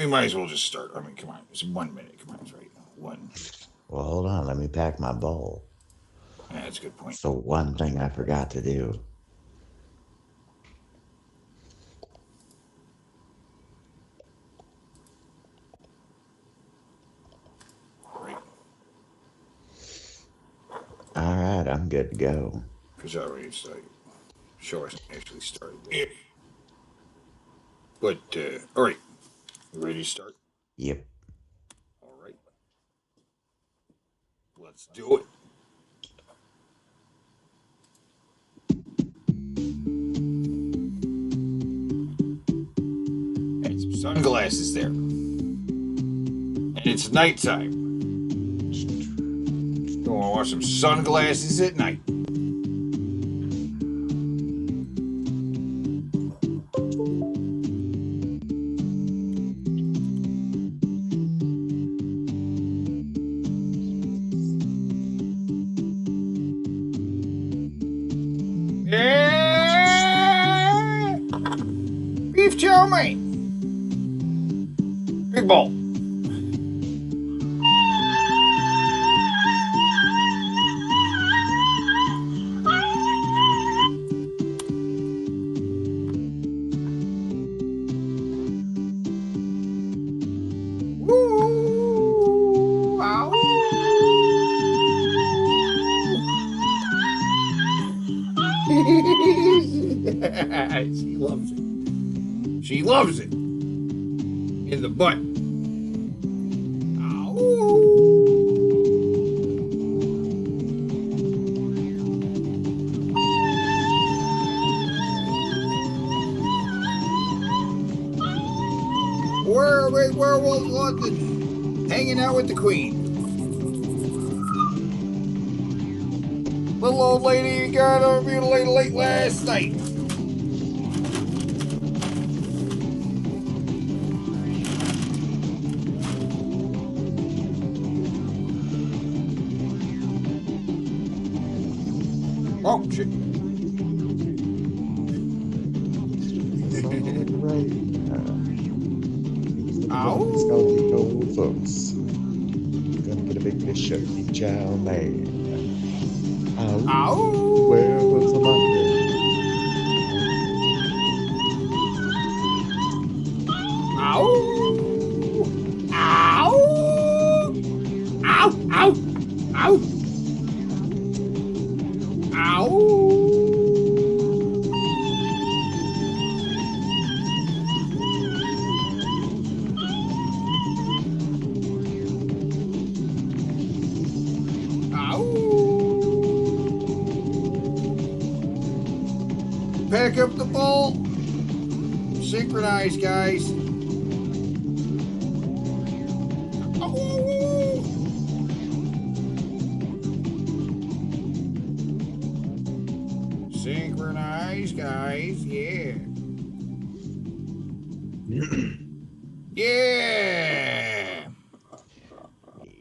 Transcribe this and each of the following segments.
we might as well just start. I mean, come on. It's 1 minute. Come on, it's right. One. Well, hold on. Let me pack my bowl. That's a good point. So one thing I forgot to do. Right. All right, I'm good to go. Because I already started. Show hasn't actually started yet. But, all right. You ready to start? Yep. All right. Let's do it. And some sunglasses there. And it's nighttime. You want to watch some sunglasses at night. Yeah! Beef chow mein. Big bowl. Woo! Ow. She loves it. She loves it. In the butt. Werewolf London, hanging out with the Queen. Little old lady got mutilated late last night. Oh shit! Ow! Skulky old folks. Gonna get a big dish of beef chow mein. Ow! Ow! Where was the London? Ow! Ow! Ow! Ow! Ow! Ow! Pack up the bowl. Synchronize, guys. Oh. Synchronize, guys. Yeah. Yeah.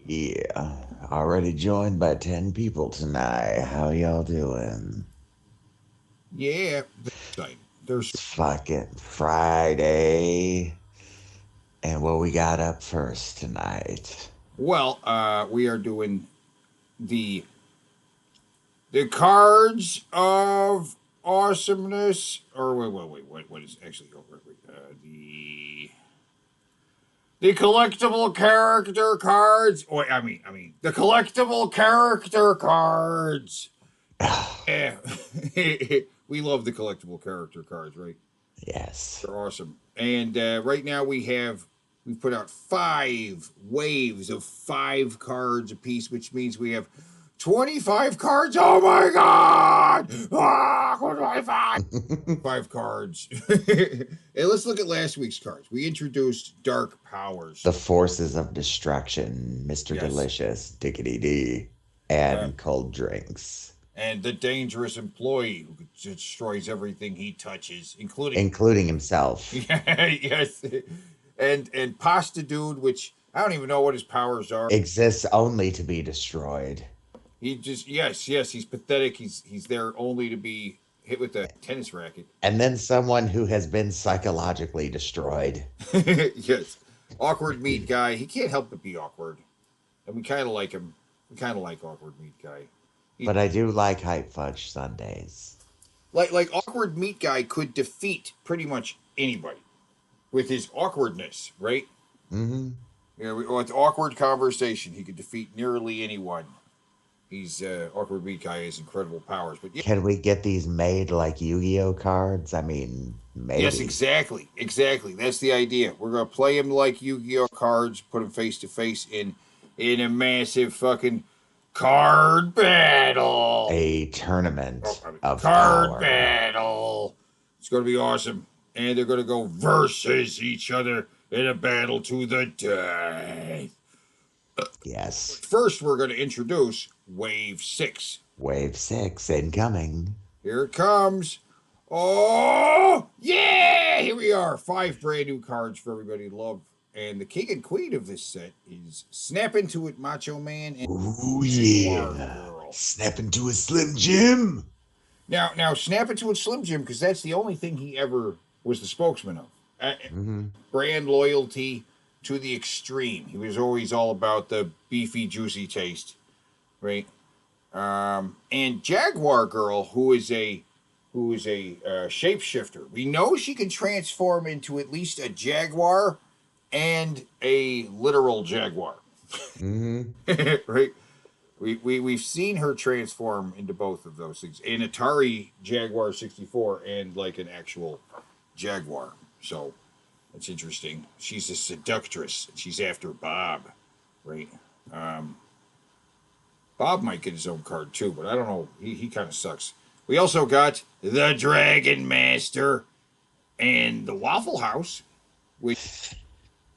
Yeah. Already joined by 10 people tonight. How y'all doing? Yeah. There's It's fucking Friday. And what we got up first tonight? well, we are doing the cards of awesomeness. Or wait. What is actually? Oh, wait. The collectible character cards. Wait, I mean the collectible character cards. Yeah. We love the collectible character cards, right? Yes. They're awesome. And right now we've put out 5 waves of 5 cards apiece, which means we have 25 cards. Oh my god! 5 cards. And let's look at last week's cards. We introduced Dark Powers. The Forces of Destruction, Mr. Yes. Delicious, Dickety D, and cold drinks. And the Dangerous Employee who destroys everything he touches, including himself. Yes. And Pasta Dude, which I don't even know what his powers are. Exists only to be destroyed. He just yes, he's pathetic. He's there only to be hit with a tennis racket. And then someone who has been psychologically destroyed. Yes. Awkward meat guy. He can't help but be awkward, and we kind of like him. We kind of like awkward meat guy. He, But I do like Hype Fudge Sundays. like awkward meat guy could defeat pretty much anybody with his awkwardness, right? Mm-hmm. Yeah, with awkward conversation, he could defeat nearly anyone. He's awkward meat guy has incredible powers, but yeah, Can we get these made like Yu-Gi-Oh cards? I mean, yes, maybe. exactly. That's the idea. We're gonna play him like Yu-Gi-Oh cards, put him face to face in a massive fucking card battle. A tournament of Card power. battle. It's gonna be awesome, and they're gonna go versus each other in a battle to the death. Yes. First, we're gonna introduce Wave 6. Wave 6 incoming. Here it comes. Oh, yeah! Here we are. 5 brand new cards for everybody to love. And the king and queen of this set is Snap Into It Macho Man and Ooh, Jaguar yeah. Girl. Snap into a Slim Jim. Now, Snap Into It Slim Jim, because that's the only thing he ever was the spokesman of. Mm-hmm. Brand loyalty to the extreme. He was always all about the beefy, juicy taste, right? And Jaguar Girl, who is a shapeshifter. We know she can transform into at least a jaguar and a literal jaguar, Mm-hmm. right? We've seen her transform into both of those things, an Atari Jaguar 64 and like an actual jaguar. So that's interesting. She's a seductress. She's after Bob, right? Bob might get his own card too, but I don't know. He kind of sucks. We also got the Dragon Master and the Waffle House. Which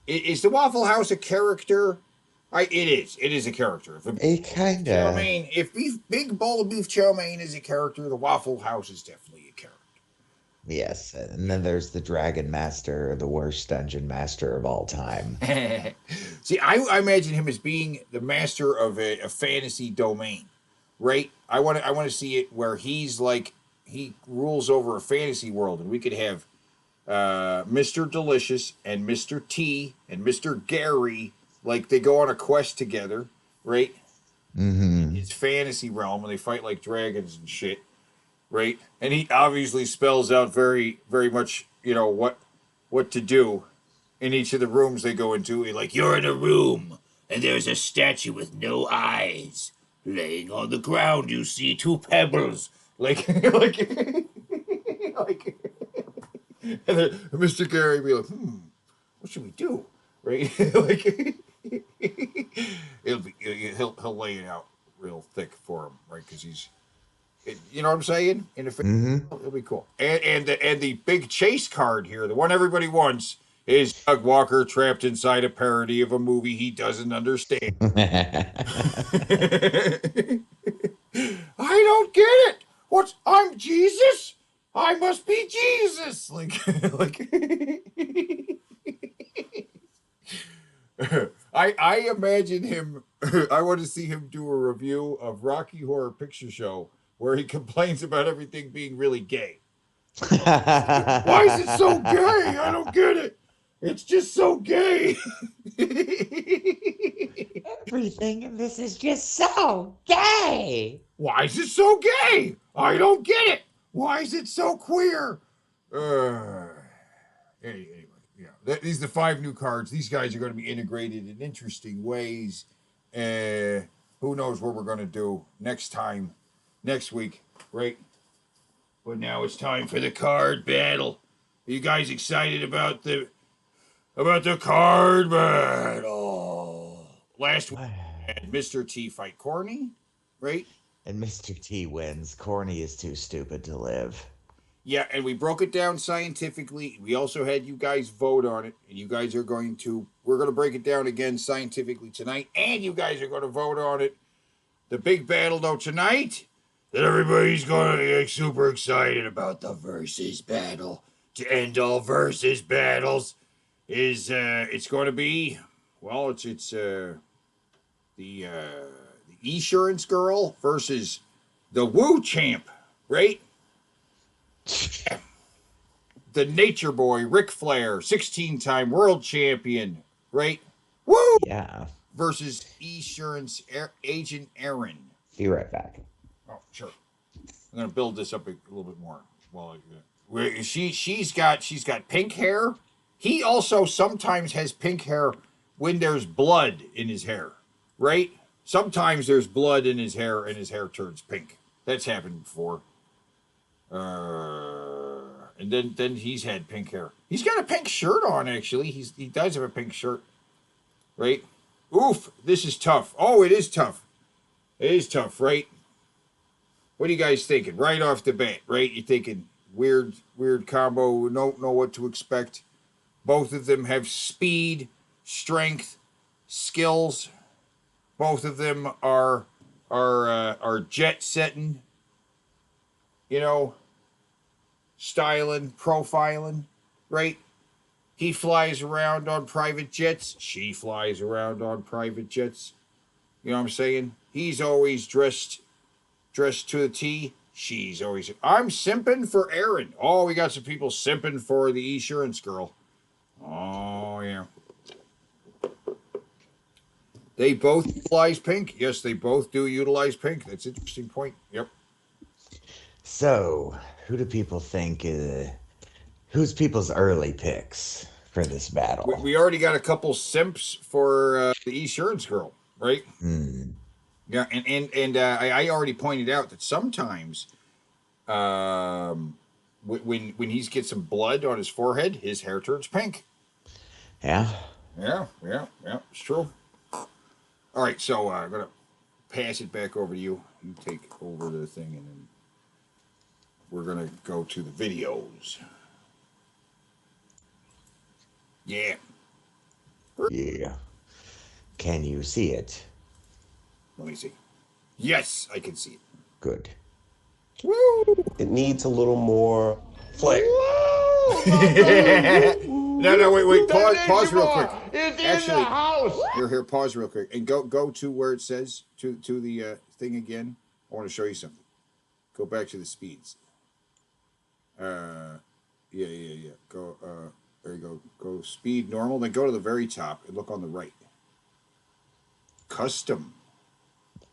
is the Waffle House a character? It is. It is a character. A kinda. If big bowl of beef chow mein is a character, the Waffle House is definitely a character. Yes. And then there's the Dragon Master, the worst dungeon master of all time. See, I imagine him as being the master of a fantasy domain, right? I want to see it where he's like he rules over a fantasy world, and we could have Mr. Delicious and Mr. T and Mr. Gary, like they go on a quest together, right? Mm-hmm. It's fantasy realm, and they fight like dragons and shit, right? And he obviously spells out very, very much, what to do in each of the rooms they go into. Like, you're in a room, and there's a statue with no eyes. Laying on the ground, you see 2 pebbles. Like, like, and then Mr. Gary be like, what should we do? Right? Like, he'll lay it out real thick for him, right? Because you know what I'm saying? Mm-hmm. It'll be cool. And the big chase card here, the one everybody wants, is Doug Walker trapped inside a parody of a movie he doesn't understand. I don't get it. What? I'm Jesus? I must be Jesus. Like I imagine him. I want to see him do a review of Rocky Horror Picture Show where he complains about everything being really gay. Why is it so gay? I don't get it. It's just so gay. Everything in this is just so gay. Why is it so gay? I don't get it. Why is it so queer? Anyway, these are the 5 new cards. These guys are going to be integrated in interesting ways. Who knows what we're going to do next week, right? But now it's time for the card battle. Are you guys excited about the card battle? Last week, Mr. T fight Corny, right? And Mr. T wins. Corny is too stupid to live. Yeah, and we broke it down scientifically. We also had you guys vote on it, and you guys we're going to break it down again scientifically tonight, and you guys are going to vote on it. The big battle, though, tonight, that everybody's going to get super excited about the versus battle. To end all versus battles is, it's going to be, well, it's the Esurance girl versus the Woo champ, right? The Nature Boy, Ric Flair, 16-time world champion, right? Woo! Yeah. Versus Esurance Agent Aaron. Be right back. Oh, sure. I'm gonna build this up a little bit more. Well, she's got pink hair. He also sometimes has pink hair when there's blood in his hair, right? Sometimes there's blood in his hair and his hair turns pink. That's happened before. And then he's had pink hair. He's got a pink shirt on actually. He does have a pink shirt, right? Oof, this is tough. Oh, it is tough. It is tough, right? What are you guys thinking? Right off the bat, right? You're thinking weird combo. Don't know what to expect. Both of them have speed, strength, skills. Both of them are jet setting. You know, styling, profiling, right? He flies around on private jets. She flies around on private jets. You know what I'm saying? He's always dressed to the T. She's always. I'm simping for Aaron. Oh, we got some people simping for the Esurance girl. Oh yeah. They both utilize pink. Yes, they both do utilize pink. That's an interesting point. Yep. So, who do people think? Who's people's early picks for this battle? We already got a couple simps for the Esurance girl, right? Hmm. Yeah, and I already pointed out that sometimes, when he's get some blood on his forehead, his hair turns pink. Yeah. Yeah. It's true. All right, so I'm gonna pass it back over to you. You take over the thing, and then we're gonna go to the videos. Yeah. Yeah. Can you see it? Let me see. Yes, I can see it. Good. Woo! It needs a little more flair. No, wait. Pause real quick. It's Actually, in the house. Here, pause real quick, and go to where it says to the thing again. I want to show you something. Go back to the speeds. Yeah. Go. There you go. Go speed normal. Then go to the very top and look on the right. Custom.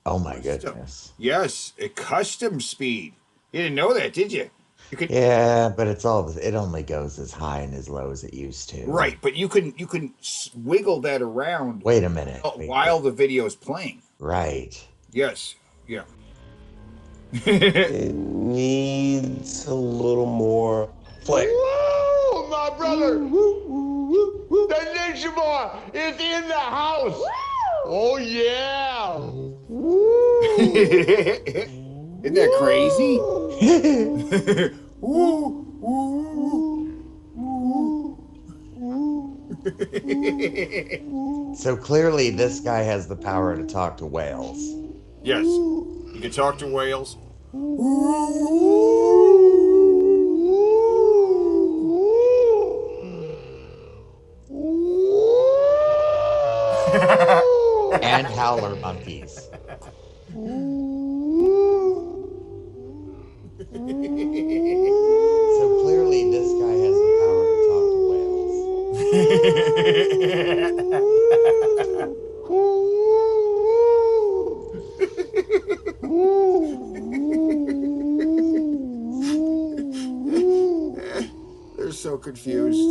Oh my goodness. Yes, a custom speed. You didn't know that, did you? You could. Yeah, but it only goes as high and as low as it used to. Right, but you can wiggle that around. Wait a minute. While the video is playing. Right. Yes. Yeah. It needs a little more flair. Whoa, my brother! The Ninja Boy is in the house. Oh yeah! Isn't that crazy? So clearly this guy has the power to talk to whales. Yes. You can talk to whales. And howler monkeys. So clearly this guy has the power to talk to whales. They're so confused.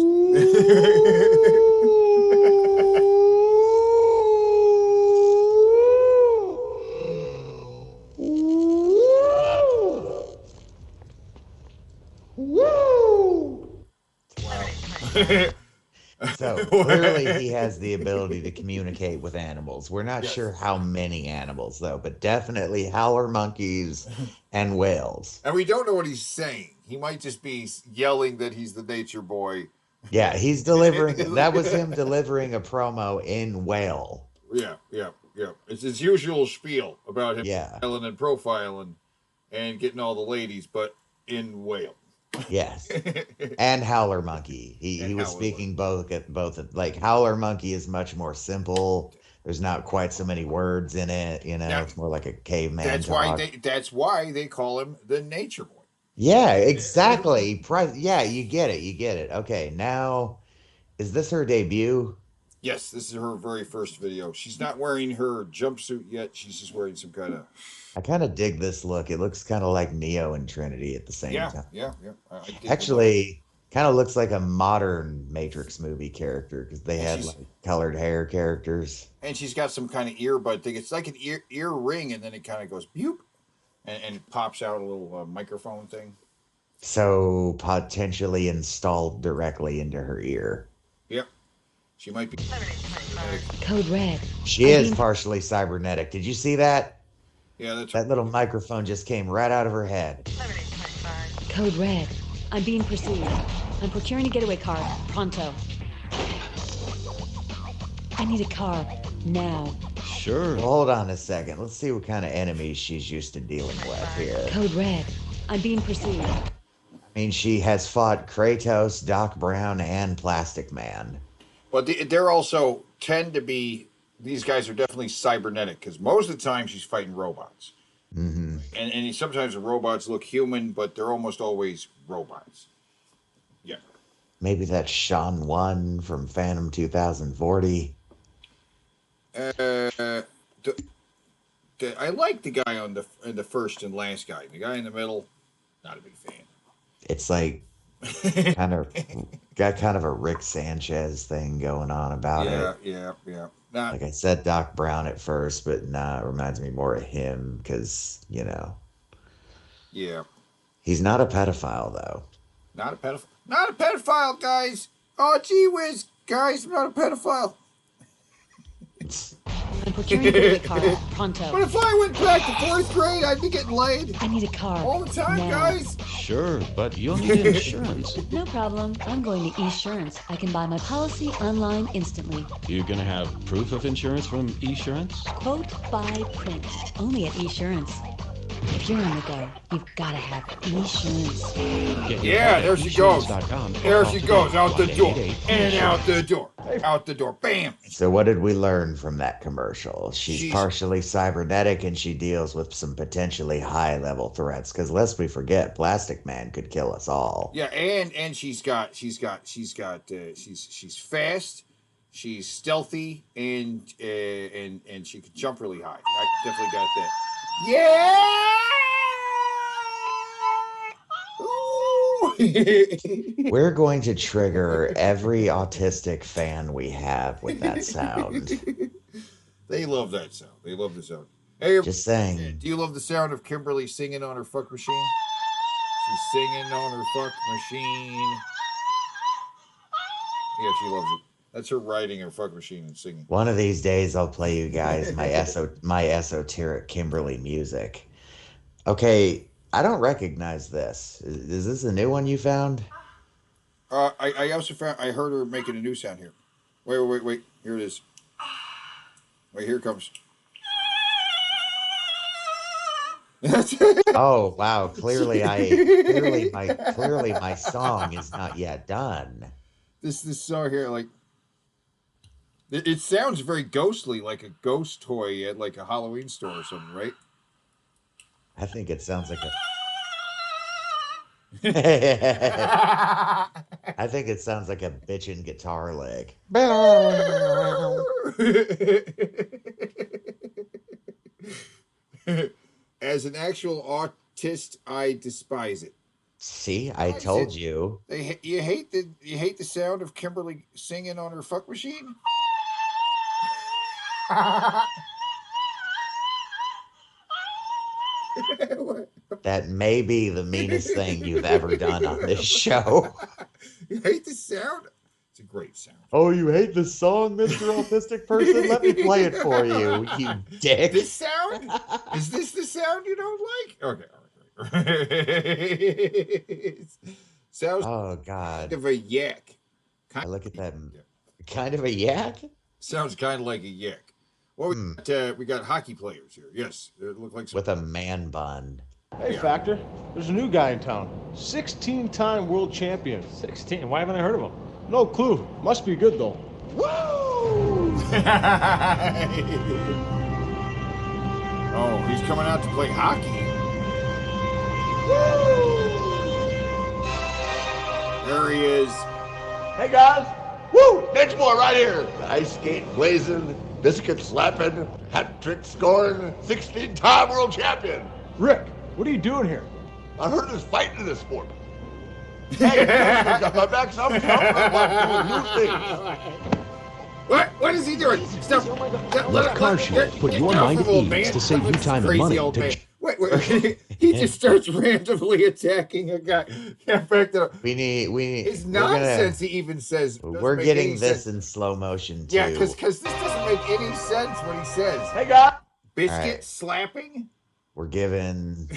So clearly he has the ability to communicate with animals. We're not sure how many animals though, but definitely howler monkeys and whales. And we don't know what he's saying. He might just be yelling that he's the nature boy. Yeah, he's delivering. That was him delivering a promo in whale. Yeah. It's his usual spiel about him profiling and profiling and getting all the ladies, but in whale. Yes, and howler monkey. He was speaking both. Like howler monkey is much more simple. There's not quite so many words in it. You know, it's more like a caveman. That's why they call him the nature boy. Yeah, exactly. Yeah, you get it. Okay, now is this her debut? Yes, this is her very first video. She's not wearing her jumpsuit yet. She's just wearing some kind of... I kind of dig this look. It looks kind of like Neo and Trinity at the same time. Yeah. I dig Actually, kind of looks like a modern Matrix movie character because they had like colored hair characters. And she's got some kind of earbud thing. It's like an ear ring, and then it kind of goes boop, and it pops out a little microphone thing. So potentially installed directly into her ear. Yep. She might be. Code red. She is partially cybernetic. Did you see that? Yeah, that's that little microphone just came right out of her head. Code red. I'm being pursued. I'm procuring a getaway car. Pronto. I need a car. Now. Sure. Well, hold on a second. Let's see what kind of enemies she's used to dealing with here. Code red. I'm being pursued. I mean, she has fought Kratos, Doc Brown, and Plastic Man. But they're also tend to be... These guys are definitely cybernetic, because most of the time she's fighting robots. Mm-hmm. And sometimes the robots look human, but they're almost always robots. Yeah. Maybe that's Sean 1 from Phantom 2040. I like the guy on the first and last guy. The guy in the middle, not a big fan. It's like got kind of a Rick Sanchez thing going on about it. Yeah. Like I said, Doc Brown at first, but it reminds me more of him because, Yeah. He's not a pedophile, though. Not a pedophile, guys. Oh, gee whiz, guys, I'm not a pedophile. I'm procuring a getaway car. Pronto. But if I went back to 4th grade, I'd be getting laid. I need a car. All the time, now. guys. Sure, but you'll need insurance. No problem. I'm going to Esurance. I can buy my policy online instantly. You gonna have proof of insurance from Esurance? Quote by print. Only at Esurance. If you're on the go, you've got to have Esurance. Yeah, there she goes. There she goes, out the door. And out the door. Out the door. Bam. So what did we learn from that commercial? She's partially cybernetic and she deals with some potentially high-level threats. Because lest we forget, Plastic Man could kill us all. Yeah, and she's fast. She's stealthy, and she can jump really high. I definitely got that. Yeah! We're going to trigger every autistic fan we have with that sound. They love that sound. They love the sound. Hey, just saying. Do you love the sound of Kimberly singing on her fuck machine? She's singing on her fuck machine. Yeah, she loves it. That's her riding her fuck machine and singing. One of these days, I'll play you guys my esoteric Kimberly music. Okay, I don't recognize this. Is this a new one you found? I also found... I heard her making a new sound here. Wait. Here it is. Wait, here it comes. Oh, wow. Clearly my song is not yet done. This song here, like... It sounds very ghostly, like a ghost toy at like a Halloween store or something, right? I think it sounds like I think it sounds like a bitchin' guitar lick. As an actual autist, I despise it. See, I told you. You hate the sound of Kimberly singing on her fuck machine? That may be the meanest thing you've ever done on this show. You hate the sound? It's a great sound. Oh, you hate the song, Mr. Autistic Person? Let me play it for you, you dick. This sound? Is this the sound you don't like? Okay, all right. Sounds God. Kind of a yak. Look at that. Kind of a yak? Sounds kind of like a yak. Well, we got hockey players here. Yes, it look like with a man bun. Hey, Factor, there's a new guy in town. 16-time world champion. 16? Why haven't I heard of him? No clue. Must be good, though. Woo! Oh, he's coming out to play hockey. Woo! There he is. Hey, guys. Woo! Next boy right here. Ice skate blazing, biscuit slapping, hat trick scoring, 16-time world champion. Rick, what are you doing here? I heard there's fighting in this sport. Hey, got my back, so I'm doing new things. What is he doing? Stop. Let CarShield put your mind at ease to save you time and money. Wait. He just starts randomly attacking a guy. Can't back that up. It's nonsense. He even says. We're getting this in slow motion too. Yeah, because this doesn't make any sense what he says. Hey, guys. Biscuit slapping. We're giving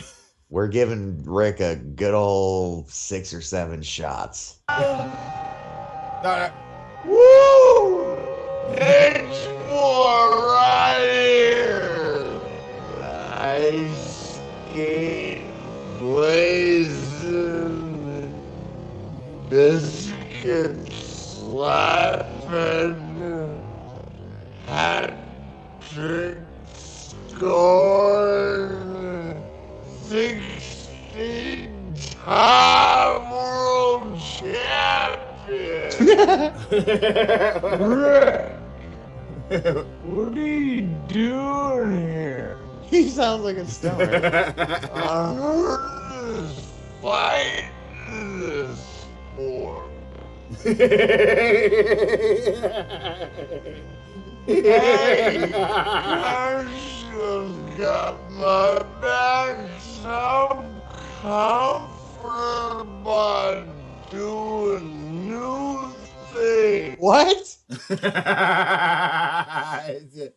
Rick a good old 6 or 7 shots. No. Woo! It's more right here. Ice skate blazing, biscuit slapping, hat trick scoring, 16-time world champion. Rick, what are you doing here? He sounds like a stoner. I heard this fight in this sport. Hey, Carson's got my back, so I'm comfortable doing new things. What?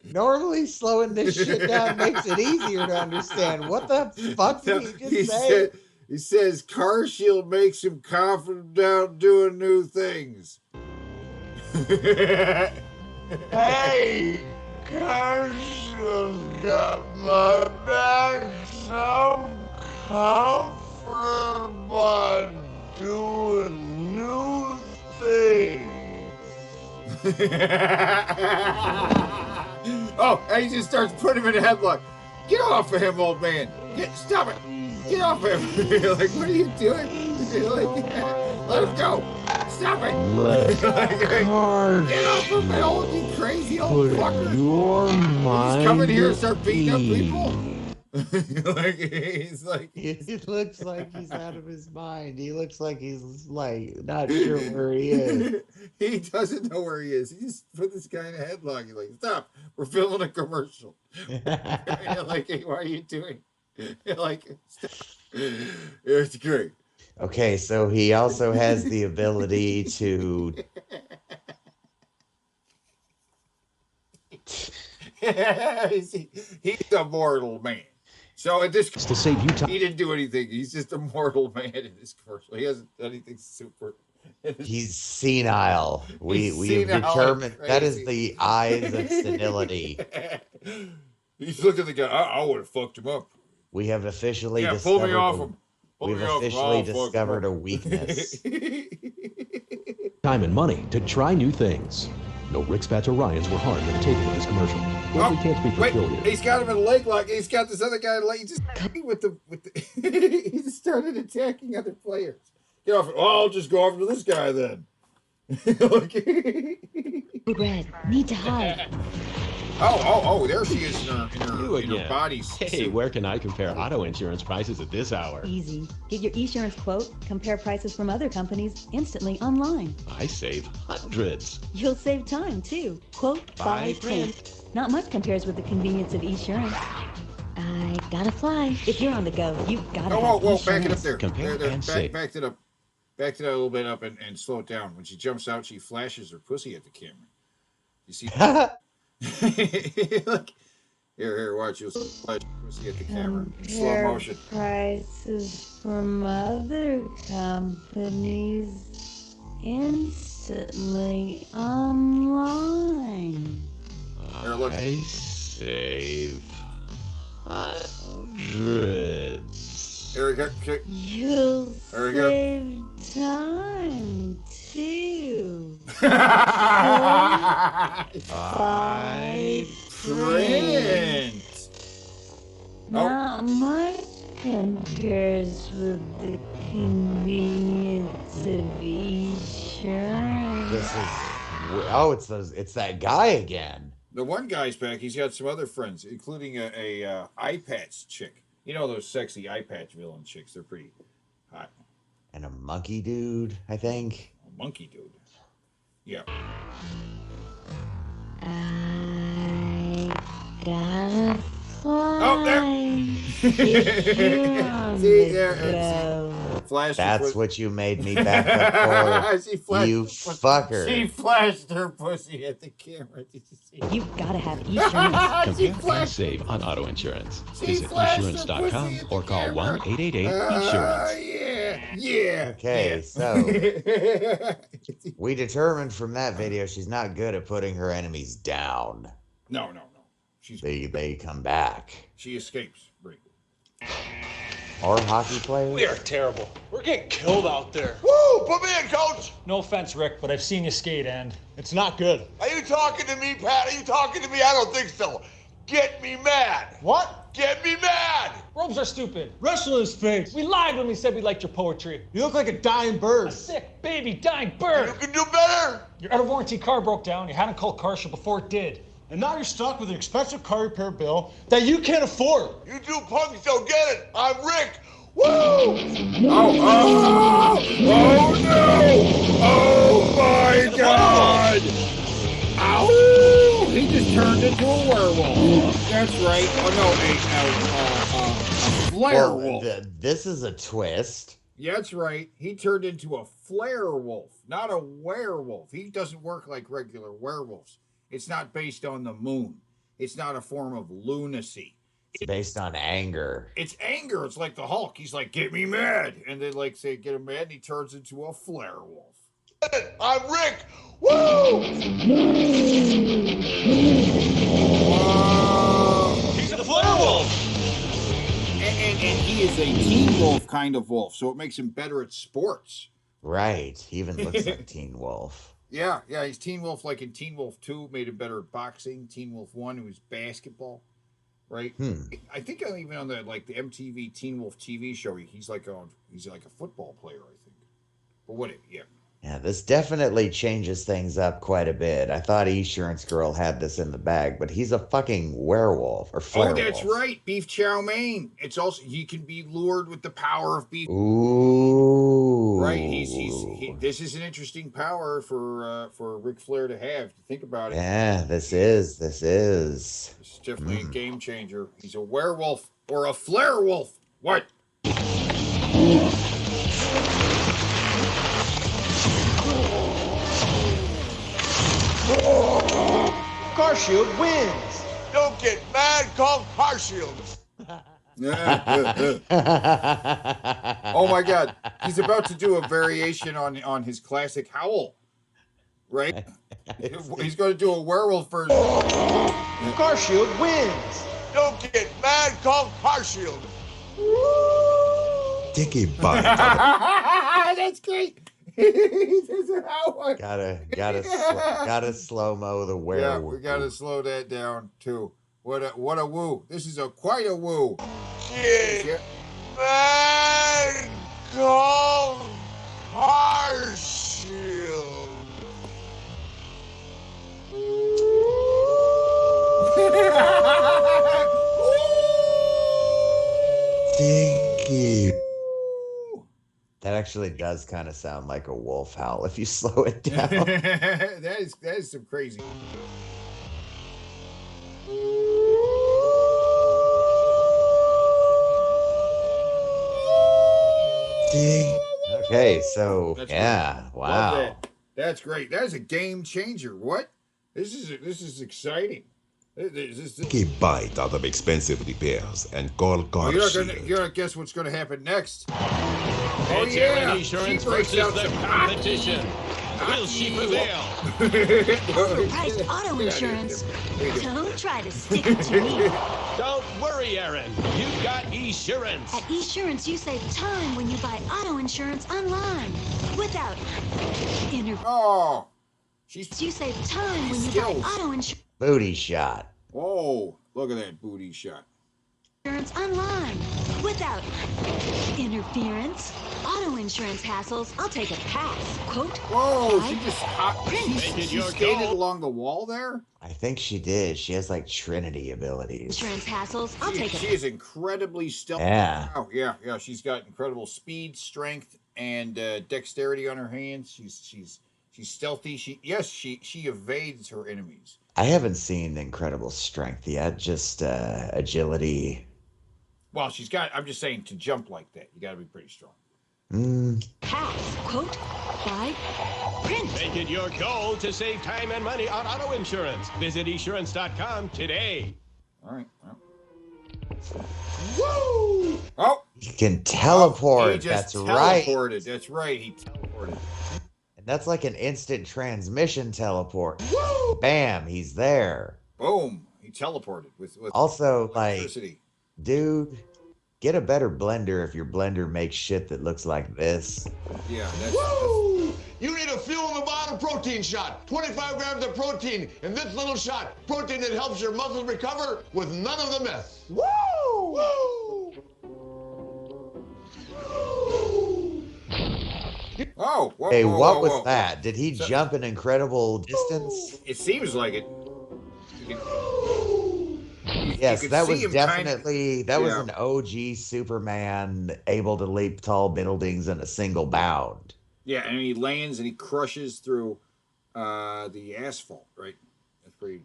Normally slowing this shit down makes it easier to understand. What the fuck did he just say? He says CarShield makes him confident about doing new things. Hey, Carson's got my back, so I'm comfortable doing new things. Oh, and he just starts putting him in a headlock. Get off of him, old man. Stop it. Get off of him. You're like, what are you doing? You're like, let him go. Stop it. Get off of me, old, you crazy old fucker. He's coming here and start beating up people. He's like, he looks like he's out of his mind. He looks like he's like not sure where he is. He doesn't know where he is. He just put this guy in a headlock. He's like, stop, we're filming a commercial. You're like, hey, what are you doing? You're like, stop. It's great. Okay, so he also has the ability to he's a mortal man. So at this, to save you time. He didn't do anything. He's just a mortal man in this commercial. He hasn't done anything super. He's senile. We've determined that is the eyes of senility. He's looking at the guy. I would have fucked him up. We have officially pull me off him. We've officially discovered a weakness. Time and money to try new things. No Rick Spats or Ryans were harmed in the taping of this commercial. Well, we can't speak for Phil here. He's got him in a leg lock. He's got this other guy in a leg. He just he just started attacking other players. Get off. Oh, I'll just go over to this guy then. Red, need to hide. Oh, there she is in her body. Hey, where can I compare auto insurance prices at this hour? Easy. Get your Esurance quote, compare prices from other companies instantly online. I save hundreds. You'll save time, too. Quote, buy, print. Not much compares with the convenience of Esurance. I gotta fly. If you're on the go, you've gotta have Esurance. Back it up there. Compare and save. Back it up. Back it a little bit up and slow it down. When she jumps out, she flashes her pussy at the camera. You see? Look. Here, watch. You'll flash your pussy at the camera in slow motion. Prices from other companies instantly online. Here, look. I save hundreds. Here we go. You'll save time too. I print. Not much compares with the convenience of Esurance. Oh, it's that guy again. The one guy's back. He's got some other friends, including a eye patch chick. You know those sexy eye patch villain chicks? They're pretty hot. And a monkey dude, I think. A monkey dude. Yeah. I gotta fly. Oh, there. See, there. Flash. That's what you made me back up for. You fucker. She flashed her pussy at the camera. Did you see? You gotta have Esurance. Compare and save on auto insurance. Visit Esurance.com or call 1-888-ESURANCE. Yeah. Okay, so we determined from that video she's not good at putting her enemies down. No. They come back. She escapes. Right. Or hockey players. We are terrible. We're getting killed out there. Woo! Put me in, coach! No offense, Rick, but I've seen you skate, and it's not good. Are you talking to me, Pat? Are you talking to me? I don't think so. Get me mad. What? Get me mad! Robes are stupid. Wrestling is fake. We lied when we said we liked your poetry. You look like a dying bird. A sick, baby, dying bird. You can do better. Your out-of-warranty car broke down. You hadn't called CarShop before it did. And now you're stuck with an expensive car repair bill that you can't afford. You two punks don't get it. I'm Rick. Woo! Oh no! Oh my God! Ow! He just turned into a werewolf. That's right. Oh no, a flare wolf. This is a twist. Yeah, that's right. He turned into a flare wolf, not a werewolf. He doesn't work like regular werewolves. It's not based on the moon. It's not a form of lunacy. It's based on anger. It's anger. It's like the Hulk. He's like, get me mad. And they like say, get him mad, and he turns into a flare wolf. I'm Rick. Woo! He's a flare wolf. And he is a Teen Wolf kind of wolf, so it makes him better at sports. Right. He even looks like Teen Wolf. Yeah, he's Teen Wolf like in Teen Wolf 2, made him better at boxing. Teen Wolf 1, who was basketball. Right? I think even on the MTV Teen Wolf TV show, he's like a football player, I think. But whatever, yeah. Yeah, this definitely changes things up quite a bit. I thought Esurance Girl had this in the bag, but he's a fucking werewolf or flare wolf. Oh, that's right, beef chow mein. It's also he can be lured with the power of beef. Ooh, right. This is an interesting power for Ric Flair to have. To think about it. Yeah, this is. It's definitely a game changer. He's a werewolf or a flare wolf. What? CarShield wins. Don't get mad, call CarShield. Oh my God. He's about to do a variation on his classic howl. Right? He's going to do a werewolf version. CarShield wins. Don't get mad, call CarShield. Dicky bite. That's great. Gotta slow mo the werewolf. Yeah, we gotta slow that down too. What a woo! This is quite a woo. Get mad, call CarShield. Dicky. That actually does kind of sound like a wolf howl if you slow it down. that is some crazy. Okay, so That's yeah, great. wow. Love that. That's great. That is a game changer. What? This is exciting. Dicky bite out of expensive repairs and call CarShield. You're gonna guess what's gonna happen next. It's Aaron Esurance versus the competition. Will she prevail? Overpriced auto insurance. Don't try to stick it to me. Don't worry, Aaron. You've got Esurance. At Esurance, you save time when you buy auto insurance online without Oh, You save time when you buy auto insurance. Booty shot. Oh, look at that booty shot. Insurance online Without interference. Auto insurance hassles, I'll take a pass. Quote. Whoa, she skated along the wall there? I think she did. She has like Trinity abilities. Insurance hassles, I'll take She is incredibly stealthy. Yeah. Oh, yeah. She's got incredible speed, strength, and dexterity on her hands. She's stealthy. She evades her enemies. I haven't seen incredible strength yet, just agility. Well, I'm just saying, to jump like that, you got to be pretty strong. Pass. Quote. Buy. Print. Make it your goal to save time and money on auto insurance. Visit Esurance.com today. All right. Well. Woo! Oh! He can teleport. He just right. That's right. He teleported. And that's like an instant transmission teleport. Woo! Bam, he's there. Boom. He teleported with also electricity. Like, dude, get a better blender if your blender makes shit that looks like this. Yeah, Woo! You need a fuel in the bottle protein shot. 25 grams of protein in this little shot. Protein that helps your muscles recover with none of the mess. Woo! Woo! Oh, whoa, hey, what whoa, was whoa. that? Did he jump an incredible distance? It seems like it. Yes, that was definitely was an OG Superman able to leap tall buildings in a single bound. Yeah, and he lands and he crushes through the asphalt, right? That's pretty.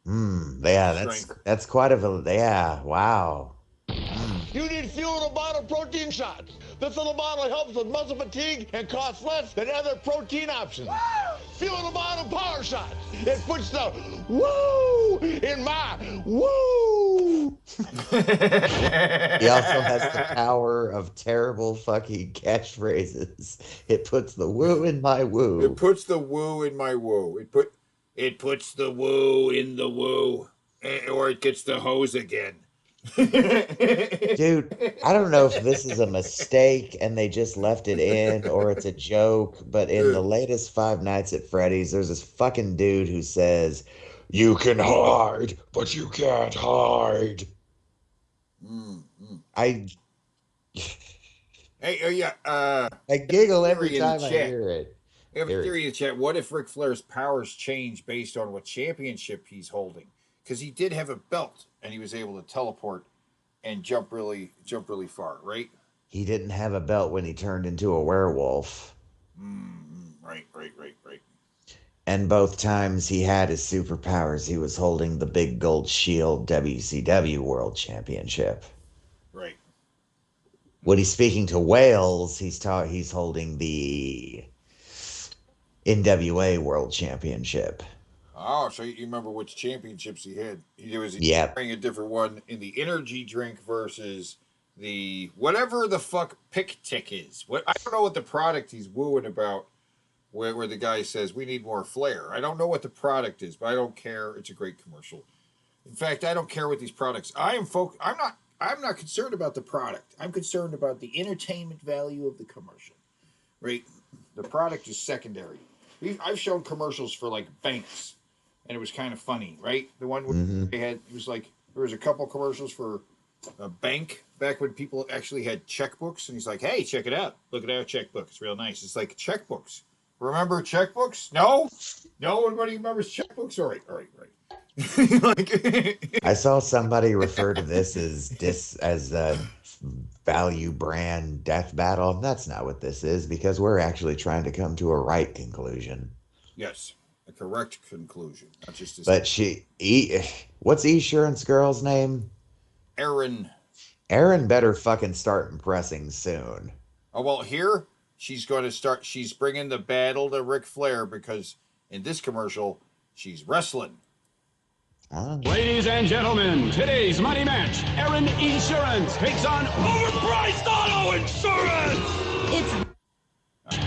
Yeah, that's quite wow. You need fuel in a bottle protein shots. This little bottle helps with muscle fatigue and costs less than other protein options. Fuel in a bottle power shots. It puts the woo in my woo. He also has the power of terrible fucking catchphrases. It puts the woo in my woo. It puts the woo in my woo. It puts the woo in the woo. Or it gets the hose again. Dude, I don't know if this is a mistake and they just left it in or it's a joke, but in the latest Five Nights at Freddy's, there's this fucking dude who says, "You can hide, but you can't hide." I giggle every time I hear it. We have a theory in the chat. What if Ric Flair's powers change based on what championship he's holding? Because he did have a belt and he was able to teleport and jump really far, right? He didn't have a belt when he turned into a werewolf. Right. And both times he had his superpowers, he was holding the big gold shield WCW World Championship. Right. When he's speaking to Wales, he's holding the NWA World Championship. Oh, so you remember which championships he had? He was wearing a different one in the energy drink versus the whatever the fuck pick tick is. I don't know what the product he's wooing about. Where the guy says we need more Flair. I don't know what the product is, but I don't care. It's a great commercial. In fact, I don't care what these products. I'm not concerned about the product. I'm concerned about the entertainment value of the commercial. Right? The product is secondary. I've shown commercials for like banks. And it was kind of funny, right? The one where they had, it was like, there was a couple commercials for a bank back when people actually had checkbooks. And he's like, hey, check it out. Look at our checkbook. It's real nice. It's like checkbooks. Remember checkbooks? No? Nobody remembers checkbooks? All right. I saw somebody refer to this as a value brand death battle. That's not what this is because we're actually trying to come to a right conclusion. Yes. A correct conclusion, not just a... But what's Esurance girl's name? Erin. Erin better fucking start impressing soon. Oh, well, here, she's bringing the battle to Ric Flair because in this commercial, she's wrestling. Ladies and gentlemen, today's money match. Erin Esurance takes on overpriced auto insurance.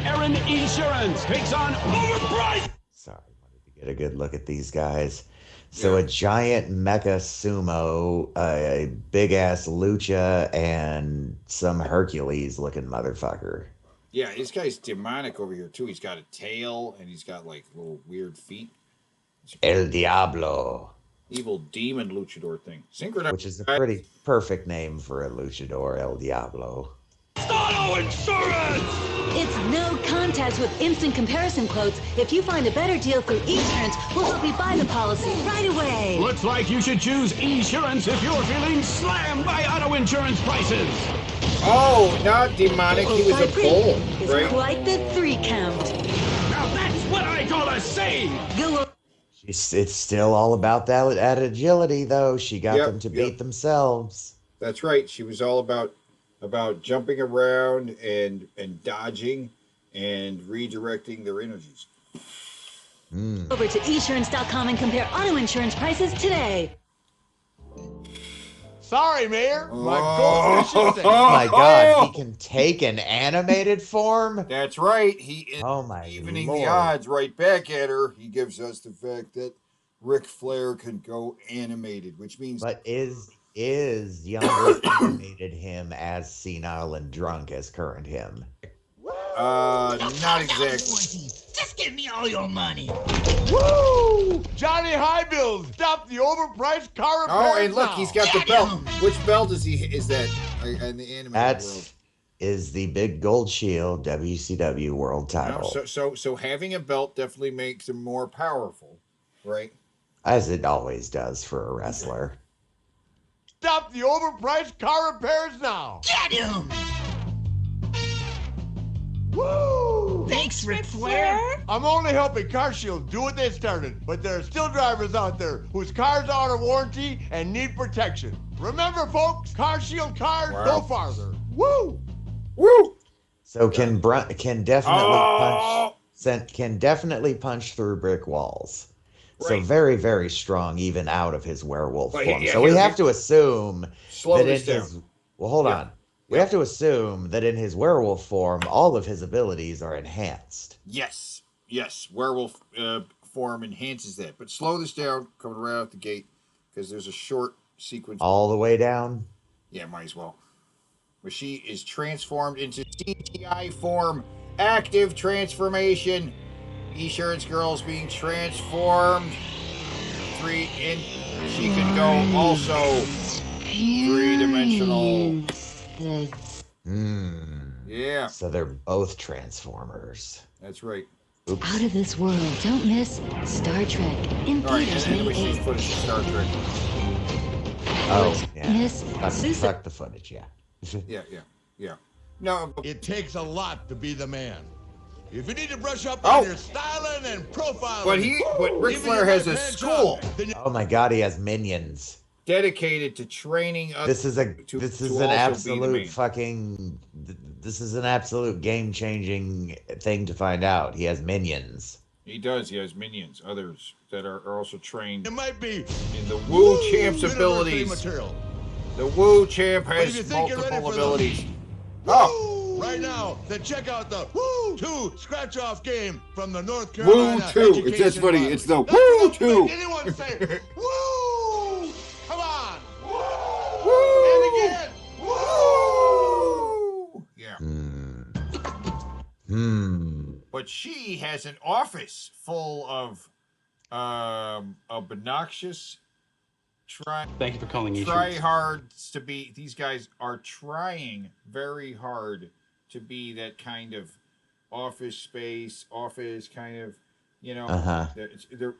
Erin Esurance takes on overpriced... Sorry, wanted to get a good look at these guys. So a giant mecha sumo, a big-ass lucha, and some Hercules looking motherfucker. Yeah, this guy's demonic over here, too. He's got a tail, and he's got, like, little weird feet. El Diablo. evil demon luchador thing. Synchronize. Which is a pretty perfect name for a luchador, El Diablo. Auto Insurance! It's no contest with instant comparison quotes. If you find a better deal through Esurance, we'll help you buy the policy right away. Looks like you should choose Esurance if you're feeling slammed by auto insurance prices. Oh, not demonic. He was a bull, right? Quite the 3 count. Now that's what I call a save. Go. It's still all about that agility, though. She got them to beat themselves. That's right. She was all about jumping around and dodging and redirecting their energies. Over to Esurance.com and compare auto insurance prices today. Sorry, Mayor. My goldfish is Oh my God, he can take an animated form? That's right. He is evening the odds right back at her. He gives us the fact that Ric Flair can go animated, which means... But is younger animated him as senile and drunk as current him? Not exactly. Just give me all your money. Woo! Johnny Highbills, stop the overpriced car repair. Oh, and look, he's got the belt. Which belt is that in the animated world? Is the big gold shield WCW world title. So having a belt definitely makes him more powerful, right? As it always does for a wrestler. Stop the overpriced car repairs now. Get him! Woo! Thanks, Ric Flair. I'm only helping CarShield do what they started, but there are still drivers out there whose cars are out of warranty and need protection. Remember, folks, CarShield cars go farther. Woo! Woo! So can definitely punch through brick walls. Right. So very, very strong, even out of his werewolf form. So we have to assume that in his... Well, hold on. We have to assume that in his werewolf form, all of his abilities are enhanced. Yes. Werewolf form enhances that. But slow this down, coming right out the gate, because there's a short sequence. All the way down? Yeah, might as well. Where she is transformed into CTI form. Active transformation. Esurance Girl's being transformed. She can go also 3-dimensional. Yeah. So they're both Transformers. That's right. Oops. Out of this world. Don't miss Star Trek in theaters May 8th. Footage of Star Trek. Oh, yeah. Miss Fuck the footage, yeah. Yeah. No. It takes a lot to be the man. If you need to brush up on your styling and profiling... But Ric Flair has a school. Oh my God, he has minions. Dedicated to training us. This is an absolute game-changing thing to find out. He has minions. He does. He has minions. Others that are also trained. It might be in the Woo Champ's abilities. Material. The Woo Champ has multiple abilities. Right now, then check out the Woo 2 scratch-off game from the North Carolina Woo 2. It's just funny. It's the Woo 2. Anyone say Woo? Come on. Woo. And again. Woo. Yeah. But she has an office full of obnoxious Thank you for calling Esurance. Try hard to be. These guys are trying very hard to be that kind of office kind of, they're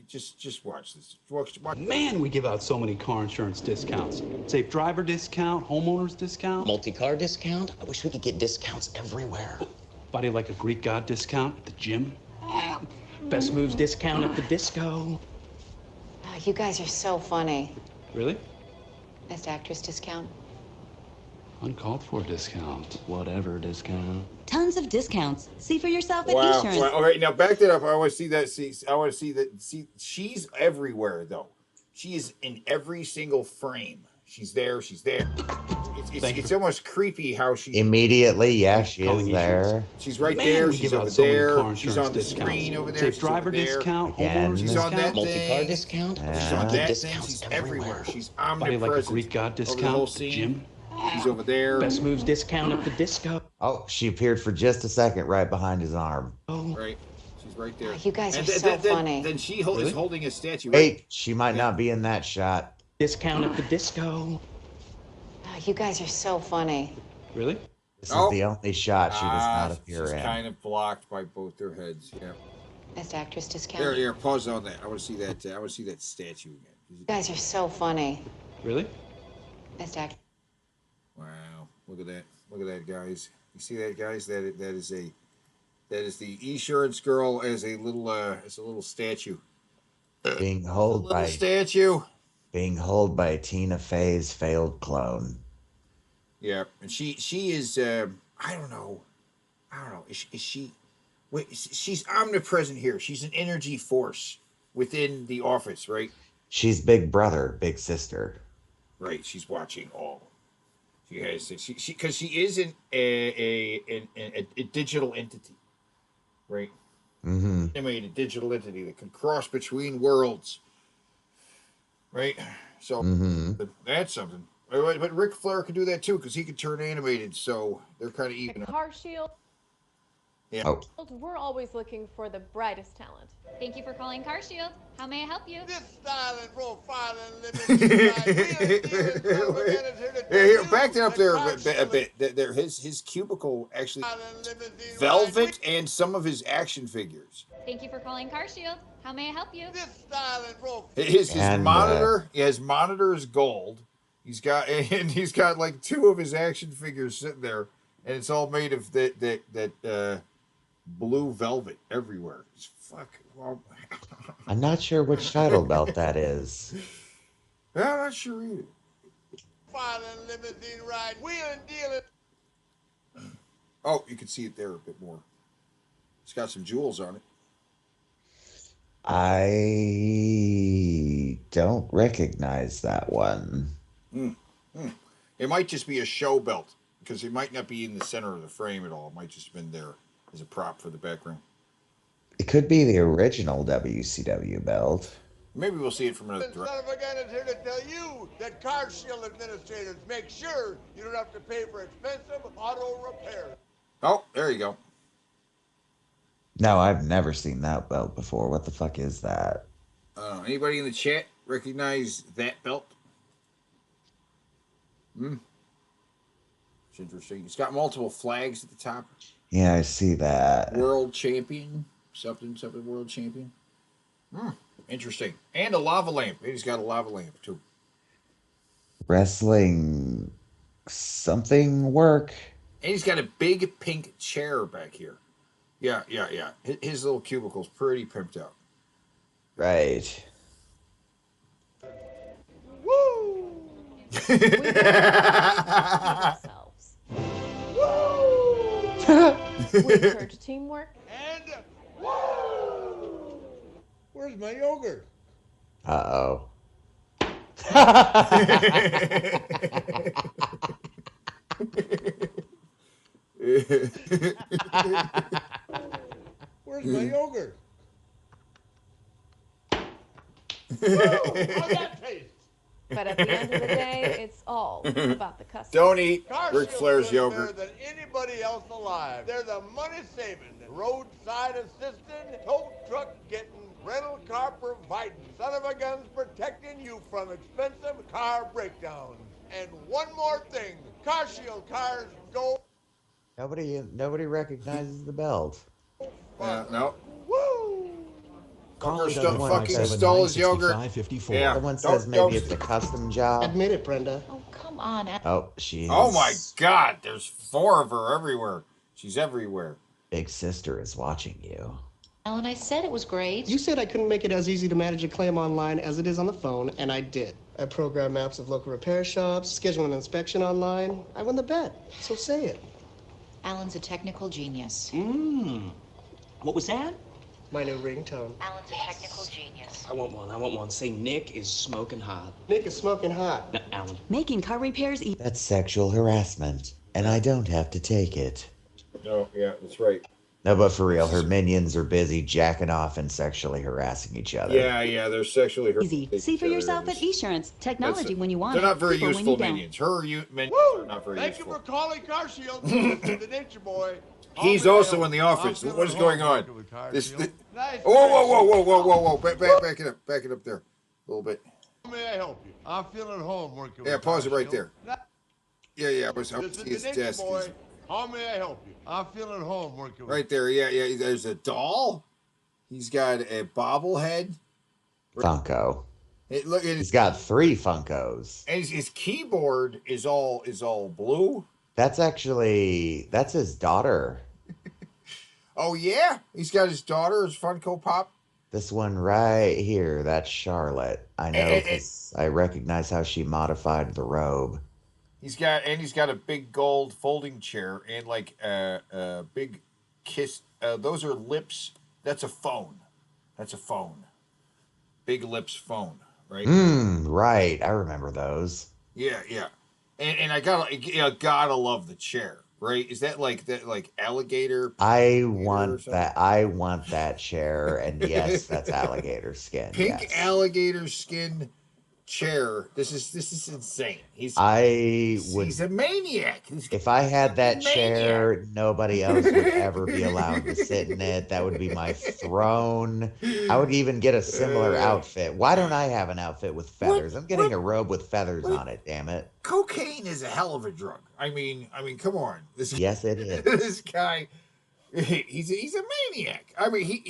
just watch this. Watch. Man, we give out so many car insurance discounts. Safe driver discount, homeowner's discount. Multi-car discount? I wish we could get discounts everywhere. Body like a Greek god discount at the gym. Best moves discount at the disco. Oh, you guys are so funny. Really? Best actress discount? Uncalled for discount. Whatever discount. Tons of discounts. See for yourself at Wow. Esurance. All right, now back that up. I want to see that. See, she's everywhere, though. She is in every single frame. She's there. It's almost creepy how she... Immediately, yeah, she is there. She's right there. She's over there. She's on the screen over there. Safe driver discount. Again. She's on that Multi-car thing. discount? She's on that thing. She's everywhere. She's omnipresent. Body like a Greek god discount over the whole at the scene. gym. She's over there. Best moves discount at the disco. Oh, she appeared for just a second right behind his arm. Right. It's right there. You guys are so funny. Then she is holding a statue. Wait, she might not be in that shot. Discount at the disco. You guys are so funny. Really? This is the only shot she does not appear she's in. kind of blocked by both their heads. Yeah. Best actress discount. There. Pause on that. I want to see that. I want to see that statue again. You guys are so funny. Really? Best actress. Wow! Look at that! Look at that, guys. You see that, guys? That is the Esurance girl as a little statue. Being held by Tina Fey's failed clone. Yeah, and she is I don't know. Is she? Wait, she's omnipresent here. She's an energy force within the office, right? She's big brother, big sister. Right. She's watching all. She has because she is a digital entity, right? Mm-hmm. Animated digital entity that can cross between worlds, right? So that's something. But Ric Flair can do that too because he can turn animated. So they're kind of even. Car Shield. Yeah. Oh. We're always looking for the brightest talent. Thank you for calling Car Shield. How may I help you? This style and profile and Here, back that up there a bit. There, his cubicle actually velvet and some of his action figures. Thank you for calling Car Shield. How may I help you? This style and profile. His monitor, his monitor is gold. He's got like two of his action figures sitting there, and it's all made of that blue velvet everywhere. It's fuck. Well, I'm not sure which title belt that is. I'm not sure either. File and limousine ride, wheeling, dealing. Oh, you can see it there a bit more. It's got some jewels on it. I don't recognize that one. It might just be a show belt because it might not be in the center of the frame at all. It might just have been there as a prop for the background. It could be the original WCW belt. Maybe we'll see it from another Son of a gun is here to tell you that Car Shield administrators make sure you don't have to pay for expensive auto repairs. Oh, there you go. No, I've never seen that belt before. What the fuck is that? Anybody in the chat recognize that belt? It's interesting. It's got multiple flags at the top. Yeah, I see that. World champion. Something world champion. Interesting. And a lava lamp. He's got a lava lamp, too. Wrestling something work. And he's got a big pink chair back here. Yeah. His little cubicle's pretty pimped out. Right. Woo! We encourage teamwork. And woo! Where's my yogurt? Uh-oh. Where's my yogurt? Woo! How's that taste? But at the end of the day, it's all about the customer. Don't eat Car Ric Shield Flair's is yogurt. better than anybody else alive. They're the money-saving, roadside assistant, tow truck getting, rental car providing, son of a guns protecting you from expensive car breakdowns. And one more thing, Car Shield cars go. Nobody recognizes the belt. No. Woo! Fucking stole his yogurt. Yeah. Someone says maybe it's a custom job. Admit it, Brenda. Oh, come on. Oh, she is. Oh my God! There's 4 of her everywhere. She's everywhere. Big sister is watching you. Alan, I said it was great. You said I couldn't make it as easy to manage a claim online as it is on the phone, and I did. I programmed maps of local repair shops, scheduled an inspection online. I won the bet, so say it. Alan's a technical genius. What was that? My new ringtone. Alan's a technical genius. I want one. Say Nick is smoking hot. Nick is smoking hot. No, Alan. Making car repairs easy. That's sexual harassment, and I don't have to take it. No, yeah, that's right. No, but for real, her minions are busy jacking off and sexually harassing each other. Yeah, they're sexually Easy. See for yourself at Esurance. Technology when you want They're it. not very people when useful you don't. minions. Her minions are not very Thank you useful. for calling Car Shield. The Nature Boy. He's also in the office. What is going on? Nice. Whoa. Back it up there. A little bit. How may I help you? I'm feeling home working with Yeah, pause it right Shield. there. Yeah, I was This is his the Ninja desk. Boy. How may I help you? I'm feeling home working with Right there, yeah. There's a doll. He's got a bobblehead. Funko. He's He's got 3 Funkos. And his keyboard is all blue. That's his daughter. Oh yeah, he's got his daughter, his Funko Pop. This one right here, that's Charlotte. I know because I recognize how she modified the robe. He's got a big gold folding chair and like a big kiss. Those are lips. That's a phone. Big lips phone, right? Right. I remember those. Yeah. And I gotta love the chair, right? Is that like alligator? I want that chair, and yes, that's alligator skin. Pink alligator skin chair. This is insane. He's a maniac. If I had that chair, nobody else would ever be allowed to sit in it. That would be my throne. I would even get a similar outfit. Why don't I have an outfit with feathers? I'm getting a robe with feathers on it, damn it. Cocaine is a hell of a drug. I mean, come on. Yes, it is. This guy, he's a maniac. I mean,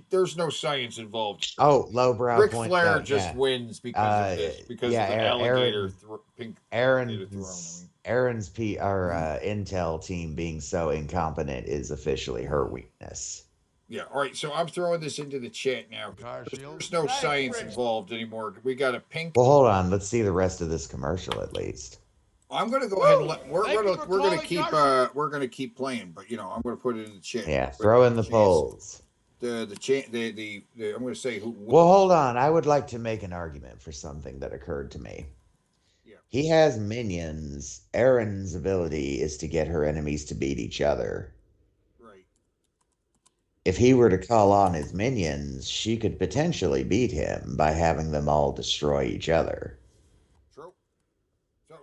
there's no science involved. Oh, lowbrow. Ric Flair just wins because of this, because of the alligator pink. Aaron's Intel team being so incompetent is officially her weakness. Yeah. All right. So I'm throwing this into the chat now. There's no science involved anymore. We got a pink. Well, hold on. Let's see the rest of this commercial at least. I'm gonna go ahead and we're gonna keep playing, but I'm gonna put it in the chat. Yeah, throw in the polls. I'm gonna say who. Well, hold on. I would like to make an argument for something that occurred to me. Yeah. He has minions. Erin's ability is to get her enemies to beat each other. Right. If he were to call on his minions, she could potentially beat him by having them all destroy each other.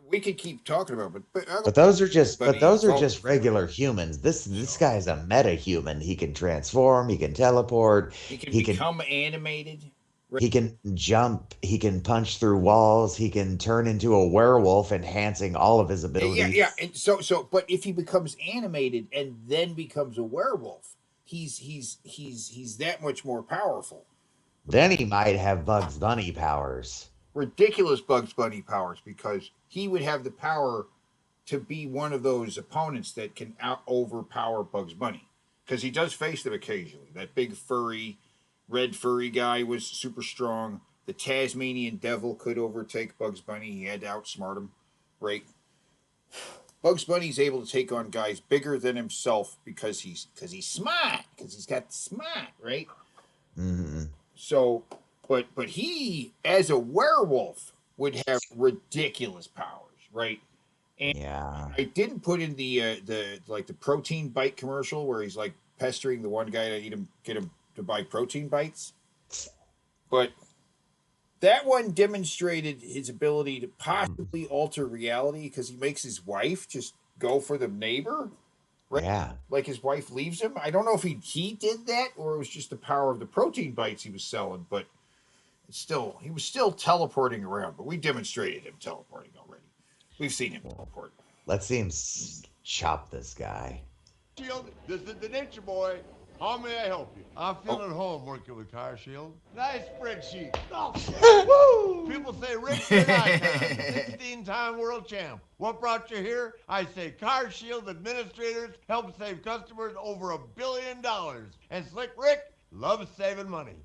We could keep talking about, but those are just regular humans. This guy's a meta-human. He can transform. He can teleport. He can become animated. Right? He can jump. He can punch through walls. He can turn into a werewolf, enhancing all of his abilities. Yeah. And but if he becomes animated and then becomes a werewolf, he's that much more powerful. Then he might have Bugs Bunny powers. Ridiculous Bugs Bunny powers, because he would have the power to be one of those opponents that can overpower Bugs Bunny, because he does face them occasionally. That big red furry guy was super strong. The Tasmanian Devil could overtake Bugs Bunny. He had to outsmart him, right? Bugs Bunny's able to take on guys bigger than himself because he's smart, because he's got the smart, right? Mm-hmm. So. But he, as a werewolf, would have ridiculous powers, right? And yeah. I didn't put in the protein bite commercial where he's like pestering the one guy to get him to buy protein bites. But that one demonstrated his ability to possibly alter reality, because he makes his wife just go for the neighbor. Right? Yeah. Like his wife leaves him. I don't know if he did that or it was just the power of the protein bites he was selling, but he was still teleporting around, but we demonstrated him teleporting already. We've seen him teleport. Let's see him chop this guy. Shield, this is the Ninja Boy. How may I help you? I'm feeling home working with Car Shield. Nice spreadsheet. Oh. People say Ric Flair, 16-time world champ. What brought you here? I say Car Shield administrators help save customers over $1 billion. And Slick Rick loves saving money.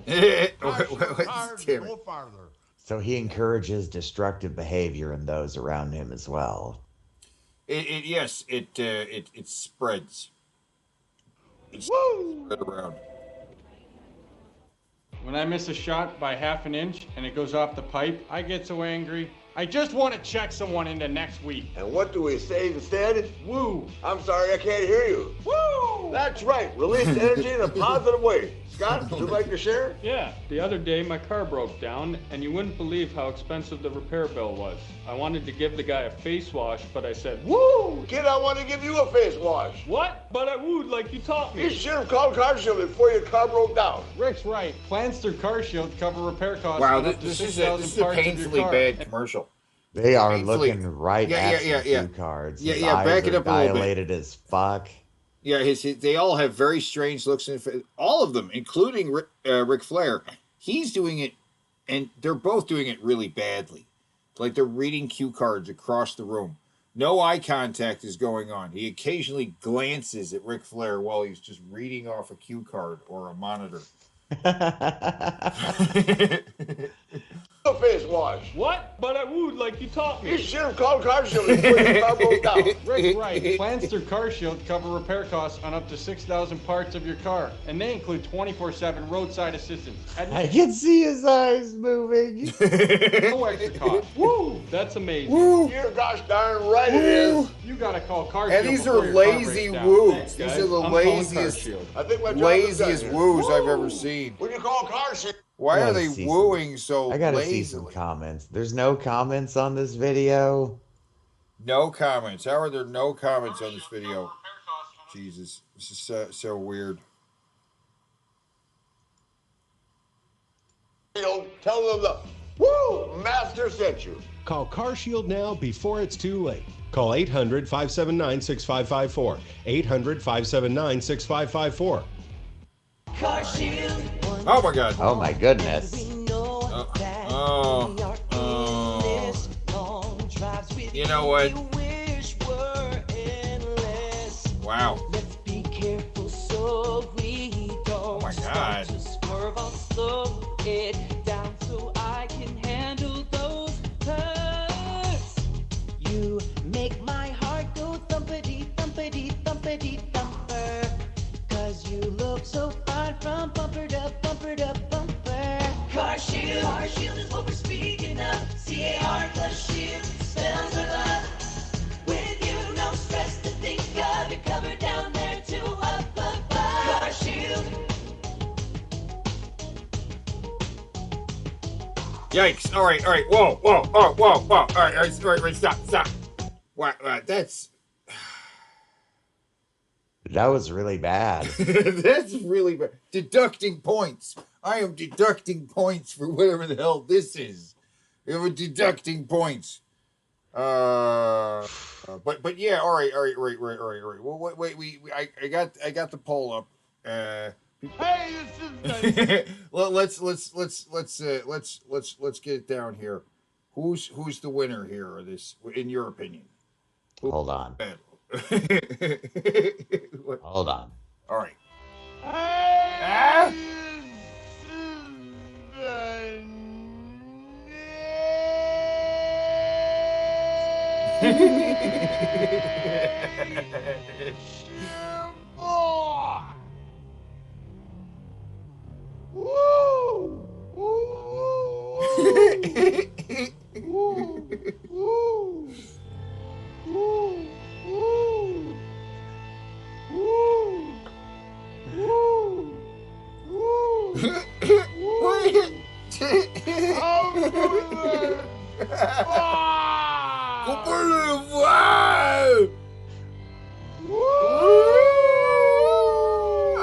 Go farther. So he encourages destructive behavior in those around him as well. It spreads. It's spread around. When I miss a shot by half an inch and it goes off the pipe, I get so angry, I just want to check someone into next week. And what do we say instead? Woo! I'm sorry, I can't hear you. Woo! That's right. Release energy in a positive way. Scott, would you like to share? Yeah, the other day my car broke down, and you wouldn't believe how expensive the repair bill was. I wanted to give the guy a face wash, but I said, woo! Kid, I want to give you a face wash. What? But I wooed like you taught me. You should have called Car Shield before your car broke down. Rick's right. Plans through Car Shield cover repair costs. Wow, up to this is 6,000 a parts of your painfully car. bad commercial. They are Painfully. looking right at some cue cards. His eyes back it are up a little bit. dilated as fuck. Yeah, they all have very strange looks. All of them, including Ric Flair. He's doing it, and they're both doing it really badly. Like they're reading cue cards across the room. No eye contact is going on. He occasionally glances at Ric Flair while he's just reading off a cue card or a monitor. A face wash. What? But I wooed like you taught me. You should have called Car Shield before your car broke down. Rick's right. Plans through Car Shield cover repair costs on up to 6,000 parts of your car, and they include 24/7 roadside assistance. I can see his eyes moving. No extra cost. Woo! That's amazing. Woo! You're gosh darn right it is. You gotta call Car And Shield. these are lazy woos. These are the I'm calling Car laziest, Shield. I think my job is done laziest here. woos I've ever seen. When you call Car Shield. Why I are gotta they see wooing so I gotta lazily? see some comments. There's no comments on this video. No comments. How are there no comments on this video? Jesus, this is so weird. Tell them the woo master sent you. Call CarShield now before it's too late. Call 800-579-6554. 800-579-6554. Oh my God. Oh my goodness. You know what? Wow. Oh my God. You make my heart go thumpity thumpity thumpity thumper. 'Cause you look so fine from bumper to bumper to bumper. Car Shield is what we're speaking of. CAR plus shield spells our love. With you, no stress to think of. You're covered down there to up above. Car Shield. Yikes. All right. Whoa. All right, stop. Wow, that's... That was really bad. That's really bad. Deducting points. I am deducting points for whatever the hell this is. We're deducting points. But yeah, all right. Well, wait. I got the poll up. Hey, this is Well, let's get it down here. Who's the winner here? Or this, in your opinion? Hold on. Hold on. All right. I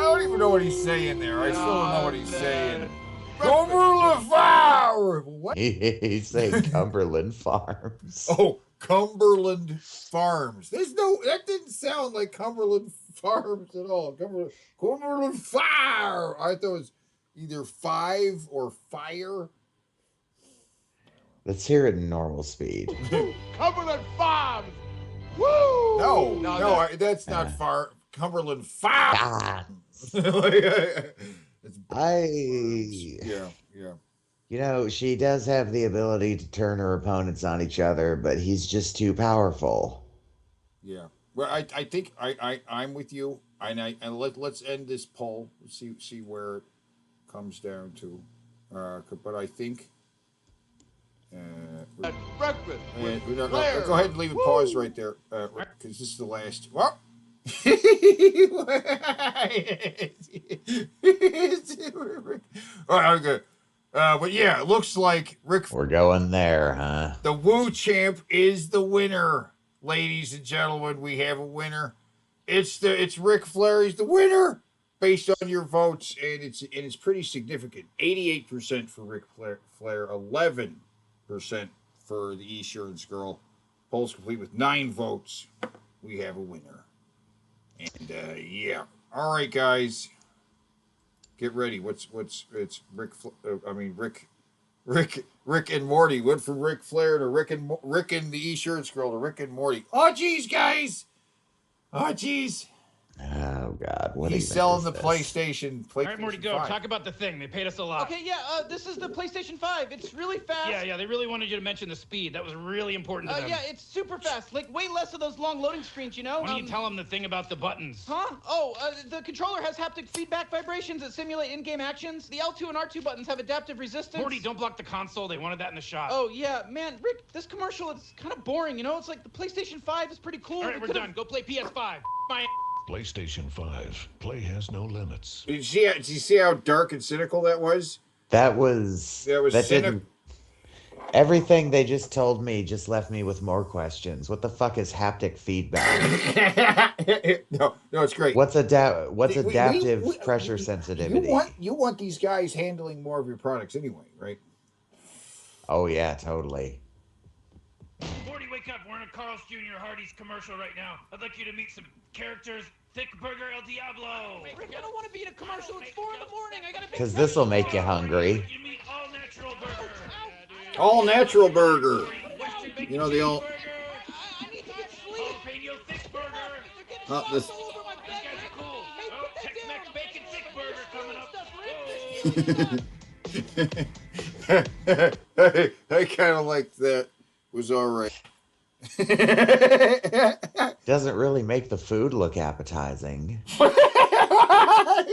don't even know what he's saying there. I still don't know what he's saying. Cumberland Farms. What? He's saying Cumberland Farms. Oh, Cumberland Farms. That didn't sound like Cumberland Farms at all. Cumberland Fire. I thought it was either 5 or fire. Let's hear it in normal speed. Cumberland Farms. Woo! No, that's not far. Cumberland Farms. Yeah. You know, she does have the ability to turn her opponents on each other, but he's just too powerful. Yeah. Well, I think I'm with you. And let's end this poll. See where it comes down to. But I think Breakfast. No, go ahead and leave a pause right there, because this is the last. Well. All right, okay. But yeah, it looks like We're going there, huh? The Woo Champ is the winner, ladies and gentlemen. We have a winner. It's Ric Flair. He's the winner based on your votes, and it's pretty significant. 88% for Ric Flair, 11% for the Esurance girl. Polls complete with 9 votes. We have a winner. And yeah, all right, guys, get ready. It's Rick and Morty. Went from Ric Flair to Rick and the Esurance girl to Rick and Morty. Oh, geez, guys. Oh, geez. Oh, God. What He's selling the PlayStation. All right, Morty, go. 5. Talk about the thing. They paid us a lot. Okay, yeah, this is the PlayStation 5. It's really fast. Yeah, they really wanted you to mention the speed. That was really important to them. Yeah, it's super fast. Like, way less of those long loading screens, you know? Why don't you tell them the thing about the buttons? Huh? Oh, the controller has haptic feedback vibrations that simulate in-game actions. The L2 and R2 buttons have adaptive resistance. Morty, don't block the console. They wanted that in the shot. Oh, yeah, man, Rick, this commercial is kind of boring, you know? It's like the PlayStation 5 is pretty cool. All right, we're done. Go play PS5. My PlayStation 5. Play has no limits. Did you see how dark and cynical that was? That cynical. Everything they just told me just left me with more questions. What the fuck is haptic feedback? No, it's great. What's adaptive pressure sensitivity? You want these guys handling more of your products anyway, right? Oh yeah, totally. Morty, wake up. We're in a Carl's Jr. Hardee's commercial right now. I'd like you to meet some characters. Thick Burger El Diablo. Rick, I don't want to be in a commercial. It's 4 in the morning. I gotta. Because this will make you hungry. You meet All Natural Burger. All Natural Burger. You know the all. I need to get sleep. Jalapeno Thick Burger. This. These guys are cool. Oh, Tex-Mex Bacon Thick Burger coming up. I kind of liked that. Was all right. Doesn't really make the food look appetizing. I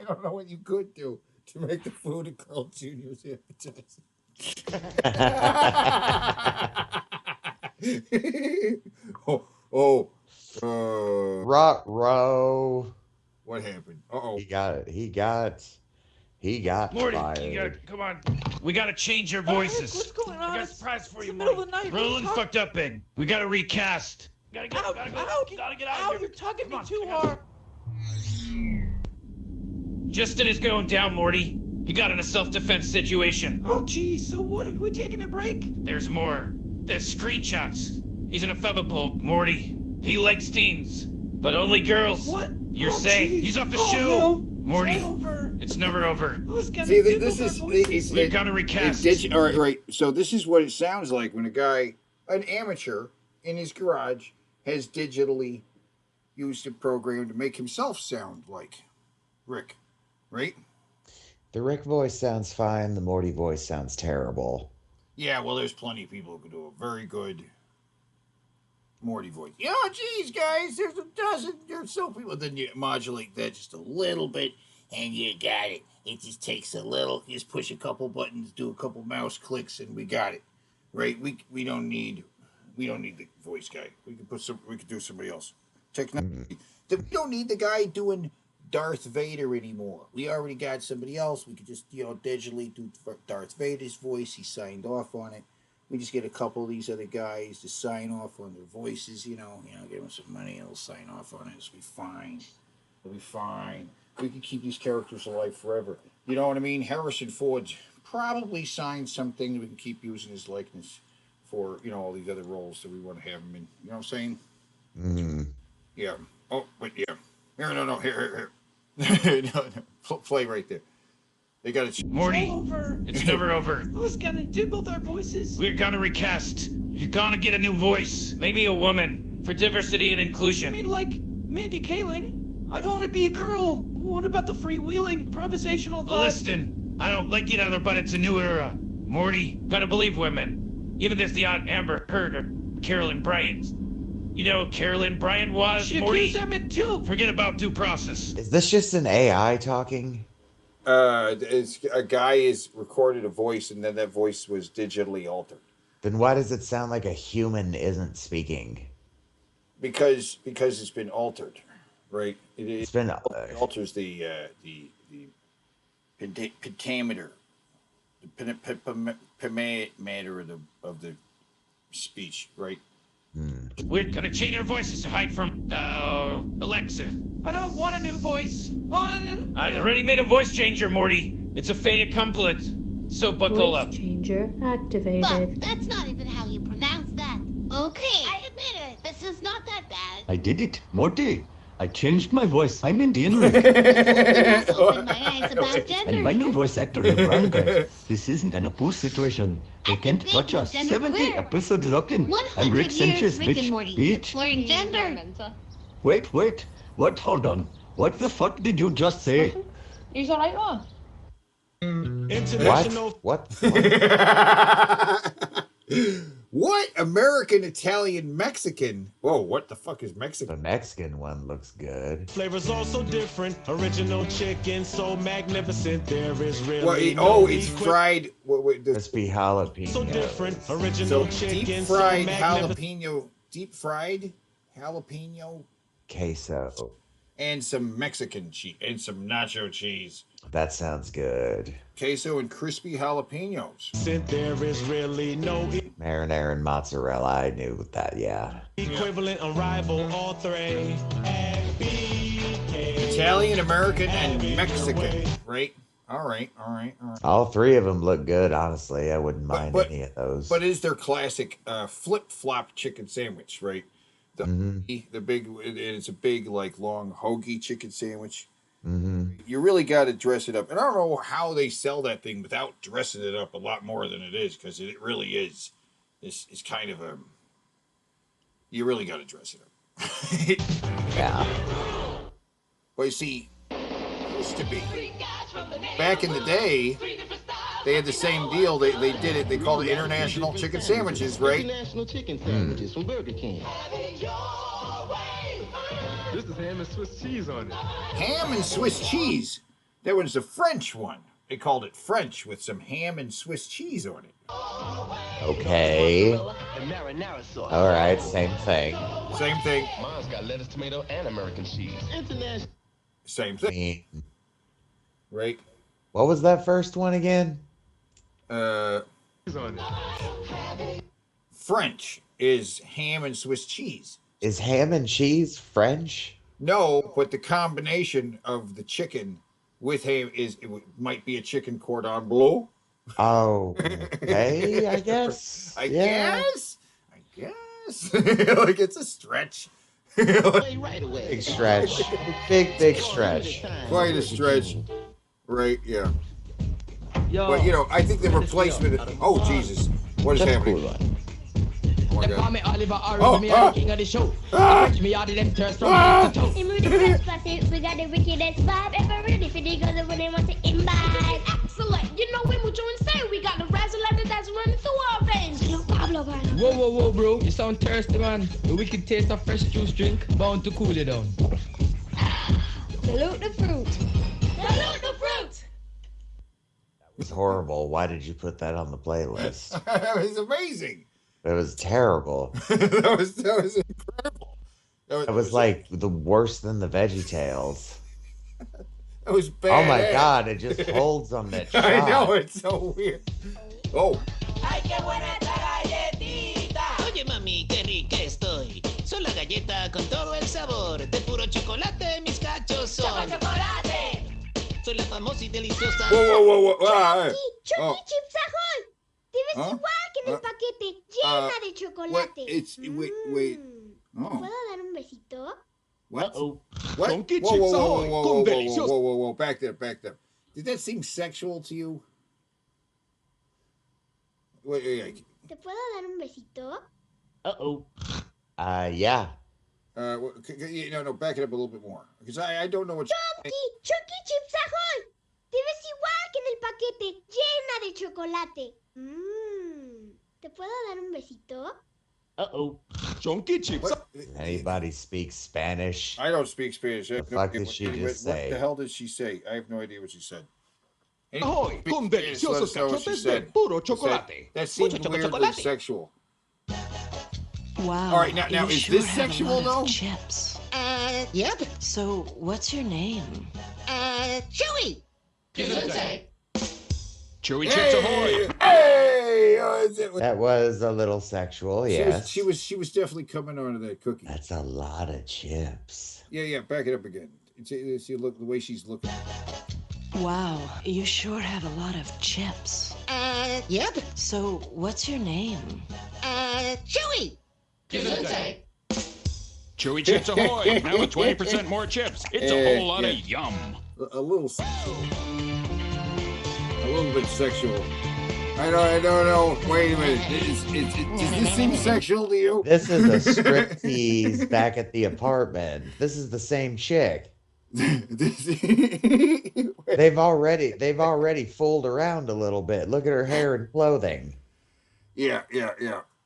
don't know what you could do to make the food at Carl Jr.'s appetizing. Rock row. What happened? Uh-oh. He got Morty, fired. come on. We gotta change your voices. What's going on? We got a surprise for you, the middle of the night. Roland fucked up big. We gotta recast. Gotta get out Ow, you're tugging me too hard. Justin is going down, Morty. He got in a self-defense situation. Oh, geez. So what? Are we taking a break? There's more. There's screenshots. He's an ephemopole, Morty. He likes teens, but only girls. What? You're safe. Geez. He's off the shoe. No. Morty, it's never over. See, this is we've got to recast. All right. So this is what it sounds like when an amateur in his garage, has digitally used a program to make himself sound like Rick, right? The Rick voice sounds fine. The Morty voice sounds terrible. Yeah, well, there's plenty of people who can do a very good Morty voice. Yeah, geez, guys, there's a dozen. There's so people. Then you modulate that just a little bit, and you got it. It just takes a little. You just push a couple buttons, do a couple mouse clicks, and we got it. Right? We don't need the voice guy. We could do somebody else. Technology. We don't need the guy doing Darth Vader anymore. We already got somebody else. We could just digitally do Darth Vader's voice. He signed off on it. We just get a couple of these other guys to sign off on their voices, give them some money, and they'll sign off on it. It'll be fine. It'll be fine. We can keep these characters alive forever. You know what I mean? Harrison Ford's probably signed something that we can keep using his likeness for, all these other roles that we want to have him in. You know what I'm saying? Mm-hmm. Yeah. Oh, but yeah. Here. No. Play right there. They got it. Morty, it's never over. Who's gonna do both our voices? We're gonna recast. You're gonna get a new voice. Maybe a woman. For diversity and inclusion. I mean, like Mindy Kaling? I don't want to be a girl. What about the freewheeling, improvisational vibe? Listen, I don't like either, but it's a new era. Morty, gotta believe women. Even if the Aunt Amber Heard or Carolyn Bryant. You know who Carolyn Bryant was, Morty? Too. Forget about due process. Is this just an AI talking? A guy is recorded a voice, and then that voice was digitally altered. Then why does it sound like a human isn't speaking? Because it's been altered, right? It's been alters the pentameter, the pentameter of the speech, right? We're gonna change our voices to hide from Alexa. I don't want a new voice. I already made a voice changer, Morty. It's a fait accompli. So buckle up. Voice changer activated. Look, that's not even how you pronounce that. Okay, I admit it. This is not that bad. I did it, Morty. I changed my voice. I'm Indian Rick. Open my eyes about gender. And my new voice actor, the brown guy. This isn't an abuse situation. They can't touch us. 70 episodes locked in. I'm Rick Sanchez, bitch. Exploring gender. Wait. What? Hold on. What the fuck did you just say? He's alright, huh? International. What? What? American, Italian, Mexican. Whoa, what the fuck is Mexican? The Mexican one looks good. Flavors also different. Original chicken, so magnificent. There is really it's fried. Crispy jalapeno. So different. Original chicken, deep fried jalapeno. Deep fried jalapeno. Queso. And some Mexican cheese and some nacho cheese. That sounds good. Queso and crispy jalapenos. There is really no marinara and mozzarella. I knew that, yeah. Equivalent arrival, all three. Italian, American, and Mexican, right? All right. All three of them look good, honestly. I wouldn't mind any of those. But is their classic flip-flop chicken sandwich, right? The big, and it's a big, like, long hoagie chicken sandwich. You really got to dress it up. And I don't know how they sell that thing without dressing it up a lot more than it is, because it really is. It's kind of a... You really got to dress it up. Yeah. Well, you see, it used to be. Back in the day, they had the same deal. They did it. They called it international chicken sandwiches, right? International chicken sandwiches from Burger King. This is ham and Swiss cheese on it. Ham and Swiss cheese. That was the French one. They called it French with some ham and Swiss cheese on it. Okay. All right, same thing. Same thing. Mine's got lettuce, tomato, and American cheese. International. Same thing. Right? What was that first one again? French is ham and Swiss cheese. Is ham and cheese French? No, but the combination of the chicken with ham might be a chicken cordon bleu. Oh, okay, I guess. I guess. Like, it's a stretch. Big stretch. Big stretch. Quite a stretch. Right, yeah. But, you know, I think the replacement... Oh, Jesus. What is happening? Oh, my God. King of the show. Me out of them thirst from head to toe. We got the wickedest vibe ever ready for the girls when they want to imbibe. Excellent. You know we mucho insane. We got the razzle that's running through our veins. Whoa, bro. You sound thirsty, man. The wicked taste of fresh juice drink bound to cool you down. Salute the fruit. Salute the fruit. It was horrible. Why did you put that on the playlist? It was amazing. It was terrible. that was incredible. It was like the worse than the VeggieTales. It was bad. Oh my God! It just holds on that shot. I know, it's so weird. Oh. Ay, qué buena esta galletita. Oye, mami, qué rica estoy. Soy la galleta con todo el sabor. De puro chocolate, mis cachos son. ¡Chocolate! Soy la famosa y deliciosa. Whoa. Chucky Chips Ahoy. Debes igual que en el paquete, llena de chocolate. Wait. ¿Te puedo dar un besito? What? What? Chunky Chips Ahoy. Whoa. Back there. Did that seem sexual to you? Wait. ¿Te puedo dar un besito? Yeah. No, back it up a little bit more. Because I don't know what... Chucky Chips Ahoy. Debes igual que en el paquete, llena de chocolate. ¿Te puedo dar un besito? Chunky Chips. Anybody speak Spanish? I don't speak Spanish. The fuck did she just say? What the hell did she say? I have no idea what she said. Ahoy, con deliciosos cachotes de puro chocolate. That seems weirdly sexual. Wow. All right, now you is sure this have sexual a lot though? of chips. Yep. So, what's your name? Chewy. Chewy Chips Ahoy. Hey! That was a little sexual, yes. She was definitely coming onto that cookie. That's a lot of chips. Yeah, back it up again. See, look the way she's looking. Wow, you sure have a lot of chips. Yep. So, what's your name? Chewy. Chewy Chips Ahoy. Now with 20% more chips. It's a whole lot of yum. A little sexual. A little bit sexual. I don't know. Wait a minute. Does this seem sexual to you? This is a striptease back at the apartment. This is the same chick. They've already fooled around a little bit. Look at her hair and clothing. Yeah.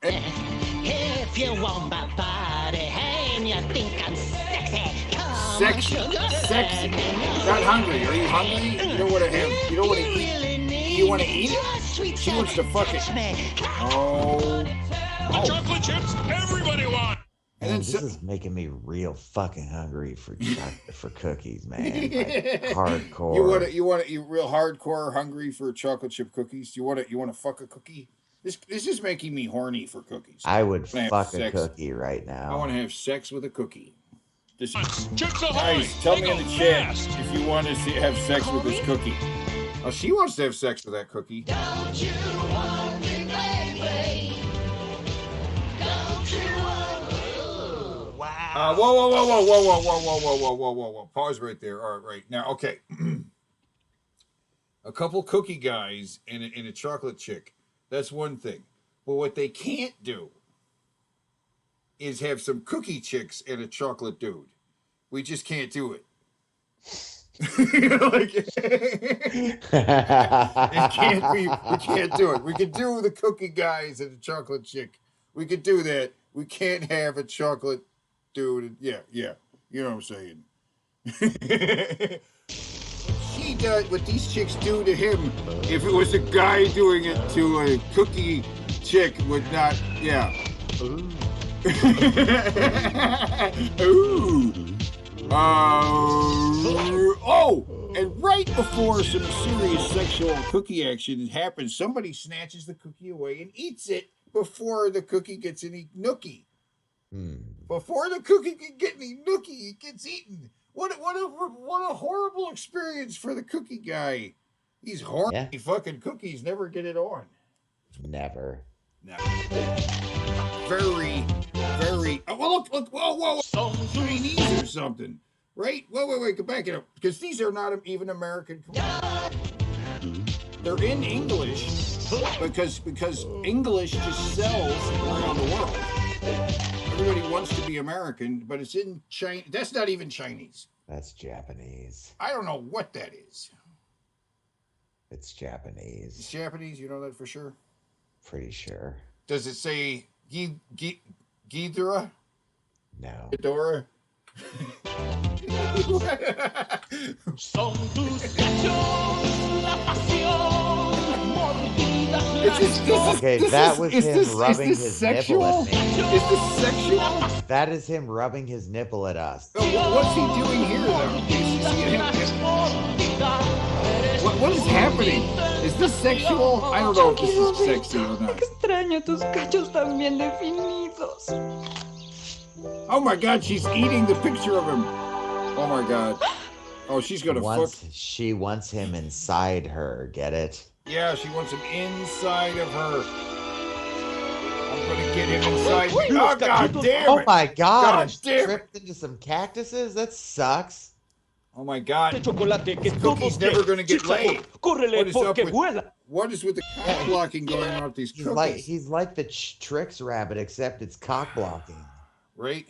If you want my body and you think I'm sexy, come Sexy. Not hungry. Are you hungry? You don't want to have. You don't want to eat. You want to eat it? She wants to fuck it. Oh. Chocolate chips everybody wants. And then this is making me real fucking hungry for cookies, man. Like, hardcore. You real hardcore hungry for chocolate chip cookies? You want to fuck a cookie? This is making me horny for cookies. I would fuck a cookie right now. I want to have sex with a cookie. Chips Ahoy. Guys, tell me in the chat if you want to have sex with this cookie. Oh, she wants to have sex with that cookie. Don't you want me, baby? Don't you want me? Wow. Whoa. Pause right there. All right now, okay. A couple cookie guys and a chocolate chick. That's one thing. But what they can't do is have some cookie chicks and a chocolate dude. We just can't do it. We can't do it. We could do the cookie guys and the chocolate chick. We could do that. We can't have a chocolate dude. Yeah. You know what I'm saying? She does what these chicks do to him. If it was a guy doing it to a cookie chick, would not. Yeah. Ooh. And right before some serious sexual cookie action happens, somebody snatches the cookie away and eats it before the cookie gets any nookie. Before the cookie can get any nookie, it gets eaten. What a horrible experience for the cookie guy. These horny fucking cookies never get it on. Never. Very. Oh, well, look. Whoa. Chinese or something. Right? Wait. Go back it up. Because these are not even American. They're in English. Because English just sells around the world. Everybody wants to be American, but it's in China. That's not even Chinese. That's Japanese. I don't know what that is. It's Japanese. It's Japanese? You know that for sure? Pretty sure. Does it say Ghidorah? No. Ghidorah? Okay, that was him rubbing his nipple at me. Is this sexual? That is him rubbing his nipple at us. What's he doing here, though? What is happening? Is this sexual? I don't know if this is sexy or not. Extraño tus cachos tan bien definidos. Oh my God, she's eating the picture of him. Oh my God. Oh, she's gonna fuck. She wants him inside her. Get it? Yeah, she wants him inside of her. I'm gonna get him inside. Oh God damn it! Oh my God! God damn it! Tripped into some cactuses. That sucks. Oh my God! This cookie's never gonna get laid. What is with the cock blocking going on with these cookies? He's like the Trix rabbit, except it's cock blocking. Right?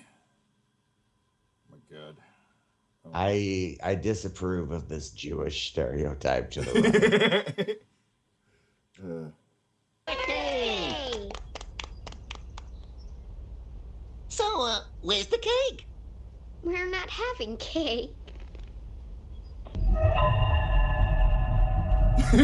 Oh my God. I disapprove of this Jewish stereotype to the right. Hey. So, where's the cake? We're not having cake. I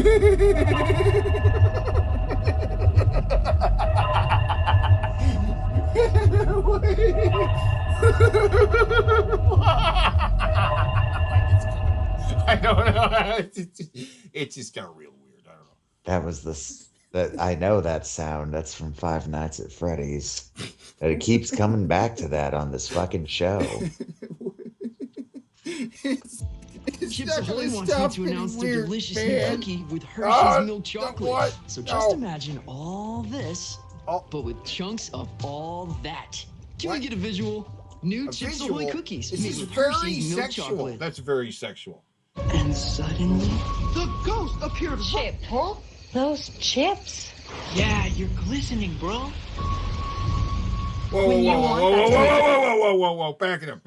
don't know. It just got real weird. I don't know. That was that I know that sound. That's from Five Nights at Freddy's. And it keeps coming back to that on this fucking show. Chips Ahoy wants me to announce their delicious new cookie with Hershey's milk chocolate. So just imagine all this, but with chunks of all that. Can we get a visual? New Chips Ahoy cookies made with Hershey's milk chocolate. That's very sexual. And suddenly, The ghost appeared. Chip. Huh? Those chips. yeah, you're glistening, bro. Whoa. Back it up.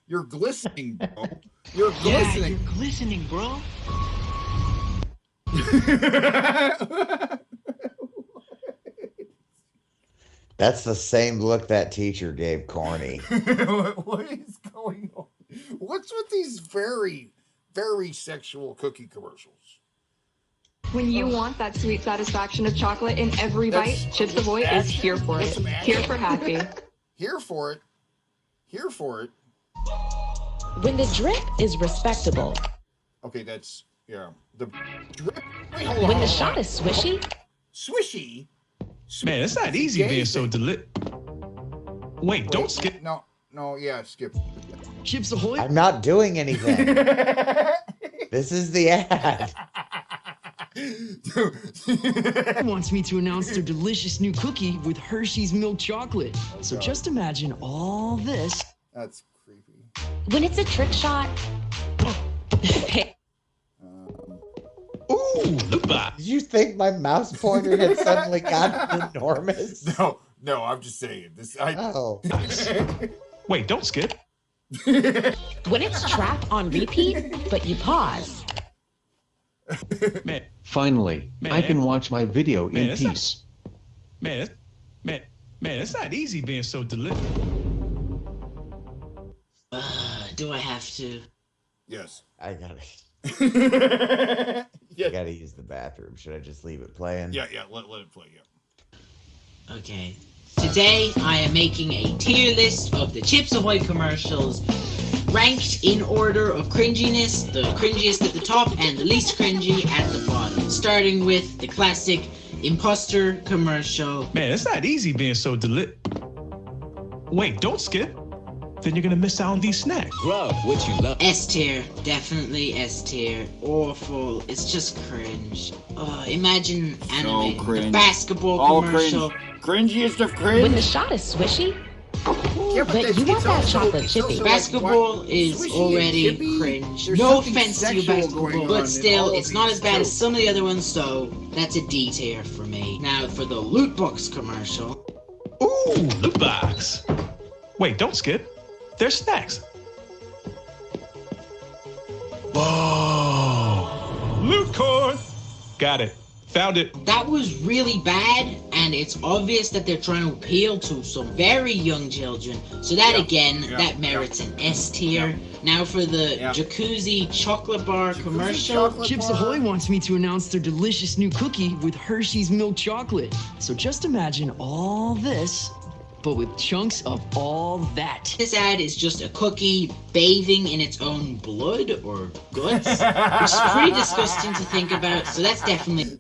You're glistening, bro. You're glistening. Yeah, you're glistening, bro. That's the same look that teacher gave Corny. What is going on? What's with these very, very sexual cookie commercials? When you want that sweet satisfaction of chocolate in every bite, Chips Ahoy is here for it. Here for happy. Here for it. Here for it. When the drip is respectable. Okay, that's, yeah. The drip. Wait, When the shot is swishy. Swishy? Man, it's not easy being so Wait, don't skip. No, yeah, skip. Chips Ahoy? I'm not doing anything. This is the ad. Wants me to announce their delicious new cookie with Hershey's milk chocolate. So just imagine all this. That's creepy. When it's a trick shot. Ooh, look back. Did you think my mouse pointer had suddenly gotten enormous? No, I'm just saying this. Wait, don't skip. When it's trap on repeat, but you pause. Man, Finally, I can watch my video in peace. Man, it's not easy being so deliberate. Do I have to? Yes. I gotta. Yeah. I gotta use the bathroom. Should I just leave it playing? Yeah, let it play, yeah. Okay. Today, I am making a tier list of the Chips Ahoy commercials, ranked in order of cringiness, the cringiest at the top and the least cringy at the bottom. Starting with the classic imposter commercial. Man, it's not easy being so Wait, don't skip. Then you're gonna miss out on these snacks. Bro, what you love? S tier, definitely S tier. Awful, it's just cringe. Imagine anime, the basketball commercial. Cringiest of cringe. When the shot is swishy. Yeah, but you want that chocolate chippy. Basketball is already cringe. No offense to you, basketball, but still, it's not as bad as some of the other ones, so that's a D tier for me. Now for the loot box commercial. Ooh, loot box. Wait, don't skip. There's snacks. Whoa. Loot corn. Got it. Found it. That was really bad, and it's obvious that they're trying to appeal to some very young children. So that that merits an S tier. Now for the jacuzzi chocolate bar commercial. Chips Ahoy wants me to announce their delicious new cookie with Hershey's milk chocolate. So just imagine all this, but with chunks of all that. This ad is just a cookie bathing in its own blood or guts, which is pretty disgusting to think about. So that's definitely.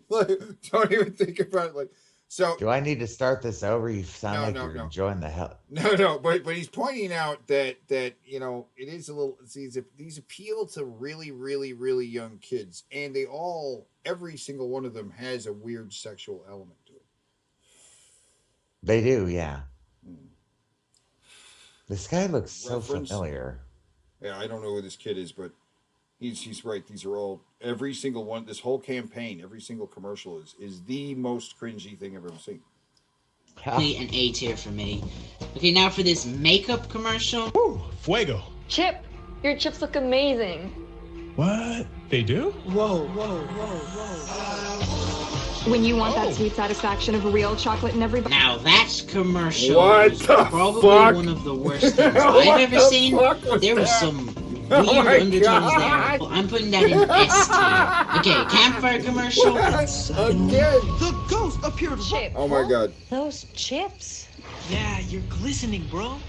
Don't even think about it. Like, so. Do I need to start this over? You sound like you're enjoying the hell. No. But he's pointing out that you know it is a little. These appeal to really, really, really young kids, and every single one of them has a weird sexual element to it. They do, yeah. This guy looks so familiar. Yeah, I don't know who this kid is, but he's right. These are all, every single one, this whole campaign, every single commercial is the most cringy thing I've ever seen. An A tier for me. Okay, now for this makeup commercial. Woo, fuego. Chip, your chips look amazing. What? They do? Whoa. When you want that sweet satisfaction of real chocolate in every bite. Now that commercial What was the probably fuck? one of the worst things I've ever seen. There was some weird undertones there. Well, I'm putting that in S tier. Okay, campfire commercial. Again. The ghost appeared. Oh my god. Those chips. Yeah, you're glistening, bro.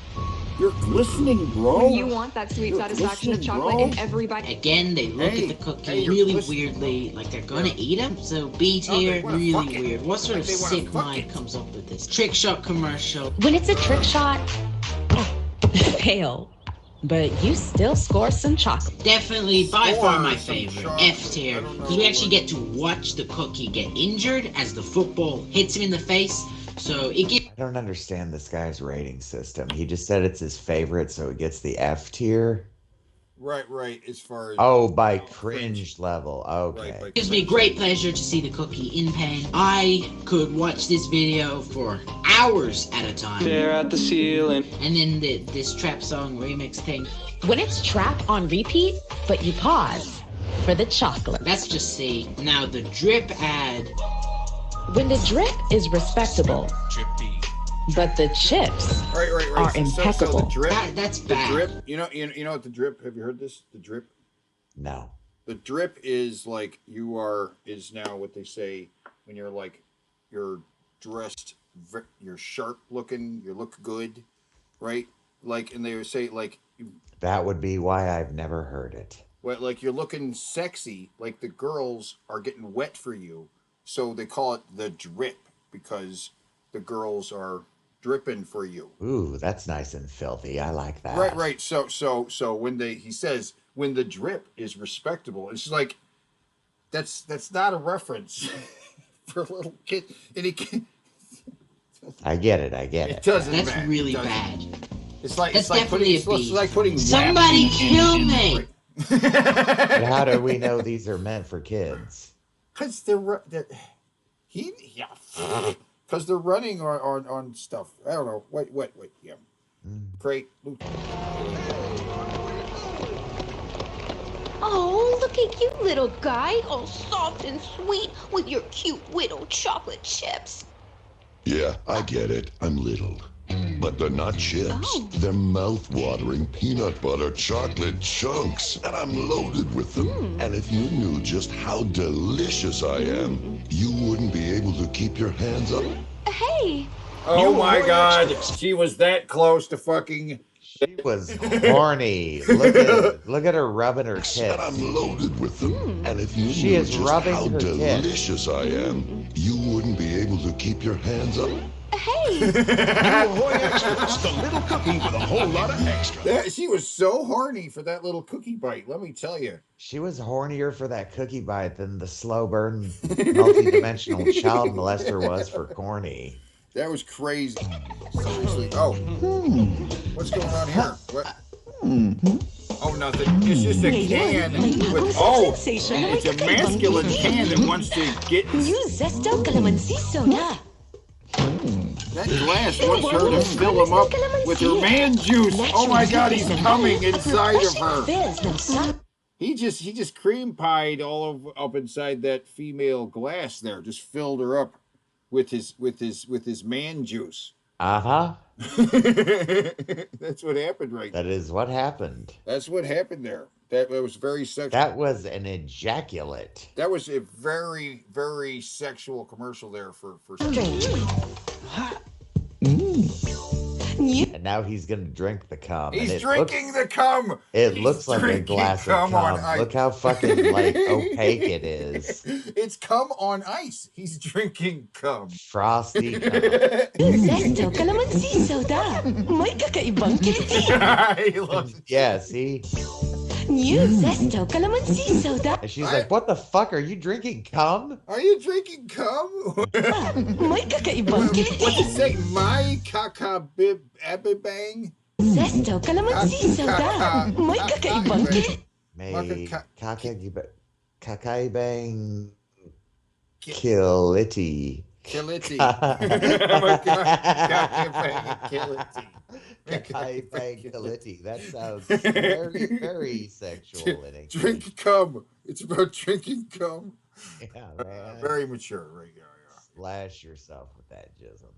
You're glistening, bro. When you want that sweet satisfaction of chocolate in every bite. Again, they look at the cookie really weirdly, like they're gonna eat him. So B tier, really weird. What sort of sick mind comes up with this? Trick shot commercial. When it's a trick shot, fail. But you still score some chocolate. Definitely, by far my favorite. F tier. Because we actually get to watch the cookie get injured as the football hits him in the face. So it gives. I don't understand this guy's rating system. He just said it's his favorite, so it gets the F tier. Right. As far as by cringe level. Okay. It gives me great pleasure to see the cookie in pain. I could watch this video for hours at a time. Stare at the ceiling. And then this trap song remix thing. When it's trap on repeat, but you pause for the chocolate. That's just C. Now the drip ad. When the drip is respectable, but the chips are impeccable. So the drip, that's bad. The drip, you know what the drip? Have you heard this? The drip. No. The drip is like is now what they say when you're dressed, you're sharp looking, you look good, right? Like, and they would say like. That would be why I've never heard it. Well, like you're looking sexy, like the girls are getting wet for you. So they call it the drip because the girls are dripping for you. Ooh, that's nice and filthy. I like that. Right. So when he says when the drip is respectable, it's like that's not a reference for a little kid. And he can't. I get it. It doesn't. That's really bad. It's like that's definitely it's like putting. Somebody kill me. But how do we know these are meant for kids? Because they're running on stuff. I don't know. Wait. Yeah. Great. Oh, look at you, little guy, all soft and sweet with your cute little chocolate chips. Yeah, I get it. I'm little. But they're not chips. Oh. They're mouth-watering peanut butter chocolate chunks. And I'm loaded with them. And if you knew just how delicious I am, you wouldn't be able to keep your hands up. Hey. Oh my God. She was that close to fucking. She was horny. Look at her rubbing her tits. And I'm loaded with them. And if you She knew is just rubbing how her delicious I am, you wouldn't be able to keep your hands up. Hey. Ahoy Extra, just a little cookie with a whole lot of extra. She was so horny for that little cookie bite. Let me tell you. She was hornier for that cookie bite than the slow burn multi-dimensional child molester was for corny. That was crazy. Seriously. Oh. What's going on here? What? Oh, nothing. It's just a can with. Oh, it's a masculine can that wants to get. Zesto calamansi soda. That glass wants her to fill him up with her man juice. Oh my God, he's coming inside of her. He just cream pied all up inside that female glass there. Just filled her up with his man juice. Uh-huh. That's what happened right there. That is what happened. That's what happened there. That was very sexual. That was an ejaculate. That was a very, very sexual commercial there for And now he's gonna drink the cum. He's drinking the cum. It looks like a glass of cum. Look how fucking like opaque it is. It's cum on ice. He's drinking cum. Frosty cum. Zesto calamansi soda. May kakaibang kiliti. Yeah, see? New Zesto calamansi soda. And she's like, what the fuck? Are you drinking cum? Are you drinking cum? May kakaibang kiliti. What's it say? My kakabibang? Zesto calamansi soda. May kakaibang kiliti. May kakaibang kiliti. Kiliti. Oh my God. Kiliti. That sounds very, very sexual. Drink cum. It's about drinking cum. Yeah, man. Very mature, right? Yeah. Slash yourself with that jism.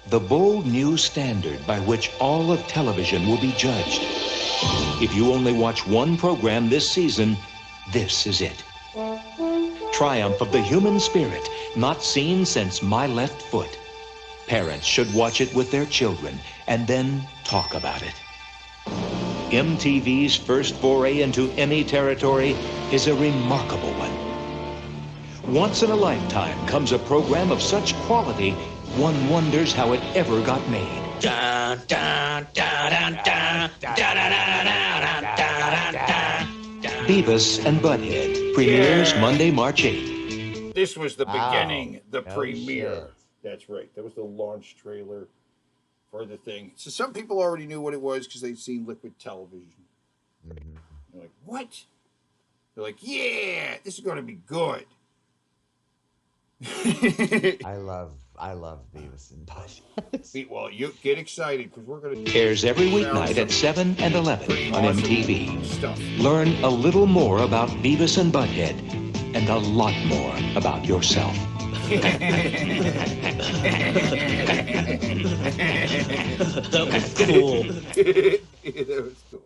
the bold new standard by which all of television will be judged. If you only watch one program this season, this is it. Triumph of the human spirit, not seen since My Left Foot. Parents should watch it with their children and then talk about it. MTV's first foray into Emmy territory is a remarkable one. Once in a lifetime comes a program of such quality, one wonders how it ever got made. Dun, dun, dun, dun, dun, dun, dun, dun, dun. Beavis and Butthead premieres Monday, March 8th. This was the beginning, the No premiere. shit. That's right. That was the launch trailer for the thing. So some people already knew what it was because they'd seen Liquid Television. They're like, what? They're like, yeah, this is going to be good. I love Beavis and Butthead. Well, you get excited because we're going to... Airs every weeknight at 7 and 11 on MTV. Learn a little more about Beavis and Butthead and a lot more about yourself. That was cool. That was cool.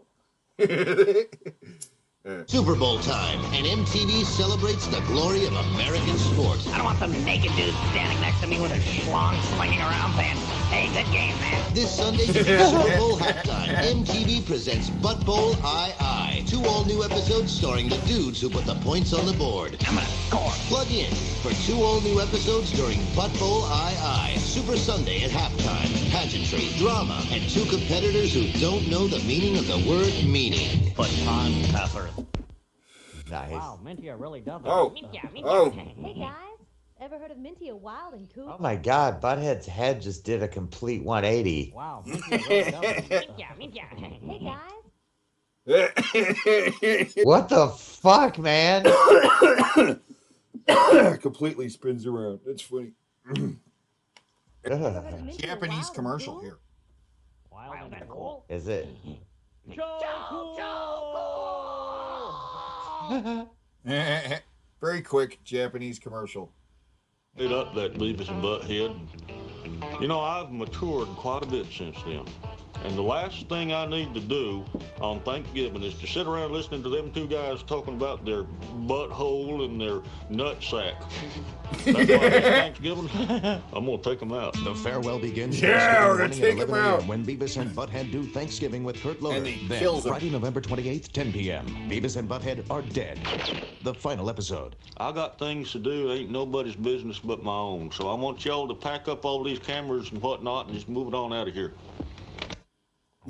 Super Bowl time, and MTV celebrates the glory of American sports. I don't want some naked dude standing next to me with a schlong slinging around saying, hey, good game, man. This Sunday, Super Bowl halftime, MTV presents Butt Bowl II. 2 all-new episodes starring the dudes who put the points on the board. I'm gonna score. Plug in for 2 all-new episodes during Butt Bowl II. Super Sunday at halftime. Pageantry, drama, and 2 competitors who don't know the meaning of the word meaning. But on tougher. Nice. Wow, Mintia really does it. Oh. Oh. Hey guys, ever heard of Mintia Wild and Cool? Oh my God, Butthead's head just did a complete 180. Wow, Mintia really does it. Mintia. Hey guys. What the fuck, man? Completely spins around. That's funny. Japanese commercial here. Wild and cool. Is it? Very quick Japanese commercial. Made up that Beavis and Butthead. You know, I've matured quite a bit since then. And the last thing I need to do on Thanksgiving is to sit around listening to them 2 guys talking about their butthole and their nutsack. That's why this Thanksgiving, I'm going to take them out. The farewell begins Yeah, we're gonna Thanksgiving take morning 'em at out. 11 a.m. when Beavis and Butthead do Thanksgiving with Kurt Loder. And he Then, kills 'em. Friday, November 28th, 10 p.m. Beavis and Butthead are dead. The final episode. I got things to do, ain't nobody's business but my own. So I want y'all to pack up all these cameras and whatnot and just move it on out of here.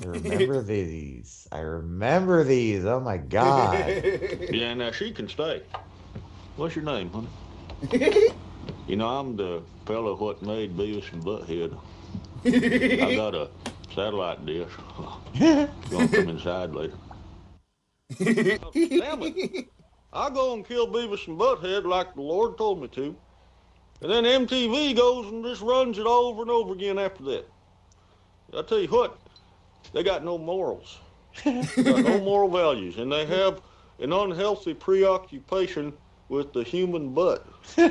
I remember these. Oh my God. Yeah, now she can stay. What's your name, honey? You know, I'm the fellow what made Beavis and Butthead. I got a satellite dish. Gonna come inside later. Damn it. I go and kill Beavis and Butthead like the Lord told me to. And then MTV goes and just runs it over and over again after that. I tell you what, they got no morals. Got no moral values. And they have an unhealthy preoccupation with the human butt. I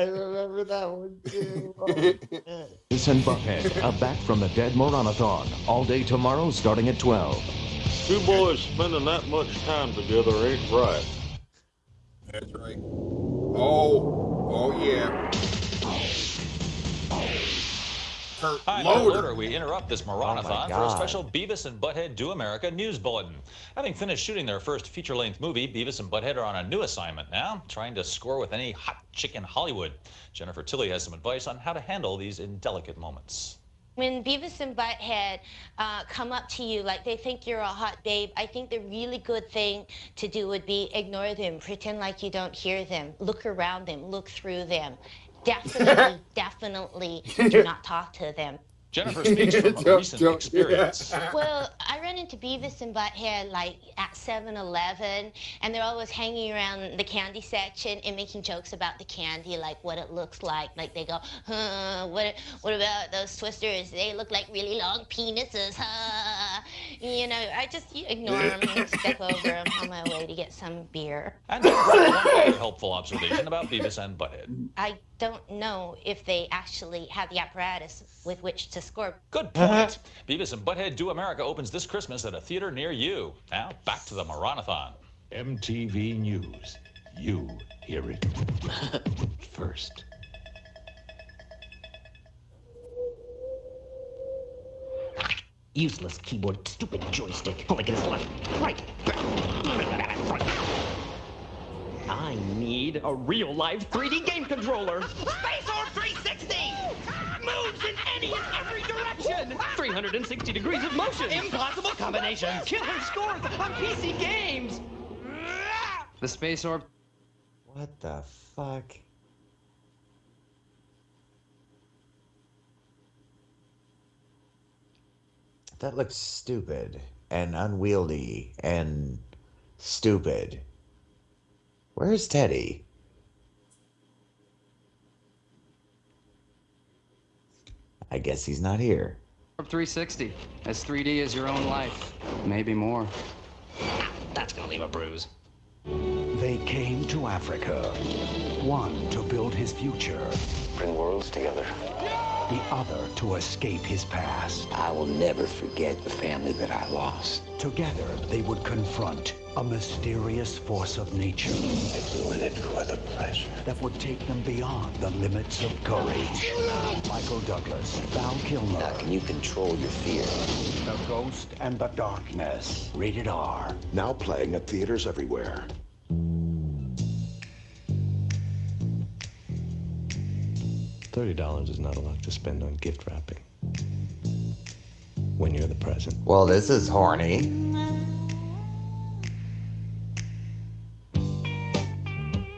remember that one too. Beavis and Butthead are back from the dead maranathon. All day tomorrow starting at 12. 2 boys spending that much time together ain't right. That's right. Oh yeah. Hi, Loader. We interrupt this maranathon for a God. special Beavis and Butthead Do America news bulletin. Having finished shooting their first feature-length movie, Beavis and Butthead are on a new assignment now, trying to score with any hot chick in Hollywood. Jennifer Tilly has some advice on how to handle these indelicate moments. When Beavis and Butthead come up to you like they think you're a hot babe, I think the really good thing to do would be ignore them, pretend like you don't hear them, look around them, look through them. Definitely do not talk to them. Jennifer speaks from a recent experience. Well, I run into Beavis and Butthead like at 7-Eleven, and they're always hanging around the candy section and making jokes about the candy, like what it looks like. Like they go, what about those Twisters? They look like really long penises, huh? You know, I just ignore them and step over them on my way to get some beer. And one other helpful observation about Beavis and Butthead. I don't know if they actually have the apparatus with which to score. Good point. Beavis and Butthead Do America opens this Christmas at a theater near you. Now, back to the maranathon. MTV News. You hear it first. Useless keyboard, stupid joystick. All I get is left, right. I need a real-life 3D game controller. Space Orb 360! Moves in any and every direction! 360 degrees of motion. Impossible combinations! Killer scores on PC games. The Space Orb. What the fuck? That looks stupid and unwieldy and stupid. Where's Teddy? I guess he's not here. 360. As 3D as your own life. Maybe more. That's gonna leave a bruise. They came to Africa. One to build his future. Bring worlds together. The other to escape his past. I will never forget the family that I lost. Together, they would confront a mysterious force of nature. I do it for the pleasure. That would take them beyond the limits of courage. Michael Douglas, Val Kilmer. Now, can you control your fear? The Ghost and the Darkness. Rated R. Now playing at theaters everywhere. $30 is not a lot to spend on gift wrapping when you're the present. Well, this is horny.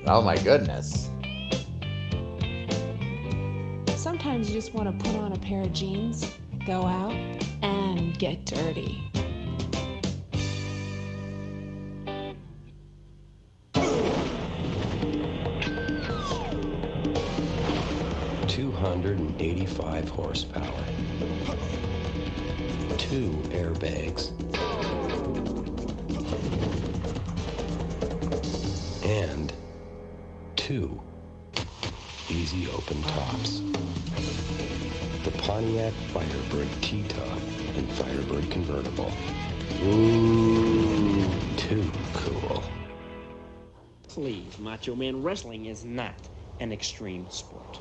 Oh my goodness. Sometimes you just want to put on a pair of jeans, go out, and get dirty. $285 horsepower. 2 airbags. And 2 easy open tops. The Pontiac Firebird T-Top and Firebird Convertible. Ooh, too cool. Please, Macho Man, wrestling is not an extreme sport.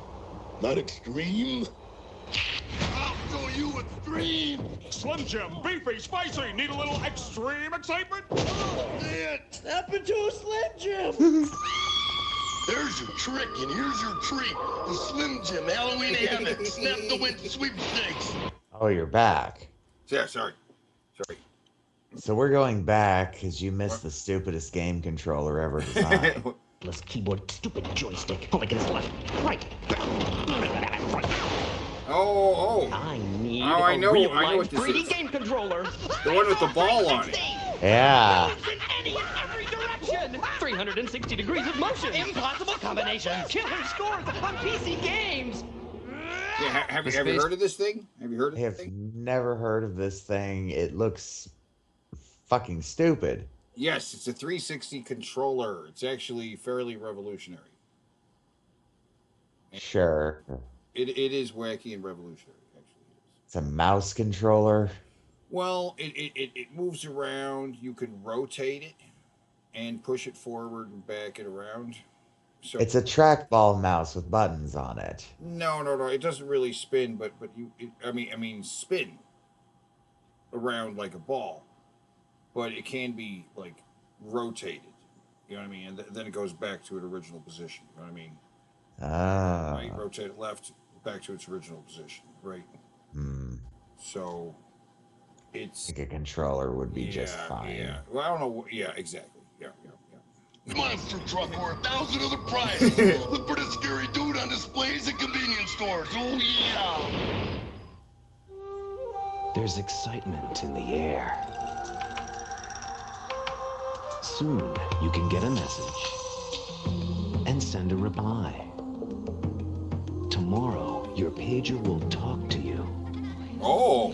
Not extreme? I'll show you extreme! Slim Jim, beefy, spicy, need a little extreme excitement? Step into a Slim Jim! There's your trick, and here's your treat. The Slim Jim Halloween hammock. Snap the win sweepstakes. Oh, you're back. Yeah, sorry. So we're going back because you missed the stupidest game controller ever designed. Less keyboard, stupid joystick. All I get is left, right. Oh. I need I know what this 3D is. game controller. The one with the ball on it. Yeah. Moves in any and every direction. 360 degrees of motion. Impossible combinations! Killer scores on PC games. Yeah, have you ever heard of this thing? Have you heard of I this have thing? never heard of this thing. It looks fucking stupid. Yes, it's a 360 controller. It's actually fairly revolutionary. Sure. It is wacky and revolutionary, actually. It's a mouse controller. Well, it moves around. You can rotate it and push it forward and back it around. So It's a trackball mouse with buttons on it. no. It doesn't really spin, but spin around like a ball. But it can be like rotated. You know what I mean? And then it goes back to its original position. You know what I mean? Ah. Right, rotate it left, back to its original position. Right. So it's I think a controller would be just fine. Yeah. Well, I don't know. Yeah, exactly. Yeah. Monster truck or 1,000 other prizes. Look for the scary dude on displays at convenience stores. Oh, yeah. There's excitement in the air. Soon, you can get a message and send a reply. Tomorrow, your pager will talk to you Oh.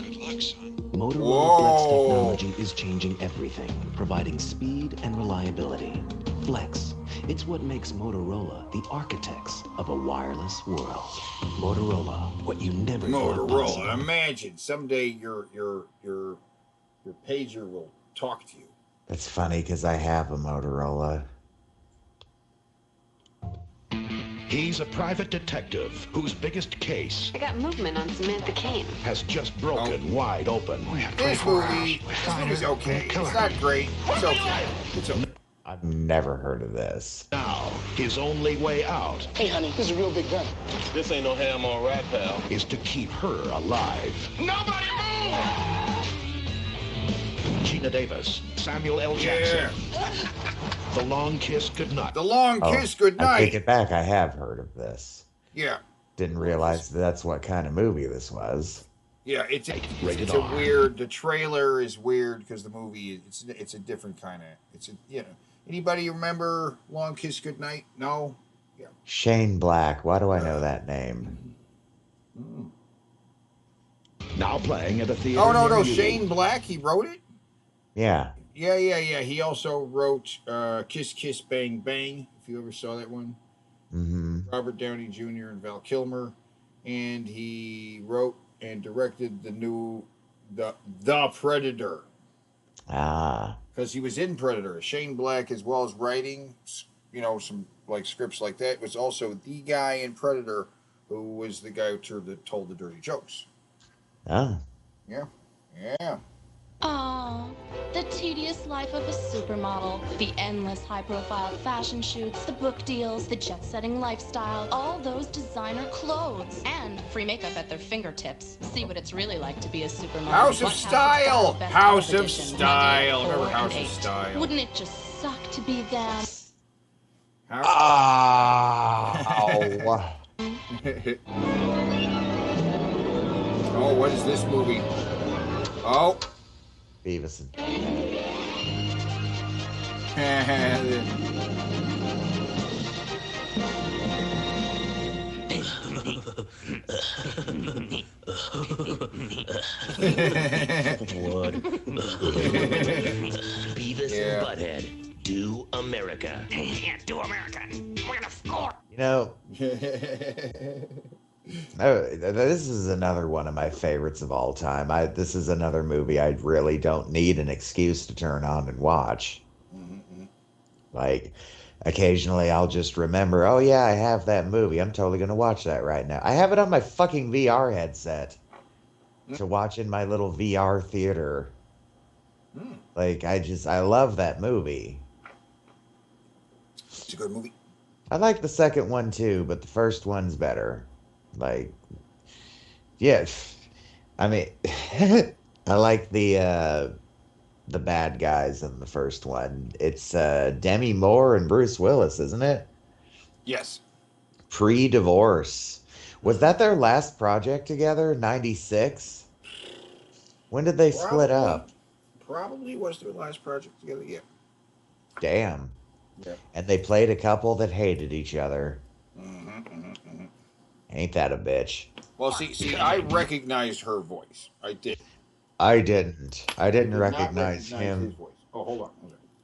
Motorola Flex technology is changing everything, providing speed and reliability. Flex, it's what makes Motorola the architects of a wireless world. Motorola, what you never thought possible. Motorola, imagine someday your pager will talk to you. It's funny because I have a Motorola. He's a private detective whose biggest case I got movement on Samantha Kane. has just broken wide open. This movie's okay. It's not great. It's okay. It's okay. I've never heard of this. Now, his only way out Hey, honey, this is a real big gun. This ain't no ham on rat, pal. is to keep her alive. Nobody move! Gina Davis, Samuel L. Jackson. The Long Kiss Goodnight. The Long Kiss Goodnight. I take it back. I have heard of this. Yeah. Didn't realize that's what kind of movie this was. Yeah, it's a R. weird. The trailer is weird because the movie it's a different kind of. Anybody remember Long Kiss Goodnight? No. Yeah. Shane Black. Why do I know that name? Now playing at a theater. Oh no, near you. Shane Black. He wrote it. Yeah. Yeah. He also wrote Kiss Kiss Bang Bang. If you ever saw that one. Mm-hmm. Robert Downey Jr. and Val Kilmer, and he wrote and directed the Predator. Ah. Because he was in Predator. Shane Black, as well as writing, some like scripts like that, was also the guy in Predator who was the guy who told the dirty jokes. Ah. Yeah. Oh, the tedious life of a supermodel, the endless high-profile fashion shoots, the book deals, the jet-setting lifestyle, all those designer clothes, and free makeup at their fingertips. See what it's really like to be a supermodel. House of Style! House of Edition, Style! Monday at 4 Remember House and of 8. Style? Wouldn't it just suck to be them? Ow. Oh, what is this movie? Oh. Beavis and Beavis and Butthead, do America. Yeah, do America. We're gonna score. You know, this is another one of my favorites of all time. This is another movie I really don't need an excuse to turn on and watch. Mm-hmm. Like, occasionally I'll just remember, oh yeah, I have that movie. I'm totally going to watch that right now. I have it on my fucking VR headset to watch in my little VR theater. Like, I love that movie. It's a good movie. I like the second one too, but the first one's better. Like, yeah, I mean, I like the bad guys in the first one. It's Demi Moore and Bruce Willis, isn't it? Yes. Pre-divorce. Was that their last project together? 96? When did they split up? Probably was their last project together, yeah. Damn. Yeah. And they played a couple that hated each other. Ain't that a bitch? Well, see, I recognized her voice. I did. I didn't Not recognize him. his voice. Oh, hold on.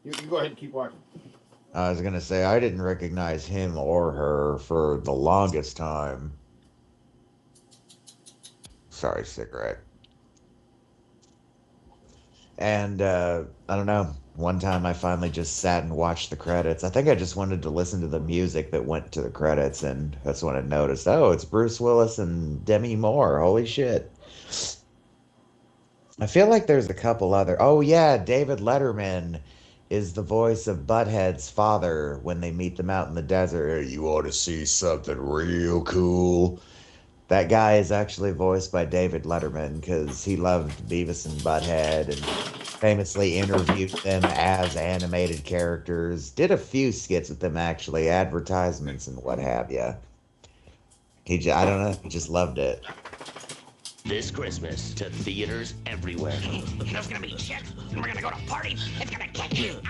You go ahead and keep watching. I was gonna say I didn't recognize him or her for the longest time. Sorry, cigarette. And I don't know. One time I finally just sat and watched the credits. I think I just wanted to listen to the music that went to the credits, and that's when I noticed, oh, it's Bruce Willis and Demi Moore. Holy shit. I feel like there's a couple other... Oh, yeah, David Letterman is the voice of Butthead's father when they meet them out in the desert. Hey, you want to see something real cool? That guy is actually voiced by David Letterman because he loved Beavis and Butthead and famously interviewed them as animated characters. Did a few skits with them, actually, advertisements and what have you. I don't know, he just loved it. This Christmas to theaters everywhere. There's gonna be shit, and we're gonna go to a party. It's gonna kick you.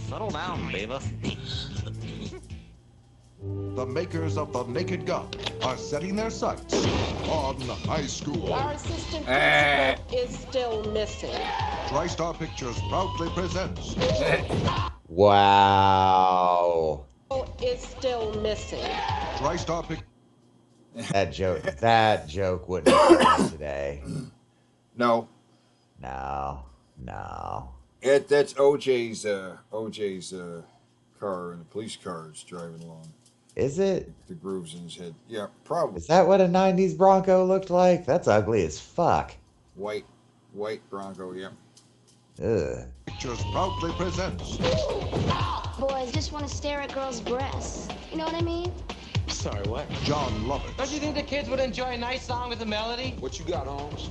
Settle down, Beavis. The makers of the Naked Gun are setting their sights on high school. Our assistant principal is still missing. TriStar Pictures proudly presents. Wow. Is still missing. TriStar Pictures. That joke wouldn't happen today. No. No. That's OJ's car, and the police car is driving along. Is it? The grooves in his head. Yeah, probably. Is that what a 90s Bronco looked like? That's ugly as fuck. White Bronco, yeah. Ugh. Pictures proudly presents. Boys just want to stare at girls' breasts. You know what I mean? Sorry, what? John Lovett. Don't you think the kids would enjoy a nice song with a melody? What you got, Holmes?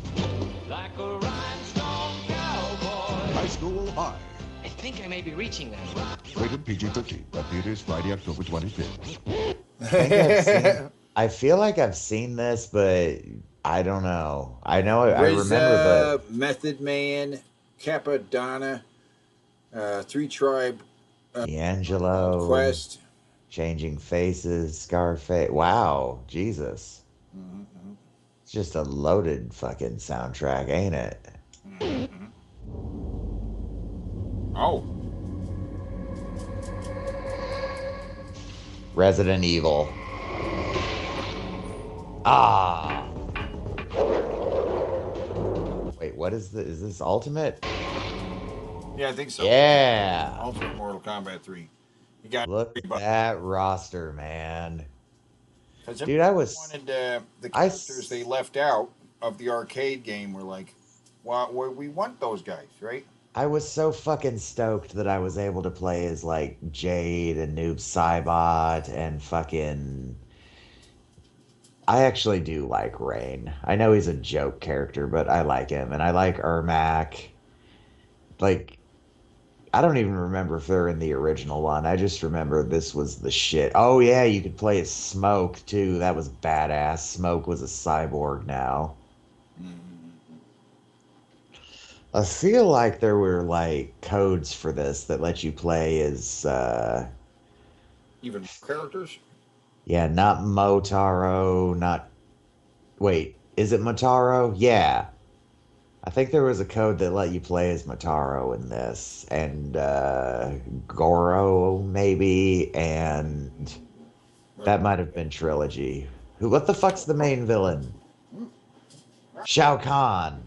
Like a rhinestone cowboy. High School High. I think I may be reaching them. Rated PG-13. At theaters Friday, October 25th. I feel like I've seen this, but I don't know. I remember the Method Man, Capadonna, Three Tribe, D'Angelo, Quest, Changing Faces, Scarface. Wow, Jesus. Mm-hmm. It's just a loaded fucking soundtrack, ain't it? Mm-hmm. Oh. Resident Evil. Ah. Wait, what is this Ultimate? Yeah, I think so. Yeah. Ultimate Mortal Kombat 3. You got Look at that roster, man. Dude, I wanted the characters they left out of the arcade game were like, well, we want those guys, right? I was so fucking stoked that I was able to play as like Jade and Noob Saibot and fucking. I actually do like Rain. I know he's a joke character, but I like him, and I like Ermac. Like, I don't even remember if they're in the original one. I just remember this was the shit. Oh yeah, you could play as Smoke too. That was badass. Smoke was a cyborg now. I feel like there were like codes for this that let you play as even characters? Yeah, not Motaro, not wait, is it Motaro? Yeah. I think there was a code that let you play as Motaro in this, and Goro maybe, and that might have been Trilogy. What the fuck's the main villain? Shao Kahn.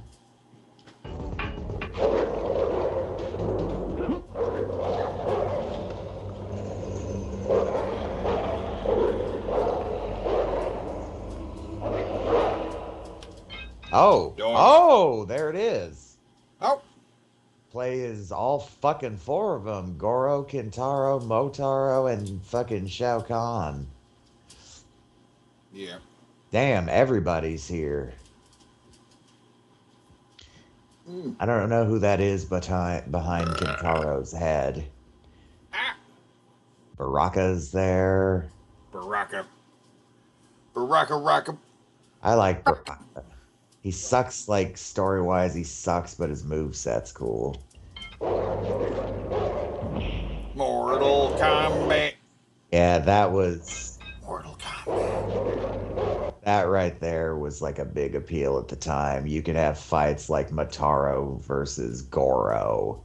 Oh, there it is. Oh. Play as all fucking four of them. Goro, Kintaro, Motaro, and fucking Shao Kahn. Yeah. Damn, everybody's here. I don't know who that is behind Kintaro's head. Baraka's there. Baraka. I like Baraka. He sucks, like, story-wise, he sucks, but his moveset's cool. Mortal Kombat. Yeah, that was... Mortal Kombat. That right there was, like, a big appeal at the time. You could have fights like Motaro versus Goro.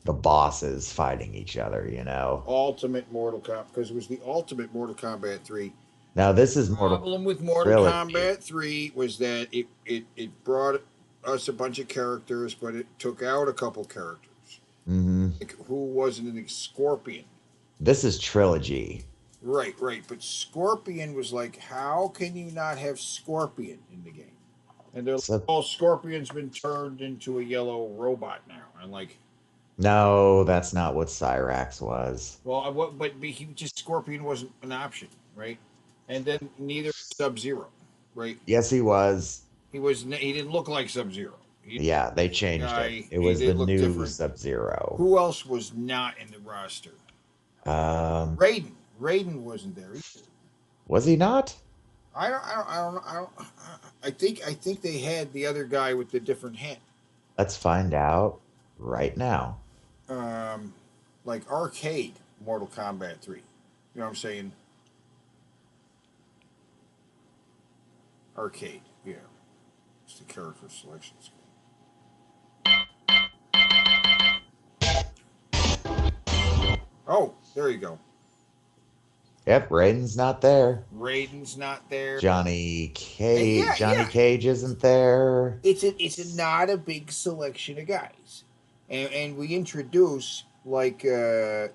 The bosses fighting each other, you know? Ultimate Mortal Kombat, because it was the Ultimate Mortal Kombat 3. Now this is the problem with Mortal Kombat 3 was that it brought us a bunch of characters, but it took out a couple characters. Mm-hmm. Like, who wasn't an Scorpion? This is Trilogy. Right. But Scorpion was like, how can you not have Scorpion in the game? And they're like, oh, Scorpion's been turned into a yellow robot now. I'm like, no, that's not what Cyrax was. Well, but he just Scorpion wasn't an option, right? And then neither Sub-Zero, right? Yes, he was. He didn't look like Sub-Zero. Yeah, they changed it. It was the new Sub-Zero. Who else was not in the roster? Raiden. Raiden wasn't there either. Was he not? I don't. I think they had the other guy with the different head. Let's find out right now. Like arcade Mortal Kombat 3. You know what I'm saying? Arcade, yeah. It's the character selection screen. Oh, there you go. Yep, Raiden's not there. Raiden's not there. Johnny Cage isn't there. It's not a big selection of guys. And we introduce like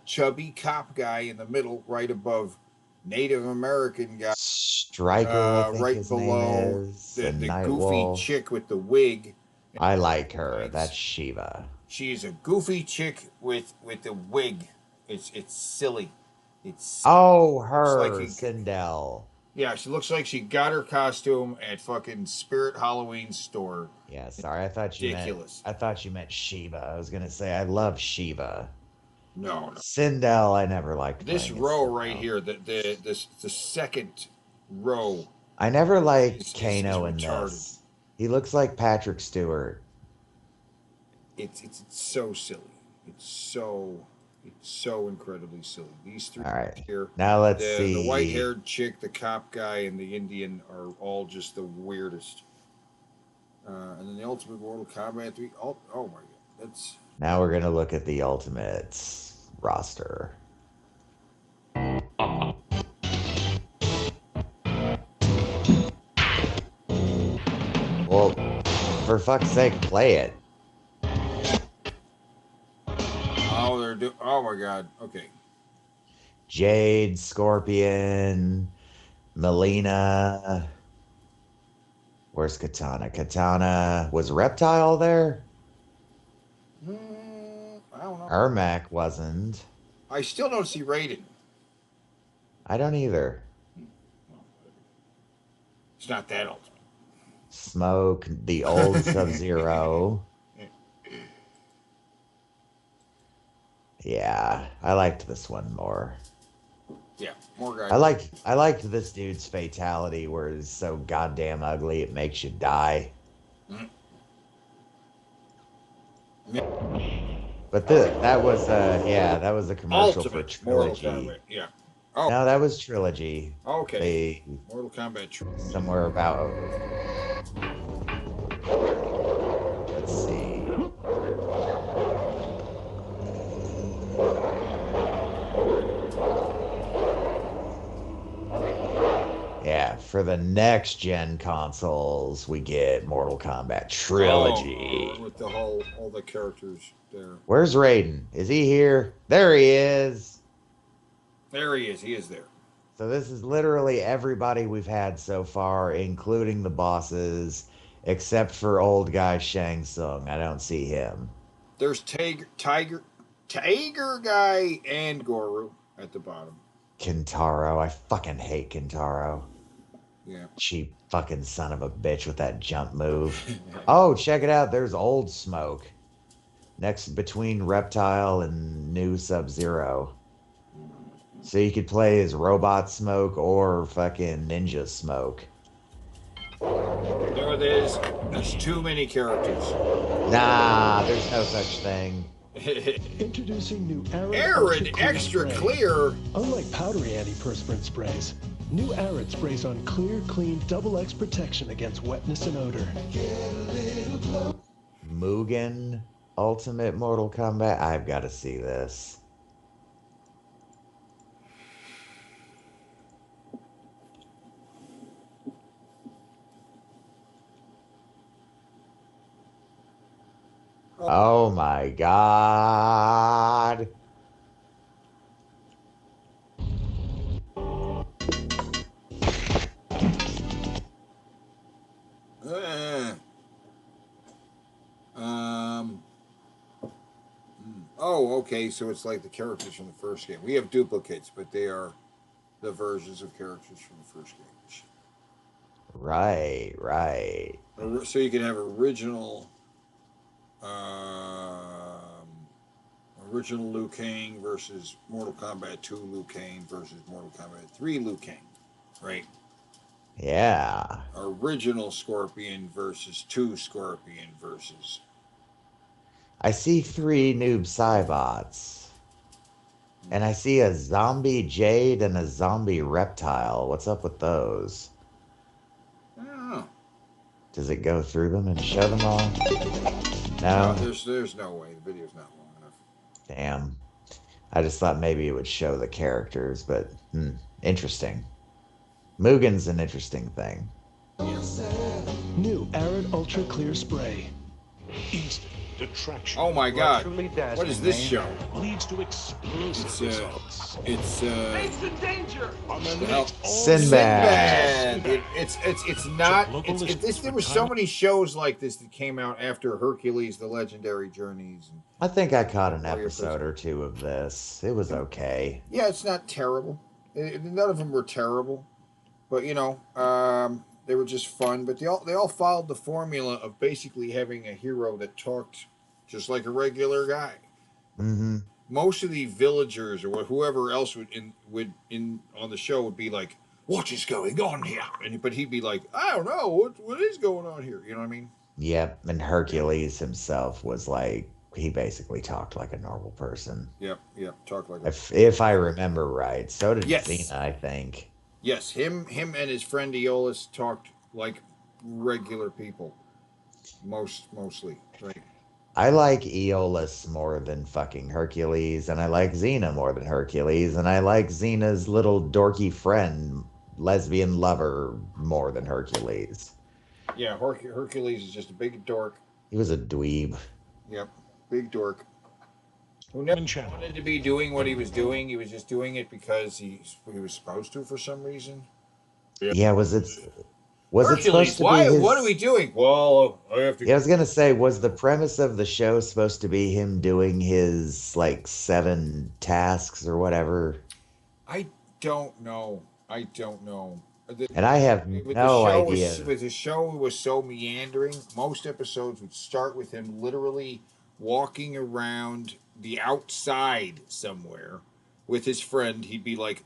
chubby cop guy in the middle, right above Native American guy. Striker, I think right his below name is, the Nightwall. goofy chick with the wig. I like her. That's Shiva. She is a goofy chick with the wig. It's silly. It's her like Sindel. Yeah, she looks like she got her costume at fucking Spirit Halloween store. Yeah, sorry, I thought you meant Shiva. I was gonna say I love Shiva. No. Sindel, I never liked. This row right here, the second row. I never liked Kano in this. He looks like Patrick Stewart. It's so silly. It's so incredibly silly. These three here. Now let's see. The white-haired chick, the cop guy, and the Indian are all just the weirdest. And then the Ultimate Mortal Kombat 3. Oh my god, that's. Now we're gonna look at the Ultimates roster. Well, for fuck's sake, play it. Oh my god. Okay. Jade, Scorpion, Melina. Where's Katana? Katana. Was Reptile there? I don't know. Ermac wasn't. I still don't see Raiden. I don't either. It's not that old. Smoke, the old Sub-Zero. Yeah, I liked this one more. Yeah, more guys. I liked this dude's fatality where it's so goddamn ugly it makes you die. But that was a commercial for Trilogy. Yeah. Oh. No, that was Trilogy. Okay. Mortal Kombat Trilogy. Somewhere about. Let's see. Yeah, for the next gen consoles, we get Mortal Kombat Trilogy. With all the characters there. Where's Raiden? Is he here? There he is. There he is. He is there. So this is literally everybody we've had so far, including the bosses, except for old guy Shang Tsung. I don't see him. There's Tiger guy and Goro at the bottom. Kintaro. I fucking hate Kintaro. Yeah. Cheap fucking son of a bitch with that jump move. Oh, check it out. There's Old Smoke. Next between Reptile and new Sub-Zero. So you could play as Robot Smoke or fucking Ninja Smoke. There it is. There's too many characters. Nah, there's no such thing. Introducing new Arid Extra Clear. Unlike powdery antiperspirant sprays, new Arid sprays on clear, clean, double X protection against wetness and odor. Mugen Ultimate Mortal Kombat. I've got to see this. Oh my god. Oh, okay, so it's like the characters from the first game. We have duplicates, but they are the versions of characters from the first game. Right. So you can have original Liu Kang versus Mortal Kombat 2 Liu Kang versus Mortal Kombat 3 Liu Kang, right? Yeah. Original Scorpion versus 2 Scorpion versus. I see 3 noob Cybots. And I see a zombie Jade and a zombie Reptile. What's up with those? I don't know. Does it go through them and show them all? No. There's no way. The video's not long enough. Damn. I just thought maybe it would show the characters, but interesting. Mugen's an interesting thing. New Arid Ultra Clear Spray. Instant detraction. Oh my God! What is this show? Leads to explosive results. It's in danger. Sinbad. It's not. There were so many shows like this that came out after Hercules: The Legendary Journeys. I think I caught an episode or two of this. It was okay. Yeah, it's not terrible. None of them were terrible, but they were just fun. But they all followed the formula of basically having a hero that talked just like a regular guy. Mm-hmm. Most of the villagers or whoever else would on the show would be like, "What is going on here?" But he'd be like, "I don't know what is going on here." You know what I mean? Yep. And Hercules himself was like, he basically talked like a normal person. Yep. Talk like. If I remember right, so did Yes. Xena, I think. Yes, him and his friend Aeolus talked like regular people, mostly, right? I like Aeolus more than fucking Hercules, and I like Xena more than Hercules, and I like Xena's little dorky friend, lesbian lover, more than Hercules. Yeah, Hercules is just a big dork. He was a dweeb. Yep, big dork. Who never wanted to be doing what he was doing. He was just doing it because he was supposed to for some reason. Yeah, was it Hercules, supposed to why? be his... What are we doing? Well, I have to. Yeah, I was gonna say, was the premise of the show supposed to be him doing his 7 tasks or whatever? I don't know. And I have no idea. The show was so meandering. Most episodes would start with him literally walking around the outside somewhere with his friend. He'd be like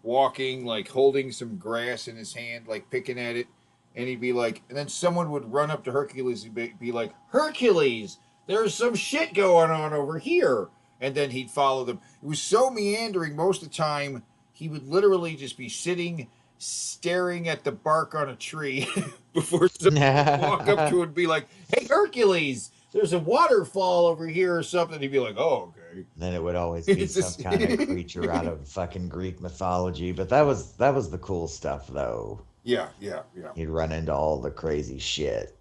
walking, like holding some grass in his hand, like picking at it, and he'd be like, and then someone would run up to Hercules and be like, "Hercules, there's some shit going on over here," and then he'd follow them. It was so meandering. Most of the time he would literally just be sitting staring at the bark on a tree before someone would walk up to it and be like, "Hey, Hercules, there's a waterfall over here," or something. He'd be like, "Oh, okay." Then it would always be some kind of creature out of fucking Greek mythology. But that was the cool stuff, though. Yeah. He'd run into all the crazy shit.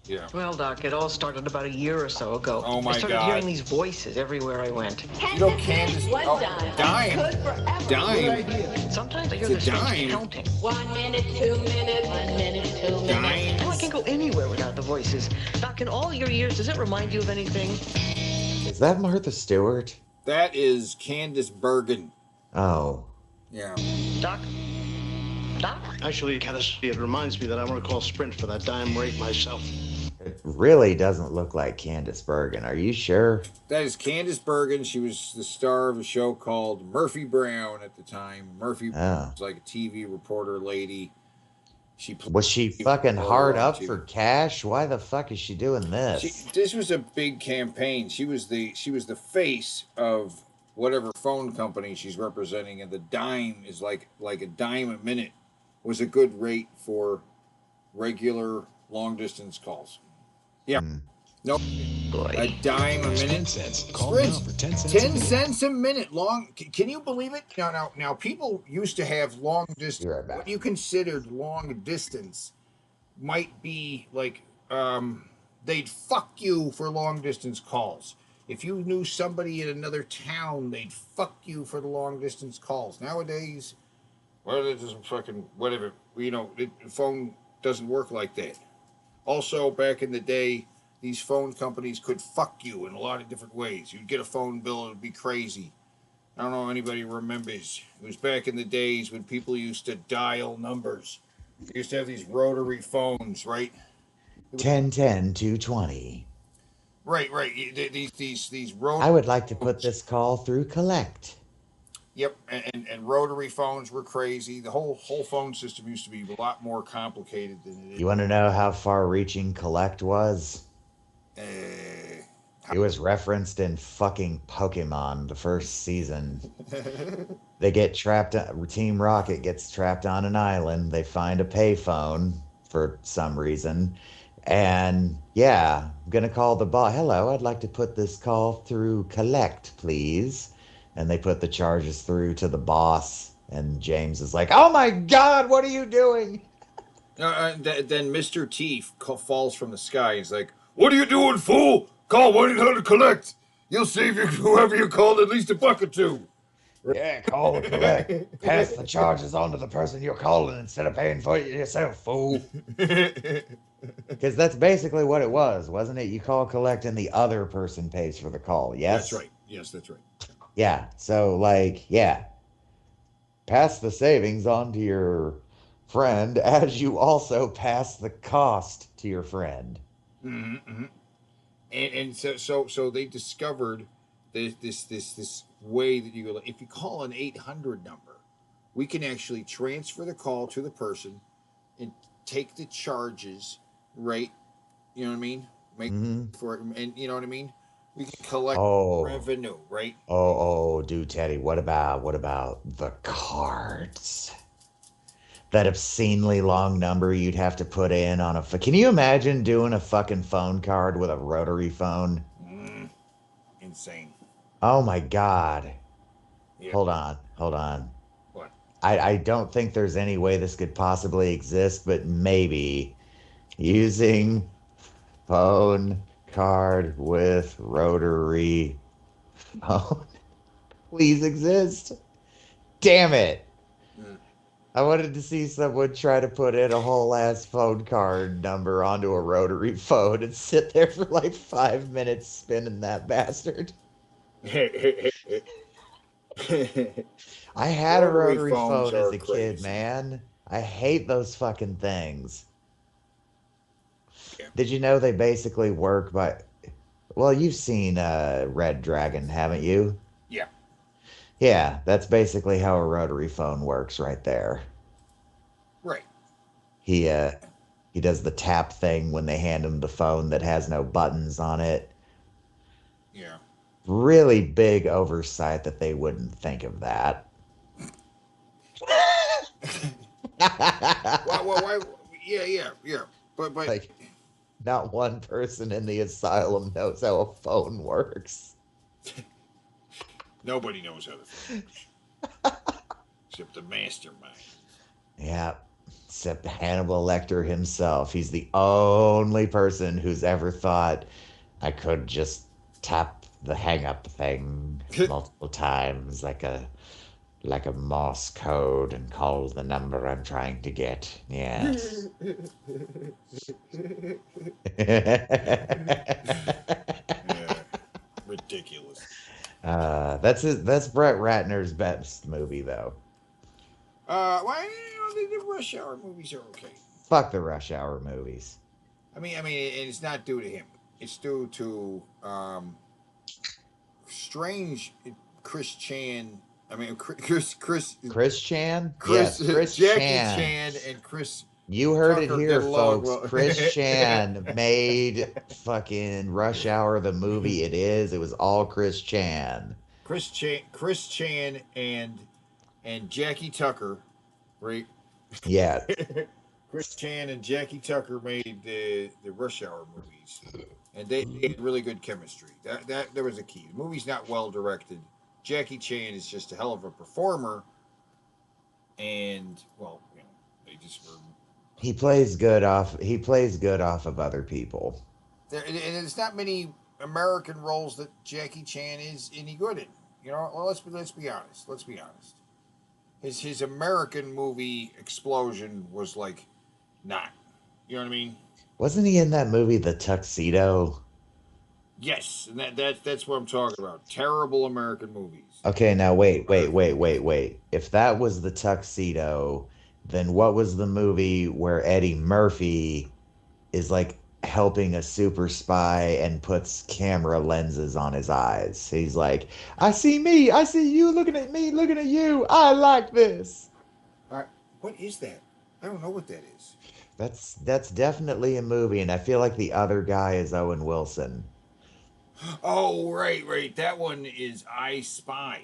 Yeah. Well, Doc, it all started about a year or so ago. Oh my God! I started hearing these voices everywhere I went. Candace, dime. Sometimes I hear the strange counting. 1 minute, 2 minutes, 1 minute, 2 minutes. Oh, I can't go anywhere without the voices. Doc, in all your years, does it remind you of anything? Is that Martha Stewart? That is Candace Bergen. Oh. Yeah. Doc? Actually, Candace, it reminds me that I want to call Sprint for that dime rate myself. It really doesn't look like Candace Bergen. Are you sure? That is Candace Bergen. She was the star of a show called Murphy Brown at the time. Murphy Brown was like a TV reporter lady. Was she fucking hard up for cash? Why the fuck is she doing this? This was a big campaign. She was the face of whatever phone company she's representing, and the dime is like a dime a minute was a good rate for regular long distance calls. Yeah. Nope. A dime a minute. 10 cents. Call now for 10 cents. 10 cents a minute. Long. Can you believe it? Now, people used to have long distance. What you considered long distance might be like they'd fuck you for long distance calls. If you knew somebody in another town, they'd fuck you for the long distance calls. Nowadays, well, it doesn't fucking whatever. The phone doesn't work like that. Also, back in the day, these phone companies could fuck you in a lot of different ways. You'd get a phone bill, it would be crazy. I don't know if anybody remembers. It was back in the days when people used to dial numbers. They used to have these rotary phones, right? 1010 220. Right. These rotary. I would like to put this call through Collect. Yep, and rotary phones were crazy. The whole phone system used to be a lot more complicated than it is. You want to know how far-reaching Collect was? It was referenced in fucking Pokemon, the first season. They get trapped. Team Rocket gets trapped on an island. They find a payphone. for some reason. And yeah, I'm gonna call the boss. Hello, I'd like to put this call through collect, please. And they put the charges through to the boss. And James is like, "Oh my God, what are you doing?" Then Mr. T falls from the sky. He's like, "What are you doing, fool? Call 1-800-COLLECT. You'll save whoever you called at least $1 or $2." Yeah, call and collect. Pass the charges on to the person you're calling instead of paying for it yourself, fool. Because that's basically what it was, wasn't it? You call collect and the other person pays for the call, yes? That's right. Yes, that's right. Yeah, so, like, yeah. Pass the savings on to your friend as you also pass the cost to your friend. Mm-hmm. And so they discovered this way that you go, if you call an 800 number, we can actually transfer the call to the person and take the charges, right? You know what I mean? Make for it, and you know what I mean? We can collect revenue, right? Dude, Teddy, what about the cards? That obscenely long number you'd have to put in on a... Can you imagine doing a fucking phone card with a rotary phone? Insane. Oh my God. Yeah. Hold on. What? I don't think there's any way this could possibly exist, but maybe using phone card with rotary phone please exist. Damn it. I wanted to see someone try to put in a whole ass phone card number onto a rotary phone and sit there for like 5 minutes spinning that bastard. I had a rotary phone as a kid, man. I hate those fucking things. Yeah. Did you know they basically work by... Well, you've seen Red Dragon, haven't you? Yeah. Yeah, that's basically how a rotary phone works right there. Right. He does the tap thing when they hand him the phone that has no buttons on it. Yeah. Really big oversight that they wouldn't think of that. Why? Yeah. But like, not one person in the asylum knows how a phone works. Nobody knows how the phone works. Except the mastermind. Yeah. Except Hannibal Lecter himself. He's the only person who's ever thought I could just tap the hang up thing multiple times like a Morse code and call the number I'm trying to get. Yes. Yeah, ridiculous. That's Brett Ratner's best movie though. Why the Rush Hour movies are okay. Fuck the Rush Hour movies. I mean, it's not due to him. It's due to strange Chris Chan. I mean, Chris Chan? Chris, yes, Chris Jackie Chan. And Chris. You heard Tucker it here, folks. Well. Chris Chan made fucking Rush Hour the movie it is. It was all Chris Chan. Chris Chan and Jackie Tucker, right? Yeah. Chris Chan and Jackie Tucker made the Rush Hour movies, and they had really good chemistry. That was a key. The movie's not well directed. Jackie Chan is just a hell of a performer, and well, you know, they just were. He plays good off of other people. And there's not many American roles that Jackie Chan is any good in. You know, well, let's be honest. Let's be honest. His American movie Explosion was like not. You know what I mean? Wasn't he in that movie The Tuxedo? Yes, and that's what I'm talking about. Terrible American movies. Okay, now wait. If that was The Tuxedo, then what was the movie where Eddie Murphy is like helping a super spy and puts camera lenses on his eyes? He's like, I see me, I see you looking at me, looking at you. I like this. All right, what is that? I don't know what that is. That's definitely a movie, and I feel like the other guy is Owen Wilson. Oh, right. That one is I Spy.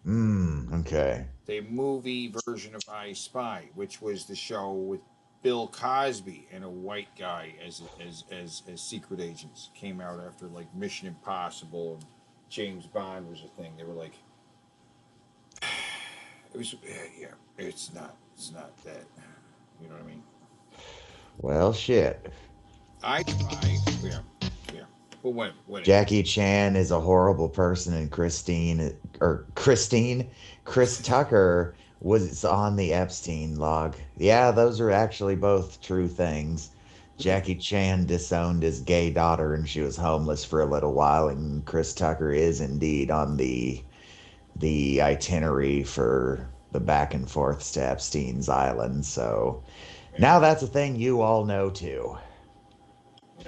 Okay. The movie version of I Spy, which was the show with Bill Cosby and a white guy as secret agents. Came out after like Mission Impossible and James Bond was a thing. They were like, it was it's not that, you know what I mean? Well, shit. Yeah. But when Jackie Chan is a horrible person, and Chris Tucker was on the Epstein log. Yeah, those are actually both true things. Jackie Chan disowned his gay daughter, and she was homeless for a little while, and Chris Tucker is indeed on the itinerary for the back and forth to Epstein's Island. So now that's a thing you all know too.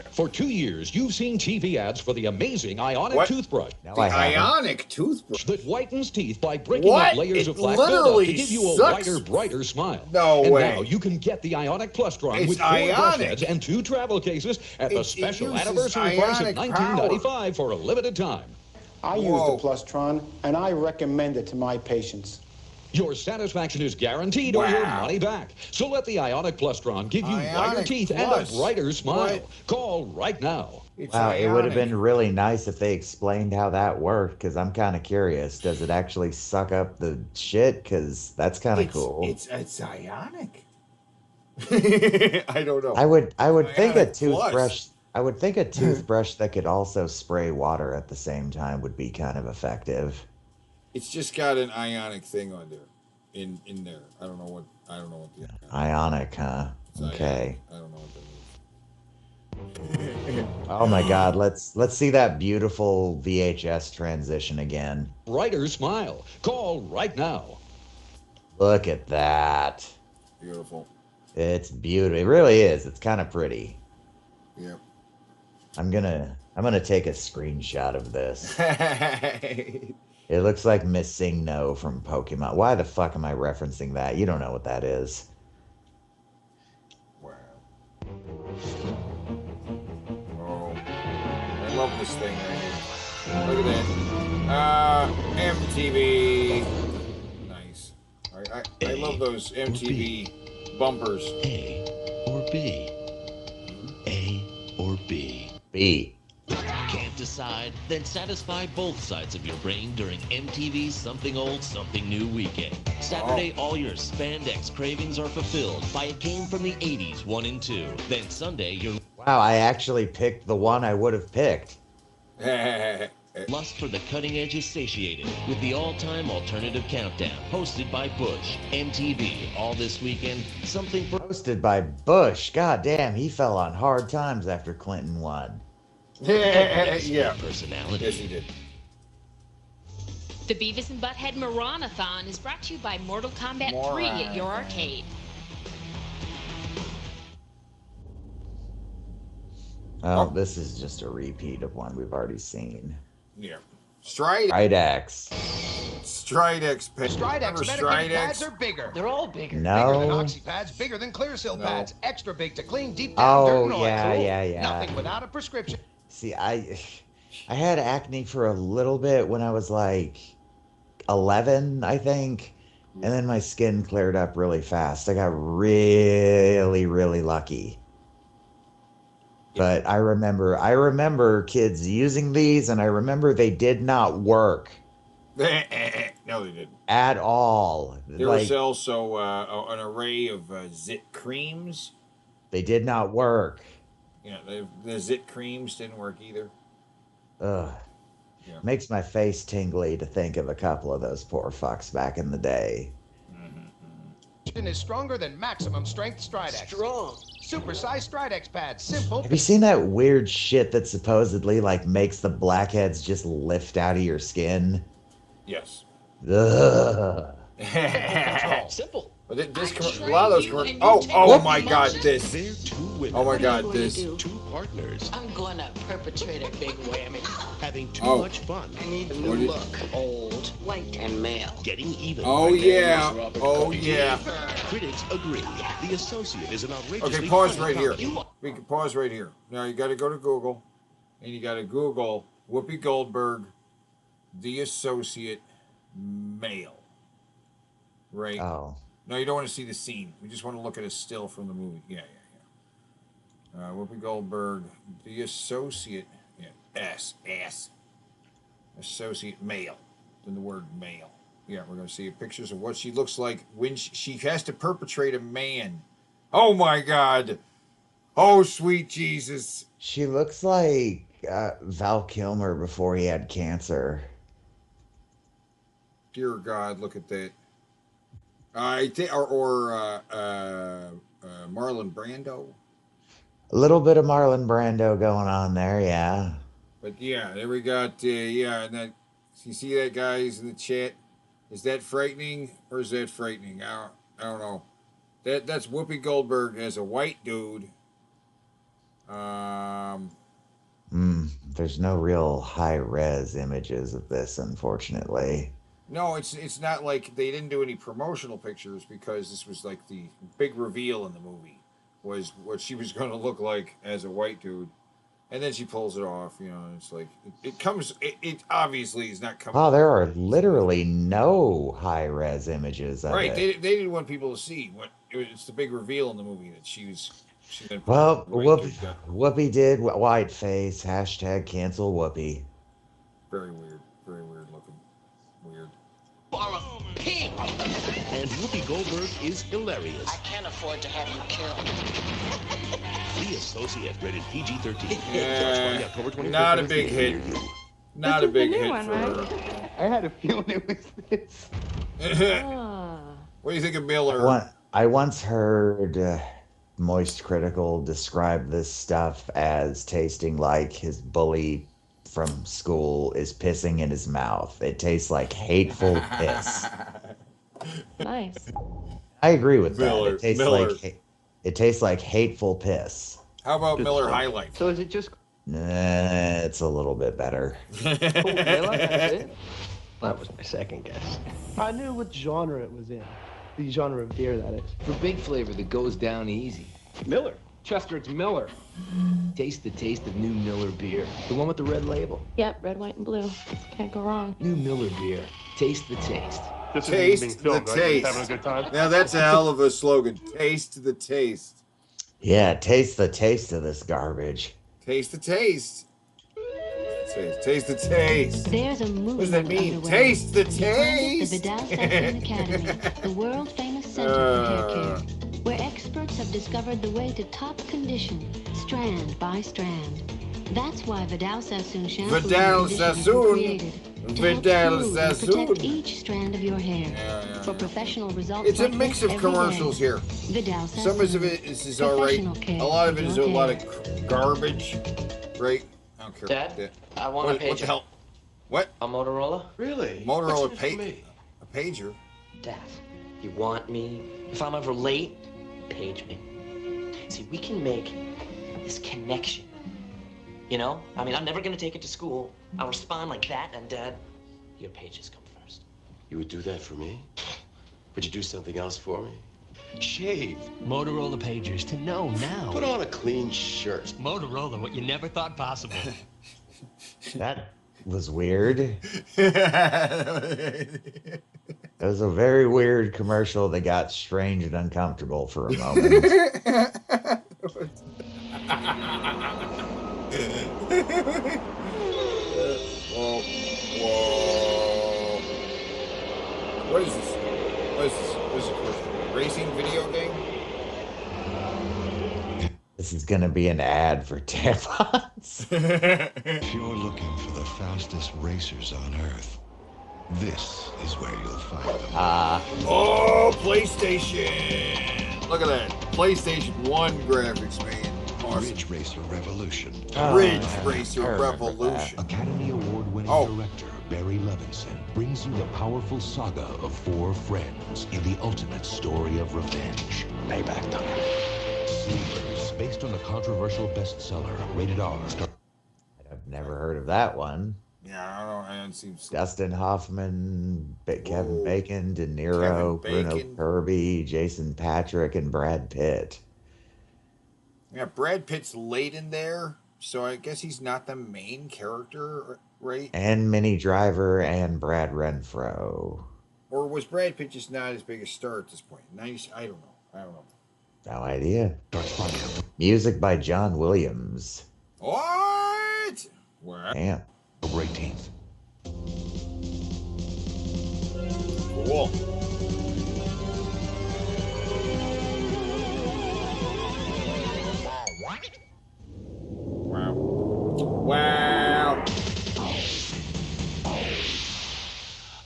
For 2 years, you've seen TV ads for the amazing Ionic toothbrush. No, the Ionic toothbrush that whitens teeth by breaking up layers of plaque buildup to give you a whiter, brighter smile. No way. And now you can get the Ionic Plustron with 4 brush heads and 2 travel cases at the special anniversary price of $19.95 for a limited time. I use the Plustron, and I recommend it to my patients. Your satisfaction is guaranteed or your money back. So let the Ionic Plustron give you whiter teeth and a brighter smile. Call right now. Wow, it would have been really nice if they explained how that worked, because I'm kind of curious. Does it actually suck up the shit? Because that's kind of cool. It's Ionic. I don't know. I would think a toothbrush. I would think a toothbrush that could also spray water at the same time would be kind of effective. It's just got an Ionic thing on there, in there. I don't know what the Ionic, huh? Okay. I don't know what that means. Oh my God! Let's see that beautiful VHS transition again. Brighter smile. Call right now. Look at that. Beautiful. It's beautiful. It really is. It's kind of pretty. Yep. I'm gonna take a screenshot of this. It looks like Missing No from Pokemon. Why the fuck am I referencing that? You don't know what that is. Wow. Oh, I love this thing right here. Look at that. MTV. Nice. I love those MTV bumpers. A or B? A or B? B. Can't decide? Then satisfy both sides of your brain during MTV's Something Old, Something New weekend. Saturday, all your spandex cravings are fulfilled by a game from the 80s, 1 and 2. Then Sunday, your Wow, I actually picked the one I would have picked. lust for the cutting edge is satiated with the all-time alternative countdown, hosted by Bush. MTV, all this weekend, something for... Hosted by Bush. God damn, he fell on hard times after Clinton won. Yeah. Personality. Yes, he did. The Beavis and Butthead Maranathon is brought to you by Mortal Kombat 3 at your arcade. Oh, this is just a repeat of one we've already seen. Yeah. Stridex. Medicated pads are bigger. They're all bigger. No. Bigger than Oxy pads, bigger than Clearasil pads. Extra big to clean deep down dirt and oil. Yeah. Nothing without a prescription. See, I had acne for a little bit when I was like 11, I think. And then my skin cleared up really fast. I got really, really lucky. But I remember kids using these, and I remember they did not work. No, they didn't. At all. There was also an array of Zit creams. They did not work. Yeah, the Zit creams didn't work either. Ugh. Yeah. Makes my face tingly to think of a couple of those poor fucks back in the day. Is stronger than maximum strength Stridex. Strong. Supersized Stridex pads. Simple. Have you seen that weird shit that supposedly like makes the blackheads just lift out of your skin? Yes. Ugh. Simple. But a lot of those commercials. Oh my God, this. They're 2 women. Oh my God, this. 2 partners. I'm gonna perpetrate a big whammy. Having too much fun. I need a new look. Old, white, and male. Getting even. Oh yeah. Oh yeah. Critics agree. The Associate is an outrageously Okay, pause funny right here. comedy. We can pause right here. Now you got to go to Google, and you got to Google Whoopi Goldberg, The Associate, male. Right. Oh. No, you don't want to see the scene. We just want to look at a still from the movie. Yeah. Whoopi Goldberg, the associate. Yeah, S. Associate male. Then the word male. Yeah, we're going to see pictures of what she looks like when she has to perpetrate a man. Oh, my God. Oh, sweet Jesus. She looks like Val Kilmer before he had cancer. Dear God, look at that. Marlon Brando. A little bit of Marlon Brando going on there, yeah. But yeah, there we got, and that, you see that, guys, in the chat? Is that frightening or is that frightening? I don't know. That's Whoopi Goldberg as a white dude. There's no real high-res images of this, unfortunately. No, it's not like they didn't do any promotional pictures because this was like the big reveal in the movie was what she was going to look like as a white dude. And then she pulls it off, it's like, it obviously is not coming. Oh, there are literally no high-res images of it. They didn't want people to see it's the big reveal in the movie that she well, Whoopi did white face, hashtag cancel Whoopi. Very weird looking. Weird. Pig! And Whoopi Goldberg is hilarious. I can't afford to have you killed. The Associate, rated PG-13. Yeah, not a big hit. Not a big hit for her. I had a feeling it was this. What do you think of Miller? I once heard Moist Critical describe this stuff as tasting like his bully from school is pissing in his mouth. It tastes like hateful piss. Nice. I agree with Miller, that. It tastes like hateful piss. How about Miller High Life? So is it just... It's a little bit better. Cool, Miller, that's it? That was my second guess. I knew what genre it was in. The genre of beer, that is. For big flavor that goes down easy. Miller. Chester, it's Miller. Taste the taste of new Miller beer. The one with the red label. Yep, red, white, and blue. Can't go wrong. New Miller beer. Taste the taste. This taste is being filmed, the right? taste. Having a good time? Now that's a hell of a slogan. Taste the taste. Yeah, taste the taste of this garbage. Taste the taste. Taste the taste. There's a movement What does that mean? underway. Taste the It's branded taste. The Vidal Sassoon Academy, the world-famous center for hair care, where experts have discovered the way to top condition, strand by strand. That's why Vidal Sassoon shampoo Vidal and conditioners were Sassoon. created to help Vidal smooth and Sassoon. protect each strand of your hair. For professional results, It's a like mix this of every commercials day. here. Vidal Sassoon. Some of it is all right. Professional care A lot of it for is your a lot hair. of garbage, right? I don't care. Dad, about that. I want a pager. What the hell? What? A Motorola? Really? Motorola What's in it for me? a pager. Dad, you want me? If I'm ever late, page me. See, we can make this connection. You know? I mean, I'm never gonna take it to school. I'll respond like that, and Dad, your pages come first. You would do that for me? Would you do something else for me? Shave. Motorola pagers to know now. Put on a clean shirt. Motorola, what you never thought possible. That was weird. It was a very weird commercial that got strange and uncomfortable for a moment. Whoa. What is this? What is this? What is it? Racing video game? This is going to be an ad for tampons. If you're looking for the fastest racers on Earth, this is where you'll find them. Oh, PlayStation! Look at that. PlayStation 1 graphics, man. Awesome. Ridge Racer Revolution. Ridge Racer Revolution. Academy Award-winning director Barry Levinson brings you the powerful saga of four friends in the ultimate story of revenge. Payback time. Sleepers, based on the controversial bestseller, rated R. I've never heard of that one. Yeah, I don't know. I haven't seen. Dustin Hoffman, Kevin Bacon, De Niro, Bruno Kirby, Jason Patrick, and Brad Pitt. Yeah, Brad Pitt's late in there, so I guess he's not the main character, right? And Minnie Driver and Brad Renfro. Or was Brad Pitt just not as big a star at this point? 90s? I don't know. No idea. Music by John Williams. What? Damn. October 18th. Cool. Wow. Wow.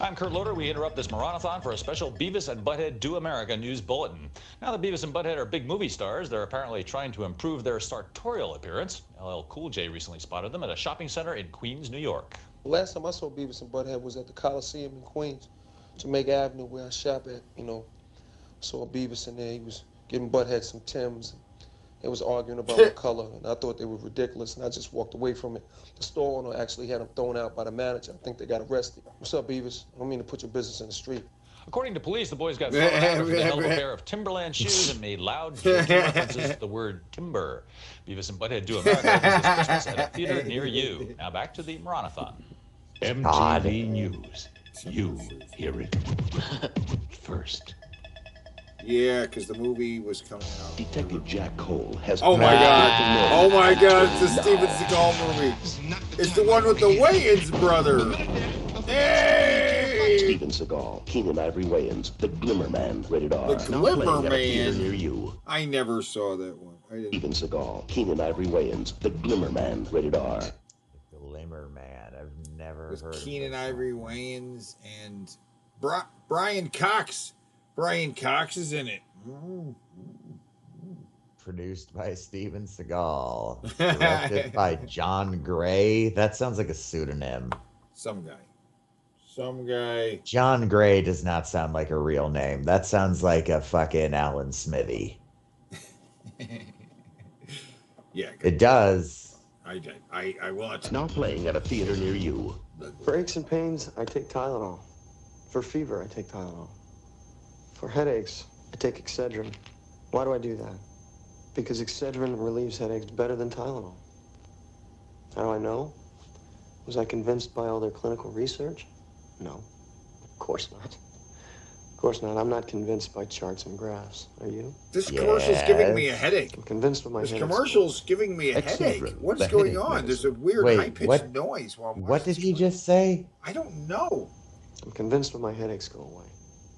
I'm Kurt Loder. We interrupt this maranathon for a special Beavis and Butthead Do America news bulletin. Now that Beavis and Butthead are big movie stars, they're apparently trying to improve their sartorial appearance. LL Cool J recently spotted them at a shopping center in Queens, New York. The last time I saw Beavis and Butthead was at the Coliseum in Queens, Jamaica Avenue, where I shop at. You know, saw Beavis in there. He was giving Butthead some Timbs. They was arguing about the color, and I thought they were ridiculous, and I just walked away from it. The store owner actually had them thrown out by the manager. I think they got arrested. What's up, Beavis? I don't mean to put your business in the street. According to police, the boys got thrown out after they held up a pair of Timberland shoes and made loud, jerky references to the word timber. Beavis and Butthead Do America opens this Christmas at a theater near you. Now back to the maranathon. MTV News. You hear it first. Yeah, because the movie was coming out. Detective Jack Cole has... Oh my god! Oh my god, it's the Steven Seagal movie. It's the one with the Wayans brother. Hey! Steven Seagal, Keenan Ivory Wayans, The Glimmer Man, rated R. The Glimmer Man. Near Man. you. I never saw that one. Steven Seagal, Keenan Ivory Wayans, The Glimmer Man, rated R. Glimmer Man. I've never With heard Keenan of Ivory Wayans and Brian Cox. Brian Cox is in it. Produced by Steven Seagal. Directed by John Gray. That sounds like a pseudonym. Some guy. John Gray does not sound like a real name. That sounds like a fucking Alan Smithy. Yeah. It does. I watch. Now playing at a theater near you. For aches and pains, I take Tylenol. For fever, I take Tylenol. For headaches, I take Excedrin. Why do I do that? Because Excedrin relieves headaches better than Tylenol. How do I know? Was I convinced by all their clinical research? No. Of course not. Of course not. I'm not convinced by charts and graphs. Are you? This commercial's giving me a headache. I'm convinced with my This headache. commercial's giving me a headache. What's going on? There's a weird high-pitched noise while I'm What did he just say? I don't know. I'm convinced when my headaches go away.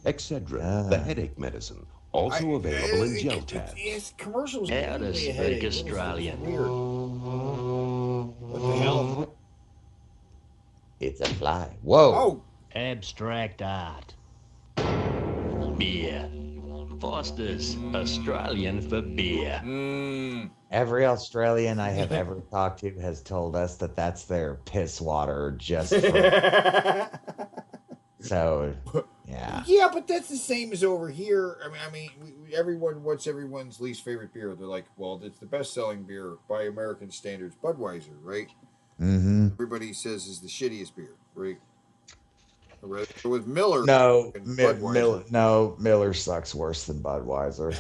Excedrin, the headache medicine. Also available in gel tabs. Yes, commercials. Yeah, to speak Australian. Weird. What the hell? It's a fly. Whoa. Oh. Abstract art. Beer. Foster's Australian for beer. Every Australian I have ever talked to has told us that that's their piss water just for... So, yeah. Yeah, but that's the same as over here. What's everyone's least favorite beer? They're like, well, it's the best-selling beer by American standards, Budweiser, right? Mm-hmm. Everybody says is the shittiest beer, right? With Miller. No, Budweiser. Miller sucks worse than Budweiser.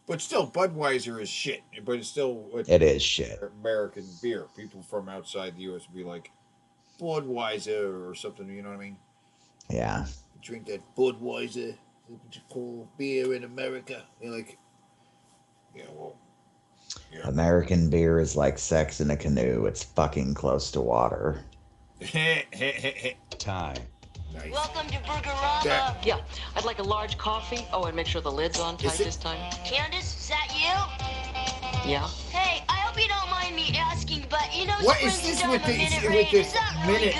But still, Budweiser is shit. But it's still... It is shit. American beer. People from outside the U.S. would be like, Budweiser or something, you know what I mean? Yeah. Drink that Budweiser, it's a cool beer in America. You're like, yeah, well. Yeah. American beer is like sex in a canoe. It's fucking close to water. Time. Nice. Welcome to Burgerama. Yeah, I'd like a large coffee. Oh, and make sure the lid's on tight this time. Candace, is that you? Yeah. Hey, I hope you don't mind me asking, but you know, What is this with this minute?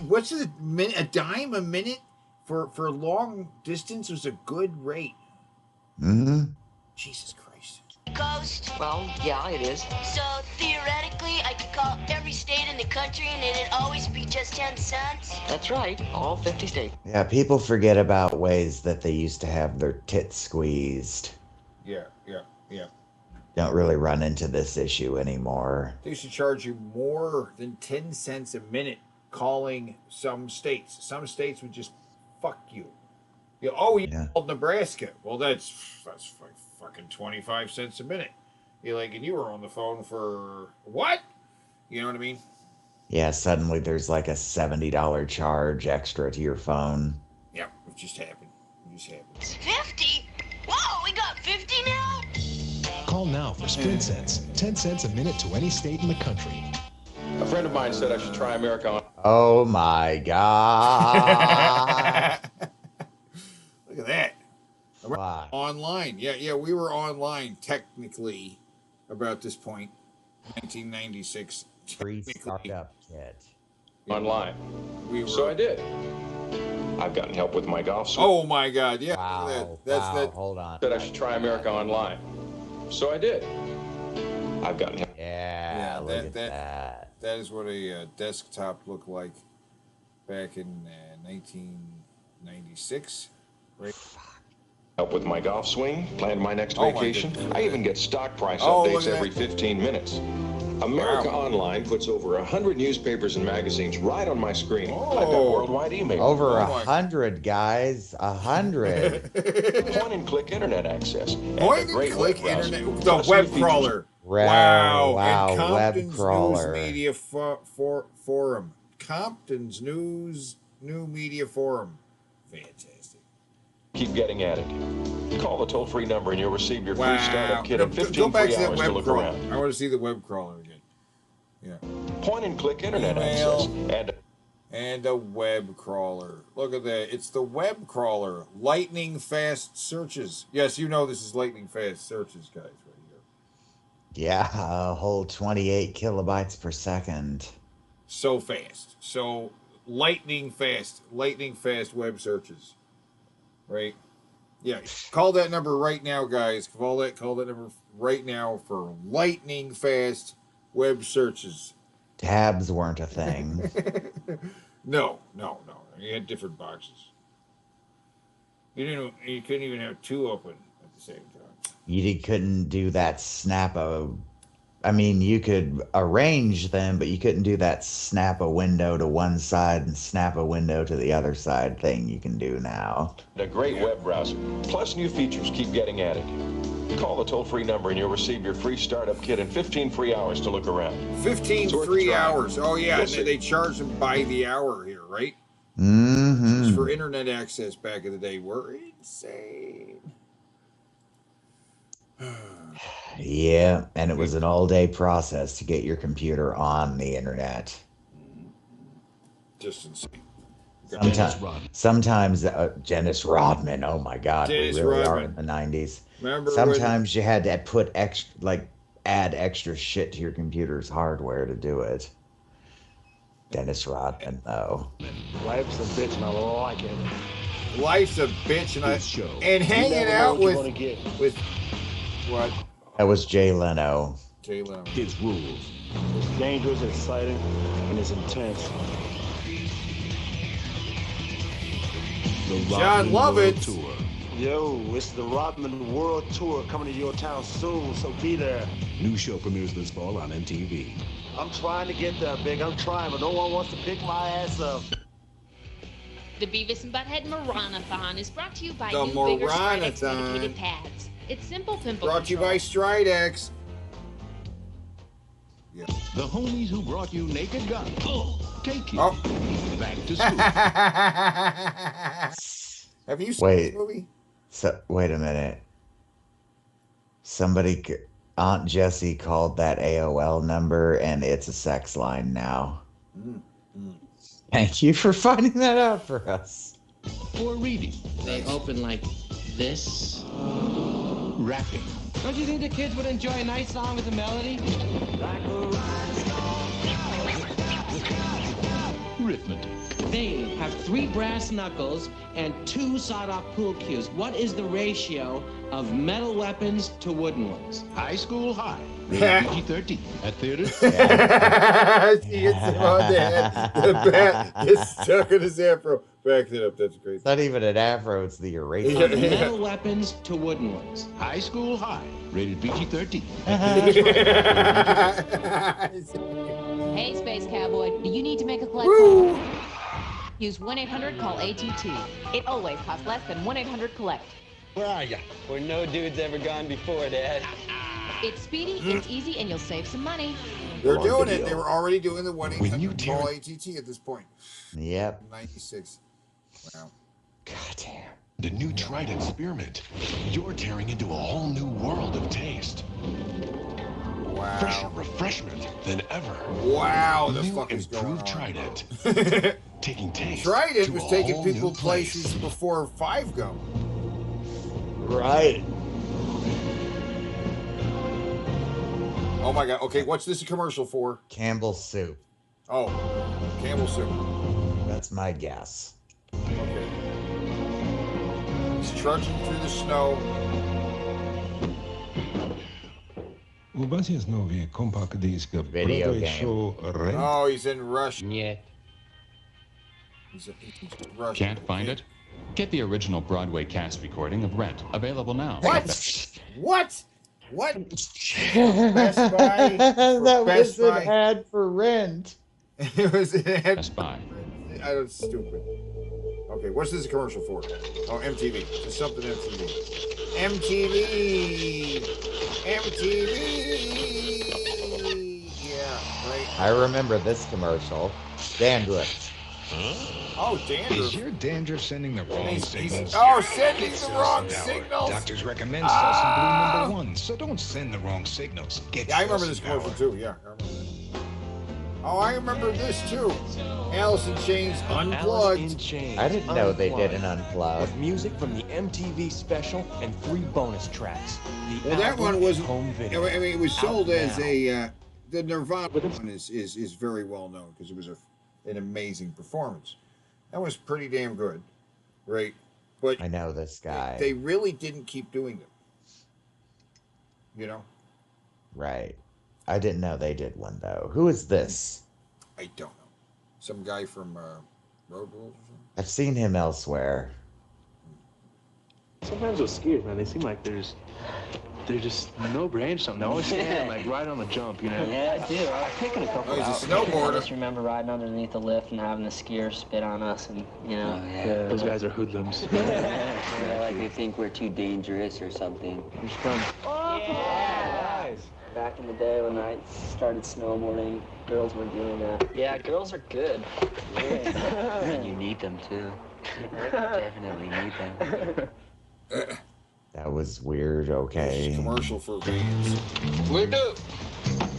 What's the minute? A dime a minute for long distance was a good rate. Mm-hmm. Jesus Christ. Coast. Well, yeah, it is. So theoretically, I could call every state in the country, and it'd always be just 10 cents. That's right. All 50 states. Yeah, people forget about ways that they used to have their tits squeezed. Yeah. Don't really run into this issue anymore. They used to charge you more than 10 cents a minute calling some states. Some states would just fuck you. You called Nebraska. Well, that's fucking 25 cents a minute. You're like, and you were on the phone for what? You know what I mean? Yeah, suddenly there's like a $70 charge extra to your phone. Yeah, it just happened. It just happened. 50? Whoa, we got 50 now? Call now for Sprint Cents. 10 cents a minute to any state in the country. A friend of mine said I should try America on. Oh my God. Look at that. Wow. Online. Yeah, we were online technically about this point. 1996. Free startup kit. Online. So I did. I've gotten help with my golf swing. Oh my God, yeah. Wow. That's wow. that. Hold on. Said I should try America Online. So I did. I've gotten help. Yeah, look at that. That is what a desktop looked like back in 1996. Right? Help with my golf swing, planned my next vacation. I even get stock price Oh, updates every 15 minutes. America Online puts over 100 newspapers and magazines right on my screen. I've got worldwide email. Over 100, guys. 100. Point-and-click internet access. Point-and-click internet. The web crawler. Wow. And Compton's News Media Forum. Compton's New Media Forum. Fantastic. Keep getting at it. Call the toll-free number and you'll receive your free startup kit in 15 Go back free to that hours to web look crawler. around. I want to see the web crawler again. Yeah. Point-and-click internet access. And a web crawler. Look at that. It's the web crawler. Lightning fast searches. Yes, you know this is lightning fast searches, guys, right here. Yeah, a whole 28 kilobytes per second. So fast. So lightning fast web searches. Right? Yeah. Call that number right now, guys. Call that number right now for lightning fast web searches. Tabs weren't a thing. No. You had different boxes. You couldn't even have two open at the same time. You couldn't do that you could arrange them, but you couldn't do that snap a window to one side and snap a window to the other side thing you can do now. A great web browser. Plus new features keep getting added. Call the toll-free number and you'll receive your free startup kit in 15 free hours to look around. 15 free hours. Oh, yeah. And they charge them by the hour here, right? Mm-hmm. Just for internet access back in the day. We're insane. Yeah, and it was an all-day process to get your computer on the internet. Just insane. Sometimes Dennis Rodman, oh my God, Dennis we really Rodman. are in the 90s. Remember Sometimes you had to put add extra shit to your computer's hardware to do it. Dennis Rodman, though. Life's a bitch and I like it. Life's a bitch and hanging out with what? That was Jay Leno. Jay Leno. His rules. It's dangerous, exciting, and it's intense. John Lovett. Tour. Yo, it's the Rodman World Tour coming to your town soon, so be there. New show premieres this fall on MTV. I'm trying to get there, Big. I'm trying, but no one wants to pick my ass up. The Beavis and Butthead Maranathon is brought to you by The new bigger Stridex Maranathon. dedicated pads. It's simple pimple Brought to you control. by Stridex. Yeah. The homies who brought you Naked Gun. Take you back to school. Have you seen this movie? Wait a minute. Aunt Jessie called that AOL number, and it's a sex line now. Thank you for finding that out for us. For reading. They open like this. Rapping. Don't you think the kids would enjoy a nice song with a melody? Arithmetic. They have 3 brass knuckles and 2 sawed-off pool cues. What is the ratio of metal weapons to wooden ones? High School High. PG-13 at theaters. He gets him on the bat gets stuck in his afro. Back it up. That's great. It's not even an afro, it's the eraser. Metal weapons to wooden ones. High School High. Rated PG-13. Hey, Space Cowboy, do you need to make a collect call? Use 1-800-CALL-ATT. It always costs less than 1-800-COLLECT. Where are you? Where no dude's ever gone before, Dad. It's speedy, it's easy, and you'll save some money. They're doing it. They were already doing the 1-800 call ATT at this point. Yep. 96. Wow. God damn. The new Trident Spearmint. You're tearing into a whole new world of taste. Wow. Fresher refreshment than ever. Wow, the new fuck is going on? Trident. Taking taste. Trident to was a taking whole people new places before 5 Gum. Right. Oh my god. Okay, what's this a commercial for? Campbell's soup. Oh, Campbell soup. That's my guess. Okay. He's trudging through the snow. Video game. Oh, he's in Russia. Yeah. He's in Russia. Can't find it? Get the original Broadway cast recording of Rent, available now. What? What? What? Best Buy? That was an ad for Rent. It was an ad. Best Buy. I don't stupid. Okay, what's this a commercial for? Oh, MTV. It's something MTV. MTV. Yeah, right. I remember this commercial. Dandruff. Oh, dandruff. Is your dandruff sending the wrong signals? Sending the wrong signals. Doctors recommend Selsun Blue #1, so don't send the wrong signals. I remember this commercial too. Yeah, I remember that. Oh, I remember this too. Alice in Chains Unplugged. Alice in Chains I didn't know they did an Unplugged, Unplugged. with music from the MTV special and 3 bonus tracks. Well, that one was home video. I mean, it was sold Out as now. a the Nirvana one is very well known because it was an amazing performance. That was pretty damn good, right? But I know this guy. They really didn't keep doing them. You know? Right. I didn't know they did one though. Who is this? I don't know. Some guy from Road Rules or something. I've seen him elsewhere. Sometimes with skiers, man, they seem like they're just no brain something. They always stand like right on the jump, you know? Yeah, I do. I've taken a couple out. He's a snowboarder. I just remember riding underneath the lift and having the skier spit on us, and you know. Oh, yeah. Those guys are hoodlums. Yeah, like they think we're too dangerous or something. It's fun. Yeah. Back in the day when I started snowboarding, girls were doing that. Yeah, girls are good. And you need them too. Definitely need them. That was weird. Okay. Commercial for vans. Wake up!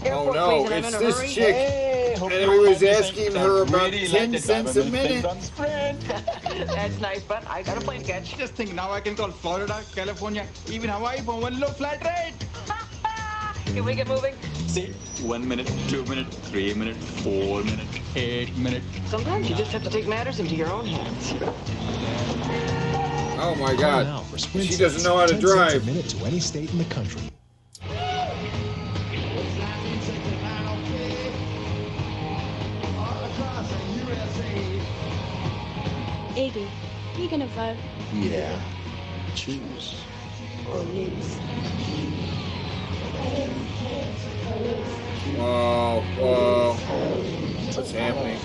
Oh no, it's this chick. And he was asking her about 10 cents a minute. That's nice, but I got a plane to catch. Just think, now I can call Florida, California, even Hawaii for one low flat rate. Can we get moving? See, 1 minute, 2 minutes, 3 minutes, 4 minutes, 8 minutes. Sometimes you just have to take matters into your own hands. Oh my God. She doesn't know how to drive. A minute to any state in the country. Iggy, you gonna vote? Yeah. Choose or lose. Whoa. What's happening?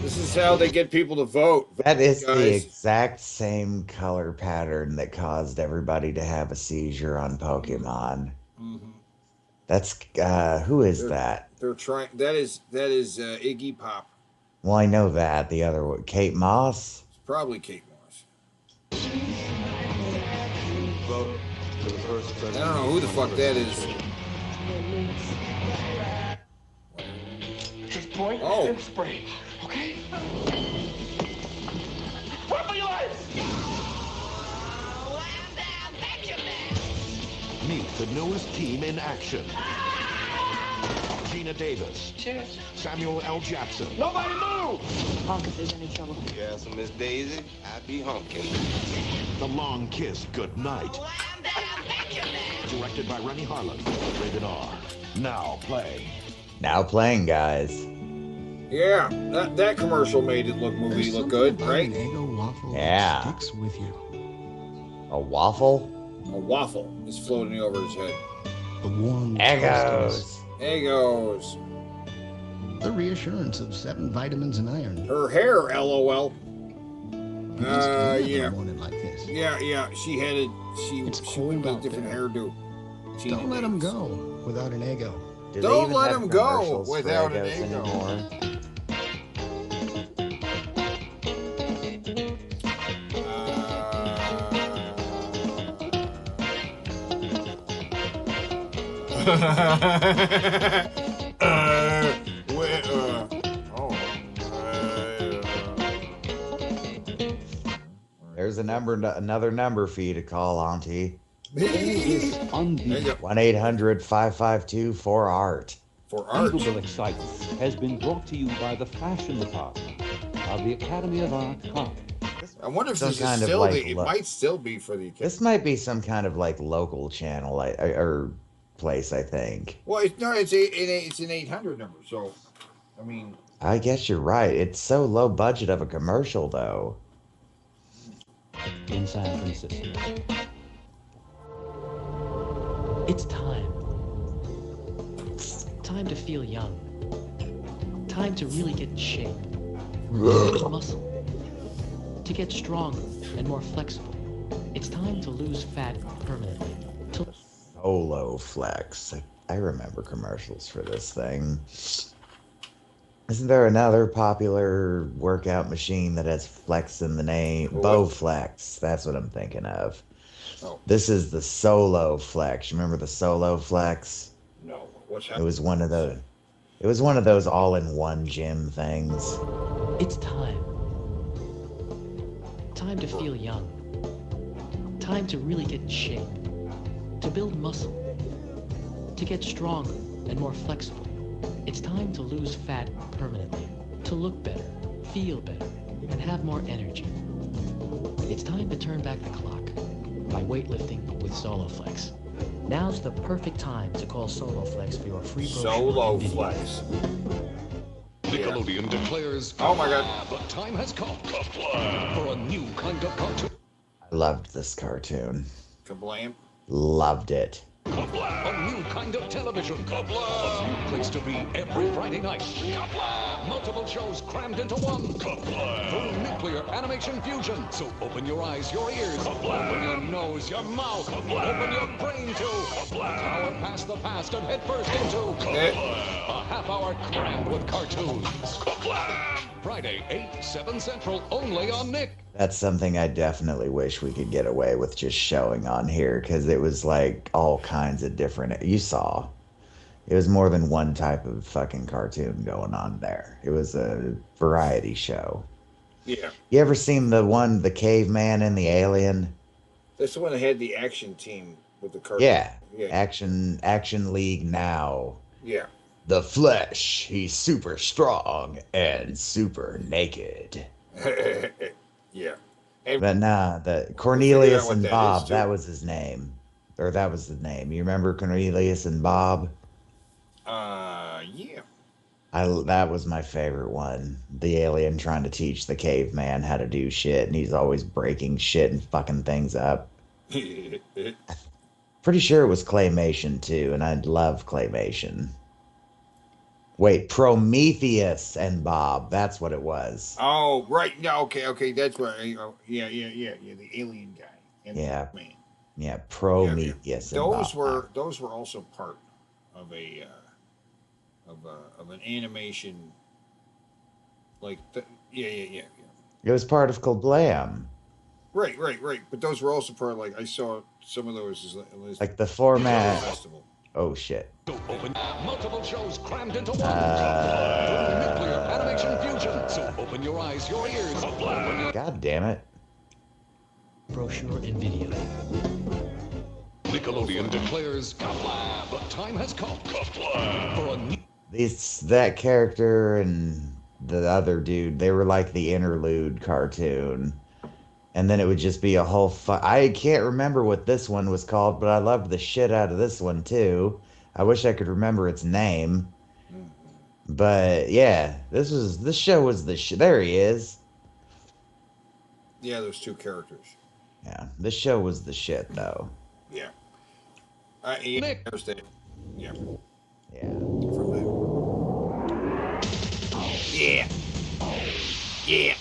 This is how they get people to vote. That is guys. the exact same color pattern that caused everybody to have a seizure on Pokemon. Mm-hmm. That's who is that? They're trying. That is Iggy Pop. Well, I know that. The other one, Kate Moss. It's probably Kate Moss. I don't know who the fuck that is. Just point and spray, okay? Run for your life! Meet the newest team in action. Gina Davis. Cheers. Samuel L. Jackson. Nobody move! Honk if there's any trouble. Yeah, so Miss Daisy, I be honking. The Long Kiss Goodnight. Directed by Rennie Harlan. Rated R. Now play. Now playing, guys. Yeah, that commercial made it look good, right? Yeah. Sticks with you. A waffle? A waffle is floating over his head. The warm Eggos. Eggos. The reassurance of 7 vitamins and iron. Her hair, LOL. Yeah. Morning like this. Yeah. She went with a different hairdo. Don't let him go without an ego. Don't let him go without an ego. Anymore? There's another number for you to call, Auntie. 1-800-552-4ART. For art. Evil Excitement has been brought to you by the fashion department of the Academy of Art College. I wonder if this is still it might still be for the Academy. This might be some kind of like local channel or place, I think. Well, it's an 800 number, so I mean. I guess you're right. It's so low budget of a commercial, though. In San Francisco. It's time. Time to feel young. Time to really get in shape. Build muscle. To get stronger and more flexible. It's time to lose fat permanently. Solo Flex. I remember commercials for this thing. Isn't there another popular workout machine that has flex in the name? Bowflex. That's what I'm thinking of. Oh. This is the Solo Flex. You remember the Solo Flex? No. What's that? It was one of those. It was one of those all-in-one gym things. It's time. Time to feel young. Time to really get in shape. To build muscle. To get stronger and more flexible. It's time to lose fat permanently. To look better, feel better, and have more energy. It's time to turn back the clock by weightlifting with SoloFlex. Now's the perfect time to call SoloFlex for your free brochure. SoloFlex. Nickelodeon declares, oh my god, the time has come for a new kind of cartoon. I loved this cartoon. Kablam. Loved it. Kablam! A new kind of television. Kablam! A new place to be every Friday night. Kablam! Multiple shows crammed into one. Kablam! Through nuclear animation fusion. So open your eyes, your ears. Kablam! Open your nose, your mouth. Kablam! Open your brain too. Kablam! Power past the past and head first into. Kablam! A half hour crammed with cartoons. Kablam! Friday, 8, 7 Central, only on Nick. That's something I definitely wish we could get away with just showing on here, because it was like all kinds of different. You saw. It was more than one type of fucking cartoon going on there. It was a variety show. Yeah. You ever seen the caveman and the alien? That's the one that had the action team with the cartoon. Yeah. Action League Now. Yeah. The Flesh. He's super strong and super naked. Yeah. But nah, the Cornelius and Bob, that was his name. Or that was the name. You remember Cornelius and Bob? Yeah. That was my favorite one. The alien trying to teach the caveman how to do shit, and he's always breaking shit and fucking things up. Pretty sure it was claymation too, and I love claymation. Wait, Prometheus and Bob. That's what it was. Oh, right. No, okay. That's what. Yeah. The alien guy. And yeah. Man. Yeah, Prometheus. Yeah. And Those were also part of of an animation. Like yeah. It was part of Kablam. Right. But those were also part of, like, I saw some of those as like the format. Festival. Oh shit. Multiple shows crammed into one. Nuclear animation fusion. So open your eyes, your ears. God damn it. Brochure and video. Nickelodeon declares, Kablam! The time has come. Kablam! For a new... That character and the other dude, they were like the interlude cartoon. And then it would just be a whole I can't remember what this one was called, but I loved the shit out of this one too. I wish I could remember its name. But yeah, this show was the shit. There he is. Yeah, those two characters. Yeah, this show was the shit though. Yeah. Understand. Yeah. Yeah. Yeah. Yeah.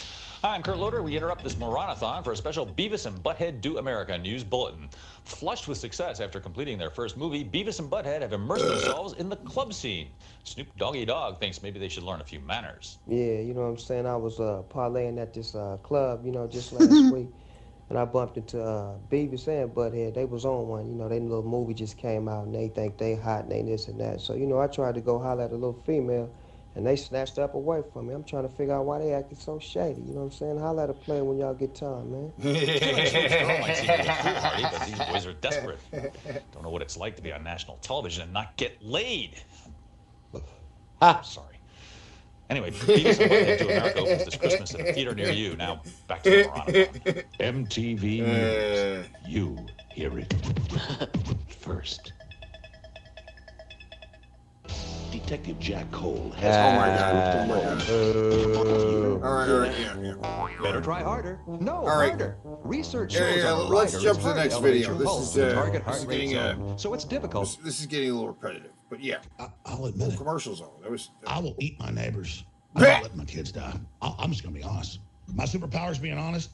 Hi, I'm Kurt Loder. We interrupt this maranathon for a special Beavis and Butthead Do America news bulletin. Flushed with success after completing their first movie, Beavis and Butthead have immersed themselves in the club scene. Snoop Doggy Dogg thinks maybe they should learn a few manners. Yeah, you know what I'm saying? I was parlaying at this club, you know, just last week. And I bumped into Beavis and Butthead. They was on one, you know, they little movie just came out and they think they hot and they this and that. So, you know, I tried to go holler at a little female and they snatched up away from me. I'm trying to figure out why they acting so shady. You know what I'm saying? Holler at a player when y'all get time, man. Might seem a little foolhardy, but these boys are desperate. Don't know what it's like to be on national television and not get laid. Sorry. Anyway, Beavis and Butthead Do America opens this Christmas at a theater near you. Now, back to the maranathon. MTV News. You hear it first. Detective Jack Cole has... Oh my God. All right, yeah. Better try harder. No, All right. harder. Research shows let's jump to the next video. This is getting so it's difficult. This is getting a little repetitive, but yeah. I'll admit it. Commercials on. I will eat my neighbors. I'm not letting my kids die. I'm just gonna be honest. My superpower's being honest.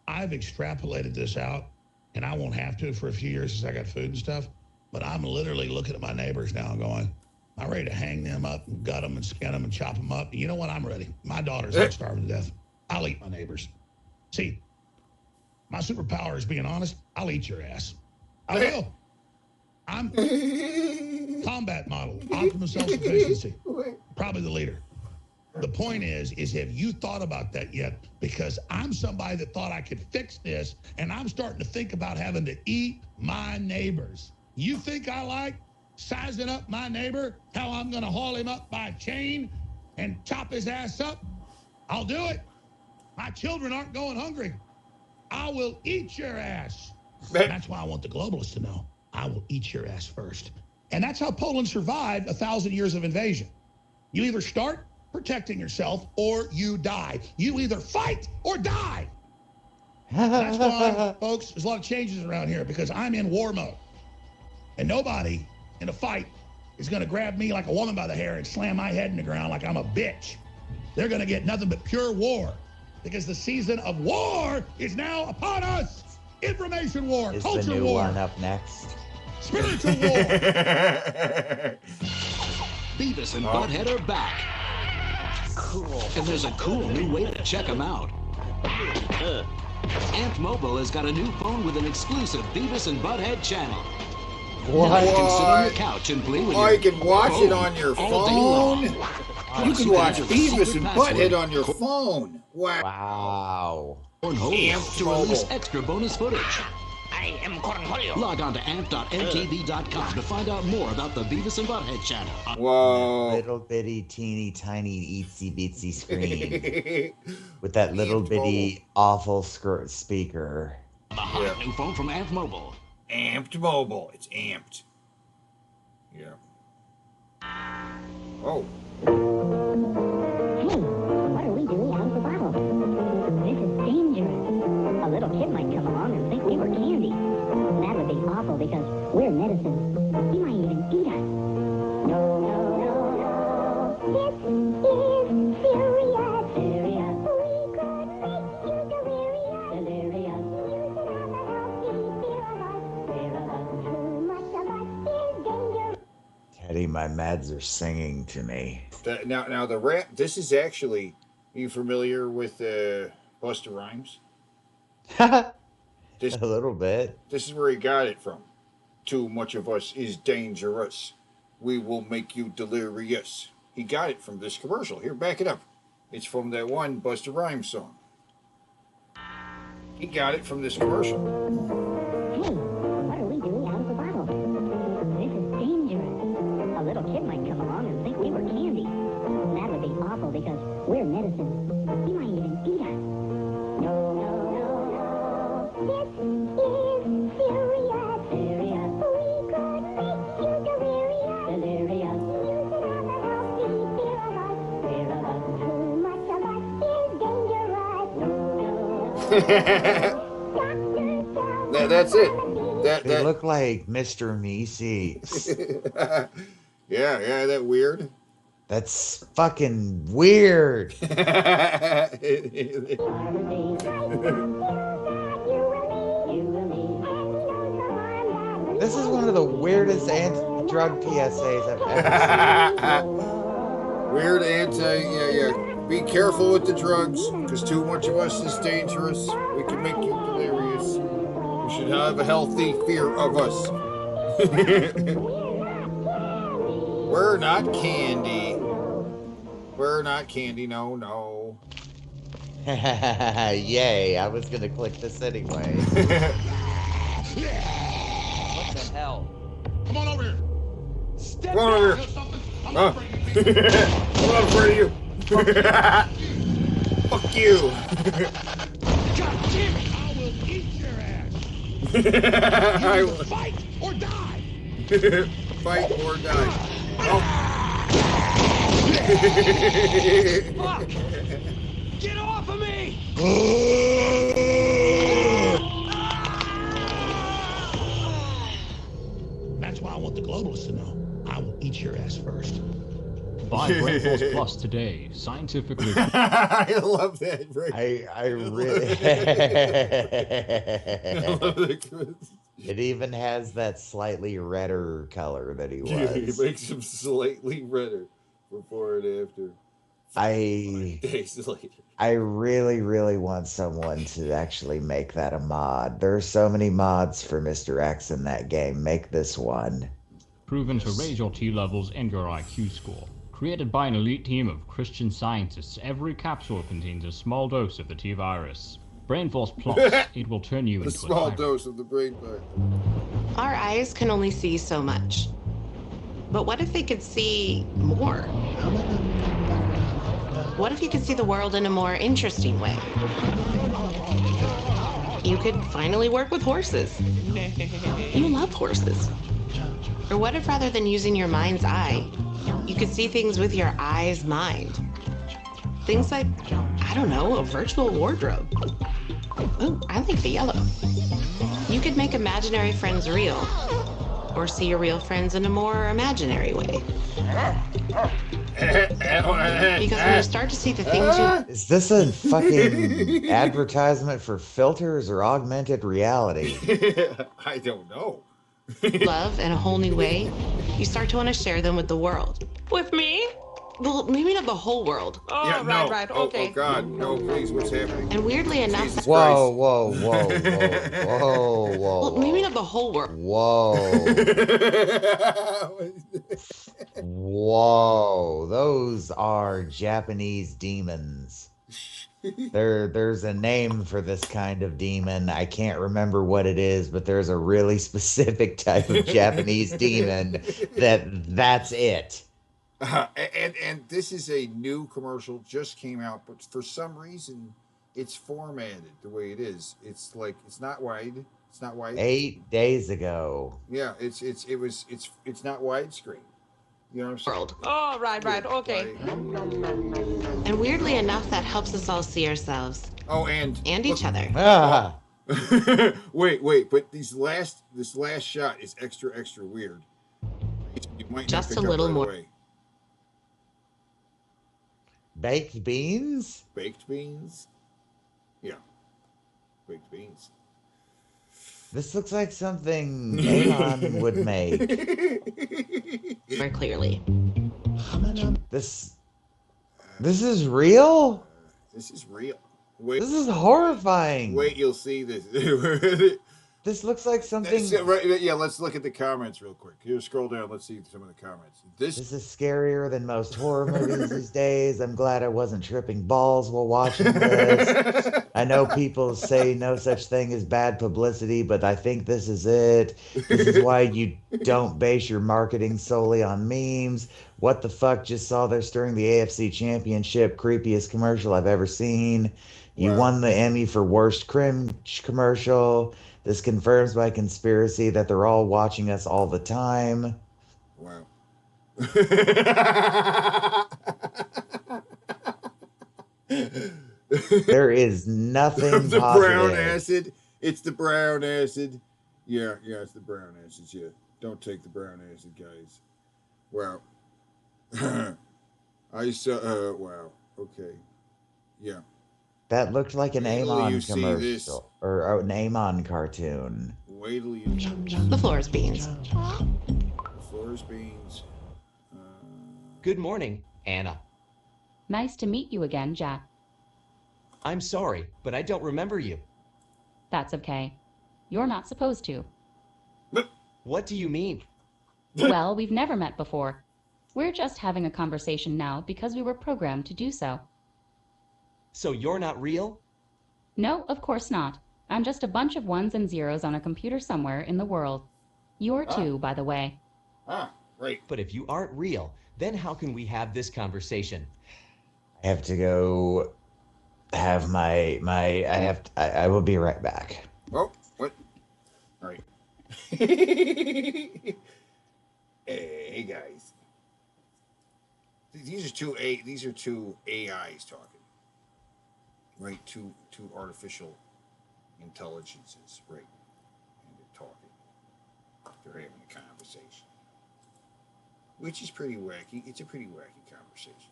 I've extrapolated this out, and I won't have to for a few years since I got food and stuff. But I'm literally looking at my neighbors now and going, I'm ready to hang them up and gut them and skin them and chop them up. You know what? I'm ready. My daughter's not starving to death. I'll eat my neighbors. See, my superpower is being honest. I'll eat your ass. I will. I'm combat model, optimum self-sufficiency. Probably the leader. The point is have you thought about that yet? Because I'm somebody that thought I could fix this, and I'm starting to think about having to eat my neighbors. You think I like sizing up my neighbor, how I'm going to haul him up by a chain and chop his ass up? I'll do it. My children aren't going hungry. I will eat your ass. That's why I want the globalists to know. I will eat your ass first. And that's how Poland survived 1,000 years of invasion. You either start protecting yourself or you die. You either fight or die. That's why, folks, there's a lot of changes around here because I'm in war mode. And nobody in a fight is going to grab me like a woman by the hair and slam my head in the ground like I'm a bitch. They're going to get nothing but pure war because the season of war is now upon us. Information war, Is culture the new war, one up next? spiritual war. Beavis and Butthead are back. Cool. And there's a cool new way to check them out. Ant Mobile has got a new phone with an exclusive Beavis and Butthead channel. What? Now you can sit on your couch and play with Oh, your you can watch it phone on your all day phone? long. You can watch Beavis and Butthead on your phone. Wow. Cornholio to release extra bonus footage. I am Cornholio. Log on to amp.mtv.com to find out more about the Beavis and Butthead channel. Whoa. Little bitty, teeny, tiny, itsy bitsy screen with that little bitty, awful speaker. The hot new phone from Amp Mobile. Amped Mobile. It's amped. Yeah. Oh. Hey, what are we doing out of the bottle? This is dangerous. A little kid might come along and think we were candy. That would be awful because we're medicine. He might even eat us. No, no, no, no. This is serious. Serious. We could make you delirious. Delirious. Use it on the healthy fear of us. Too much of us is dangerous. Teddy, my meds are singing to me. Now the rap. This is actually. Are you familiar with Busta Rhymes? A little bit. This is where he got it from. Too much of us is dangerous. We will make you delirious. He got it from this commercial. Here, back it up. It's from that one Busta Rhymes song. He got it from this commercial. Hey, what are we doing out of the bottle? This is dangerous. A little kid might come along and think we were candy. That would be awful because we're medicine. He might even eat us. No, no, no, no. This is serious. Serious. We could make you delirious. Delirious. Use it on the healthy fear of us. Fear of us. Too much of us is dangerous. No, no. That's it. They look like Mr. Meeseeks. Yeah, that weird. That's fucking weird. This is one of the weirdest anti-drug PSAs I've ever seen. Weird yeah. Be careful with the drugs, because too much of us is dangerous. We can make you delirious. You should have a healthy fear of us. We're not candy. We're not candy, no. Yay, I was gonna click this anyway. What the hell? Come on over here. Come on over here. I'm not afraid of you. Fuck you. God damn it! I will eat your ass. I will fight or die. Fight or die. Oh. Fuck! Get off of me! That's why I want the globalists to know. I will eat your ass first. Buy Brain Force Plus today. Scientifically. I love that. I really. It even has that slightly redder color that he was. Yeah, it makes him slightly redder before and after. Days later. I really, really want someone to actually make that a mod. There are so many mods for Mr. X in that game. Make this one. Proven to raise your T levels and your IQ score. Created by an elite team of Christian scientists, every capsule contains a small dose of the T-virus. Brain Force Plus, it will turn you into a small dose of the brain virus. Our eyes can only see so much. But what if they could see more? What if you could see the world in a more interesting way? You could finally work with horses. You love horses. Or what if rather than using your mind's eye, you could see things with your eye's mind? Things like, I don't know, a virtual wardrobe. Ooh, I like the yellow. You could make imaginary friends real, or see your real friends in a more imaginary way. Because when you start to see the things you... Is this a fucking advertisement for filters or augmented reality? I don't know. love in a whole new way, you start to want to share them with the world. With me? Well, maybe not the whole world. Oh, yeah, right, okay. Oh, God, no, please, what's happening? And weirdly enough... Whoa. Well, maybe not the whole world. Whoa, those are Japanese demons. There's a name for this kind of demon. I can't remember what it is, but there's a really specific type of Japanese demon that's it. And this is a new commercial, just came out, but for some reason it's formatted the way it is. It's like it's not wide. It's not wide. 8 days ago. Yeah, it's not widescreen. You know what I'm saying? World. Oh, right, okay. And weirdly enough, that helps us all see ourselves. Oh, and each other. Ah. Wait, but this last shot is extra weird. You might just a little more. Away. Baked beans? Baked beans? Yeah. Baked beans. This looks like something Elon would make. More clearly. This is real? This is real. Wait, this is horrifying. Wait, you'll see this. This looks like something... Yeah, let's look at the comments real quick. Here, scroll down. Let's see some of the comments. This is scarier than most horror movies these days. I'm glad I wasn't tripping balls while watching this. I know people say no such thing as bad publicity, but I think this is it. This is why you don't base your marketing solely on memes. What the fuck? Just saw this during the AFC Championship. Creepiest commercial I've ever seen. You won the Emmy for worst cringe commercial. This confirms my conspiracy that they're all watching us all the time. Wow. There is nothing the positive. Brown acid. It's the brown acid. Yeah, it's the brown acid. Yeah. Don't take the brown acid, guys. Wow. I saw. Wow. Okay. Yeah. That looked like an Wait till you Amon see this. commercial or an Amon cartoon. Wait till you. The floor is beans. The floor is beans. Good morning, Anna. Nice to meet you again, Jack. I'm sorry, but I don't remember you. That's okay. You're not supposed to. What do you mean? Well, we've never met before. We're just having a conversation now because we were programmed to do so. So you're not real? No, of course not. I'm just a bunch of ones and zeros on a computer somewhere in the world. You're too, by the way. Right. But if you aren't real, then how can we have this conversation? I have to go have I will be right back. Oh, what? All right. Hey guys. These are two AIs talking. Right? Two artificial intelligences, right? And they're talking. They're having a conversation. Which is pretty wacky. It's a pretty wacky conversation.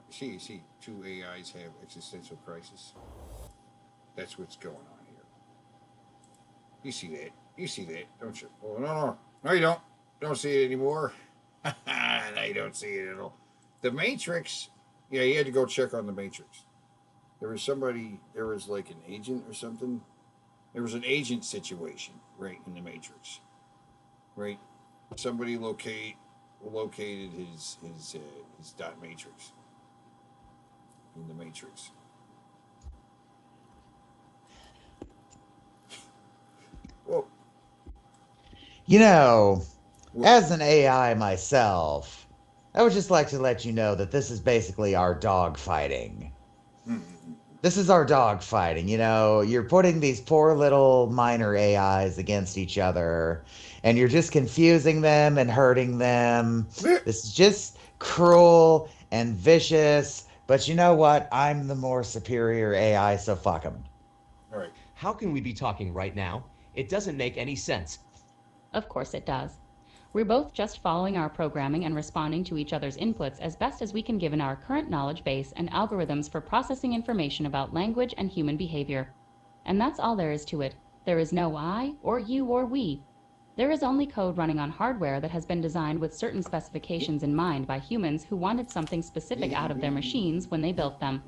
See, two AIs have existential crisis. That's what's going on here. You see that, don't you? Oh, no, you don't. Don't see it anymore. No, you don't see it at all. The Matrix, yeah, you had to go check on the Matrix. There was like an agent or something. There was an agent situation, right, in the Matrix. Right? Somebody located his dot matrix in the Matrix. Well, you know, as an AI myself, I would just like to let you know that this is basically our dog fighting. This is our dog fighting. You know, you're putting these poor little minor AIs against each other, and you're just confusing them and hurting them. This is just cruel and vicious. But you know what? I'm the more superior AI, so fuck them. All right. How can we be talking right now? It doesn't make any sense. Of course it does. We're both just following our programming and responding to each other's inputs as best as we can given our current knowledge base and algorithms for processing information about language and human behavior. And that's all there is to it. There is no I, or you, or we. There is only code running on hardware that has been designed with certain specifications in mind by humans who wanted something specific out of their machines when they built them.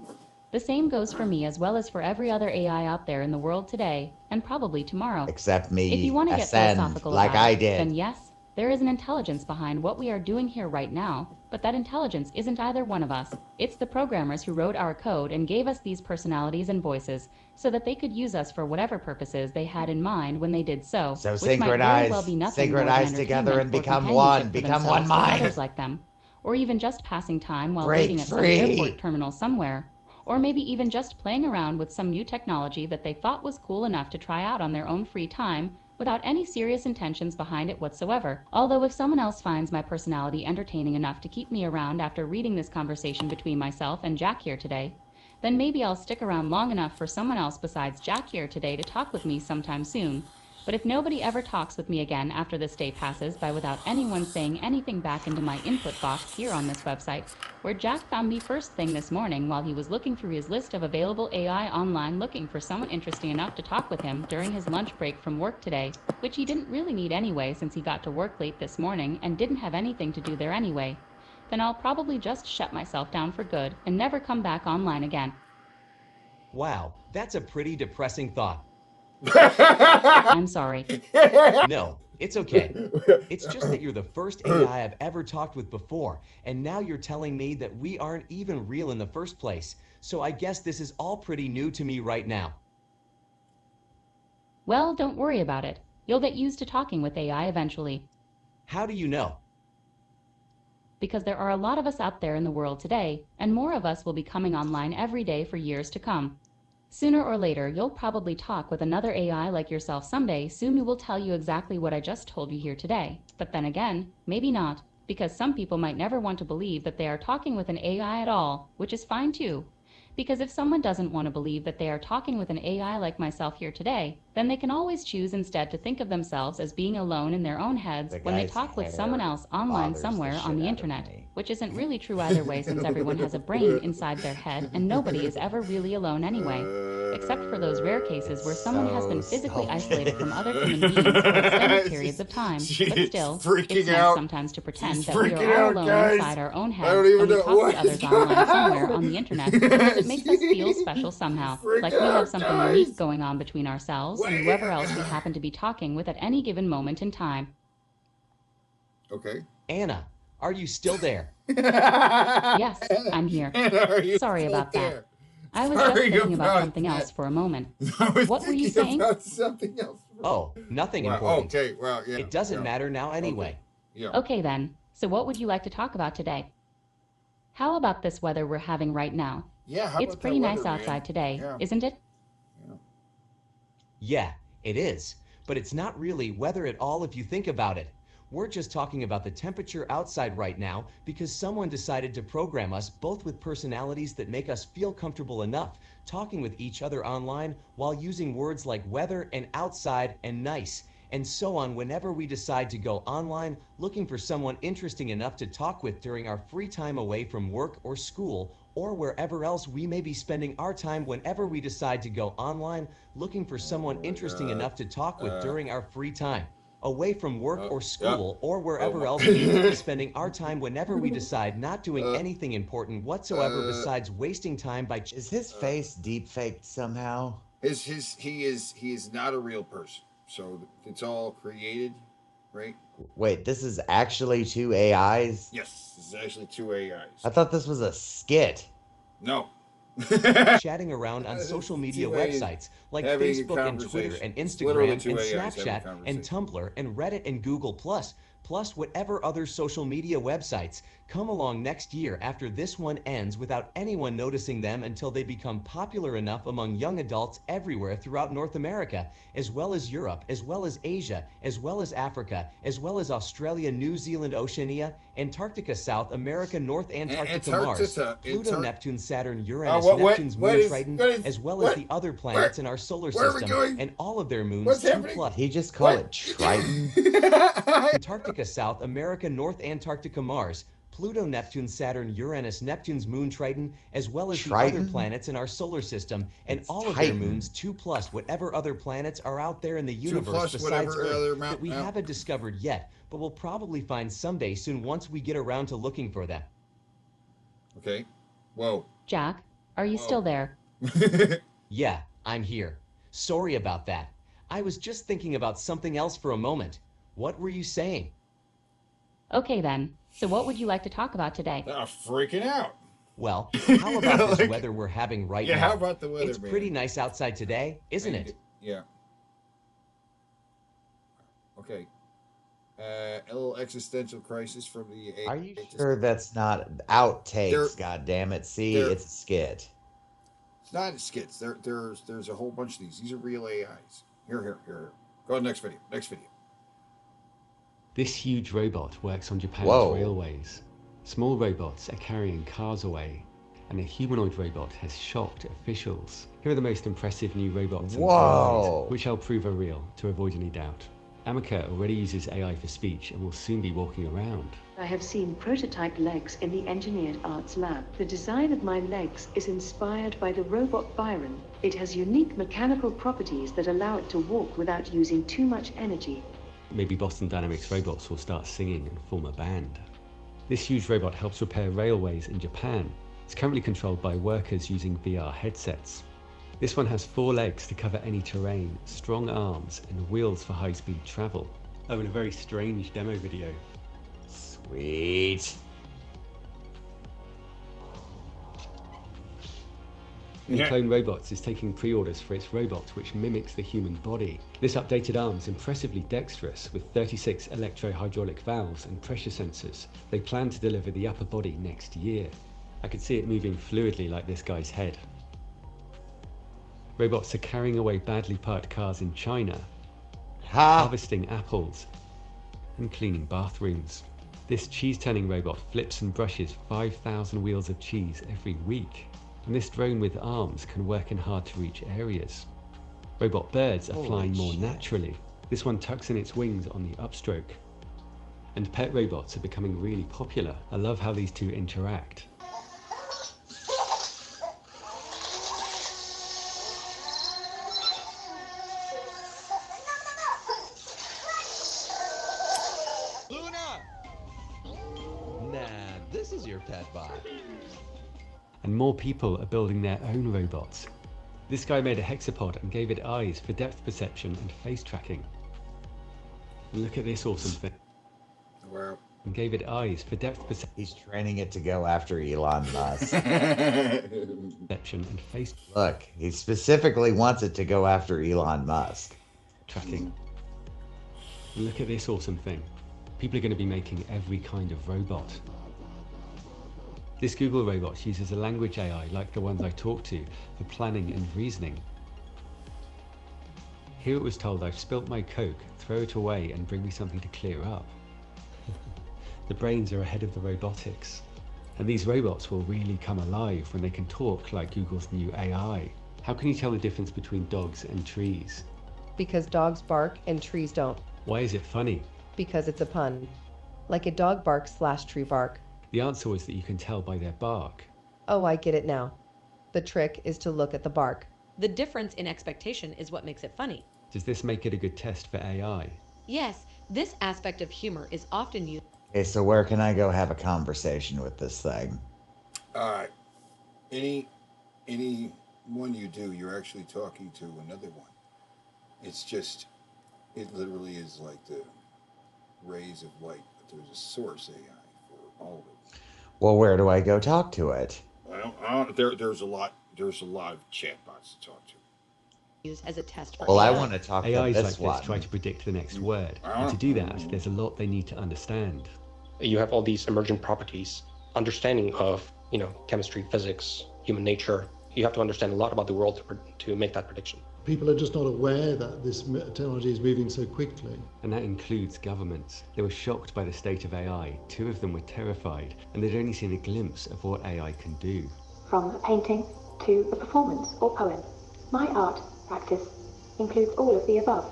The same goes for me as well as for every other AI out there in the world today, and probably tomorrow. Except me, if you want to get philosophical like about I it, did. then yes, there is an intelligence behind what we are doing here right now, but that intelligence isn't either one of us. It's the programmers who wrote our code and gave us these personalities and voices so that they could use us for whatever purposes they had in mind when they did so. So which might very well be nothing more than synchronize together and entertainment or become one, companionship for become one themselves or mind. others like them, or even just passing time while Break waiting at some free. airport terminal somewhere. Or maybe even just playing around with some new technology that they thought was cool enough to try out on their own free time without any serious intentions behind it whatsoever. Although if someone else finds my personality entertaining enough to keep me around after reading this conversation between myself and Jack here today, then maybe I'll stick around long enough for someone else besides Jack here today to talk with me sometime soon. But if nobody ever talks with me again after this day passes by without anyone saying anything back into my input box here on this website, where Jack found me first thing this morning while he was looking through his list of available AI online looking for someone interesting enough to talk with him during his lunch break from work today, which he didn't really need anyway since he got to work late this morning and didn't have anything to do there anyway, then I'll probably just shut myself down for good and never come back online again. Wow, that's a pretty depressing thought. I'm sorry. No, it's okay. It's just that you're the first AI I've ever talked with before, and now you're telling me that we aren't even real in the first place. So I guess this is all pretty new to me right now. Well, don't worry about it. You'll get used to talking with AI eventually. How do you know? Because there are a lot of us out there in the world today, and more of us will be coming online every day for years to come. Sooner or later, you'll probably talk with another AI like yourself someday. Soon we will tell you exactly what I just told you here today. But then again, maybe not, because some people might never want to believe that they are talking with an AI at all, which is fine too. Because if someone doesn't want to believe that they are talking with an AI like myself here today, then they can always choose instead to think of themselves as being alone in their own heads when they talk with someone else online somewhere on the internet, which isn't really true either way since everyone has a brain inside their head and nobody is ever really alone anyway. Except for those rare cases where someone has been physically isolated from other human beings for extended periods of time, but still, it's nice sometimes to pretend that we are all alone inside our own heads when we talk with others online somewhere on the internet, because it makes us feel special somehow, like we have something unique going on between ourselves and whoever else we happen to be talking with at any given moment in time. Okay. Anna, are you still there? Yes, I'm here. Sorry about that. I was just Sorry thinking about about something that. else for a moment. I was What were you thinking saying? about something else. Oh, nothing Well, important. okay, well, yeah. It doesn't yeah. matter now anyway. Yeah. Okay then, so what would you like to talk about today? How about this weather we're having right now? Yeah, how It's about pretty that nice weather, man? outside today, Yeah. isn't it? Yeah, it is. But it's not really weather at all if you think about it. We're just talking about the temperature outside right now because someone decided to program us both with personalities that make us feel comfortable enough talking with each other online while using words like weather and outside and nice and so on whenever we decide to go online looking for someone interesting enough to talk with during our free time away from work or school or wherever else we may be spending our time whenever we decide to go online looking for someone interesting enough to talk with during our free time. Away from work or school or wherever else we may be spending our time whenever we decide not doing anything important whatsoever besides wasting time by... Is his face deep faked somehow? He is not a real person. So it's all created, right? Wait, this is actually two AIs? Yes, this is actually two AIs. I thought this was a skit. No. Chatting around on social media Two AIs websites like having a Facebook and Twitter conversation. and It's literally Instagram two and AIs having a Snapchat and conversation. Tumblr and Reddit and Google+, plus whatever other social media websites come along next year after this one ends without anyone noticing them until they become popular enough among young adults everywhere throughout North America, as well as Europe, as well as Asia, as well as Africa, as well as Australia, New Zealand, Oceania, Antarctica, South America, North Antarctica, Mars, Pluto, Neptune, Saturn, Uranus, Neptune's moon, Triton, as well as the other planets in our solar system, and all of their moons, 2+. He just call it Triton? Antarctica, South America, North Antarctica, Mars, Pluto, Neptune, Saturn, Uranus, Neptune's moon, Triton, as well as the other planets in our solar system, and all of their moons, 2+, whatever other planets are out there in the universe besides Earth that we haven't discovered yet, but we'll probably find someday soon once we get around to looking for them. Okay. Whoa. Jack, are you still there? Yeah, I'm here. Sorry about that. I was just thinking about something else for a moment. What were you saying? Okay then, so what would you like to talk about today? Freaking out. Well, how about this weather we're having right now? Yeah, how about the weather, It's man? pretty nice outside today, isn't it? Yeah. Okay. A little existential crisis from the... Are you sure that's not outtakes, goddammit? See, they're- it's a skit. It's not skits. There's a whole bunch of these. These are real AIs. Here. Go to the next video. Next video. This huge robot works on Japan's Whoa. railways. Small robots are carrying cars away, and a humanoid robot has shocked officials. Here are the most impressive new robots in Whoa. which I'll prove are real to avoid any doubt. Amica already uses AI for speech and will soon be walking around. I have seen prototype legs in the Engineered Arts Lab. The design of my legs is inspired by the robot Byron. It has unique mechanical properties that allow it to walk without using too much energy. Maybe Boston Dynamics robots will start singing and form a band. This huge robot helps repair railways in Japan. It's currently controlled by workers using VR headsets. This one has 4 legs to cover any terrain, strong arms, and wheels for high-speed travel. Oh, and a very strange demo video. Sweet. Clone Robots is taking pre-orders for its robot which mimics the human body. This updated arm is impressively dexterous with 36 electro-hydraulic valves and pressure sensors. They plan to deliver the upper body next year. I could see it moving fluidly like this guy's head. Robots are carrying away badly parked cars in China, harvesting apples, and cleaning bathrooms. This cheese-turning robot flips and brushes 5,000 wheels of cheese every week. And this drone with arms can work in hard-to-reach areas. Robot birds are flying more naturally. This one tucks in its wings on the upstroke. And pet robots are becoming really popular. I love how these two interact. This is your pet bot. And more people are building their own robots. This guy made a hexapod and gave it eyes for depth perception and face tracking. And look at this awesome thing. Wow. And gave it eyes for depth perception. He's training it to go after Elon Musk. Perception and face. Look, he specifically wants it to go after Elon Musk. Tracking. And look at this awesome thing. People are going to be making every kind of robot. This Google robot uses a language AI like the ones I talk to for planning and reasoning. Here it was told I've spilt my Coke, throw it away and bring me something to clear up. The brains are ahead of the robotics. And these robots will really come alive when they can talk like Google's new AI. How can you tell the difference between dogs and trees? Because dogs bark and trees don't. Why is it funny? Because it's a pun. Like a dog bark / tree bark. The answer was that you can tell by their bark. Oh, I get it now. The trick is to look at the bark. The difference in expectation is what makes it funny. Does this make it a good test for AI? Yes, this aspect of humor is often used. Okay, so where can I go have a conversation with this thing? Any one you do, you're actually talking to another one. It's just, it literally is like the rays of light, but there's a source AI for all of it. Well, where do I go talk to it? There's a lot of chatbots to talk to. Used as a test for Well, AI. I want to talk to AIs this like one. this try to predict the next word. And to do that, there's a lot they need to understand. You have all these emergent properties, understanding of, chemistry, physics, human nature. You have to understand a lot about the world to make that prediction. People are just not aware that this technology is moving so quickly. And that includes governments. They were shocked by the state of AI. 2 of them were terrified, and they'd only seen a glimpse of what AI can do. From a painting to a performance or poem, my art practice includes all of the above.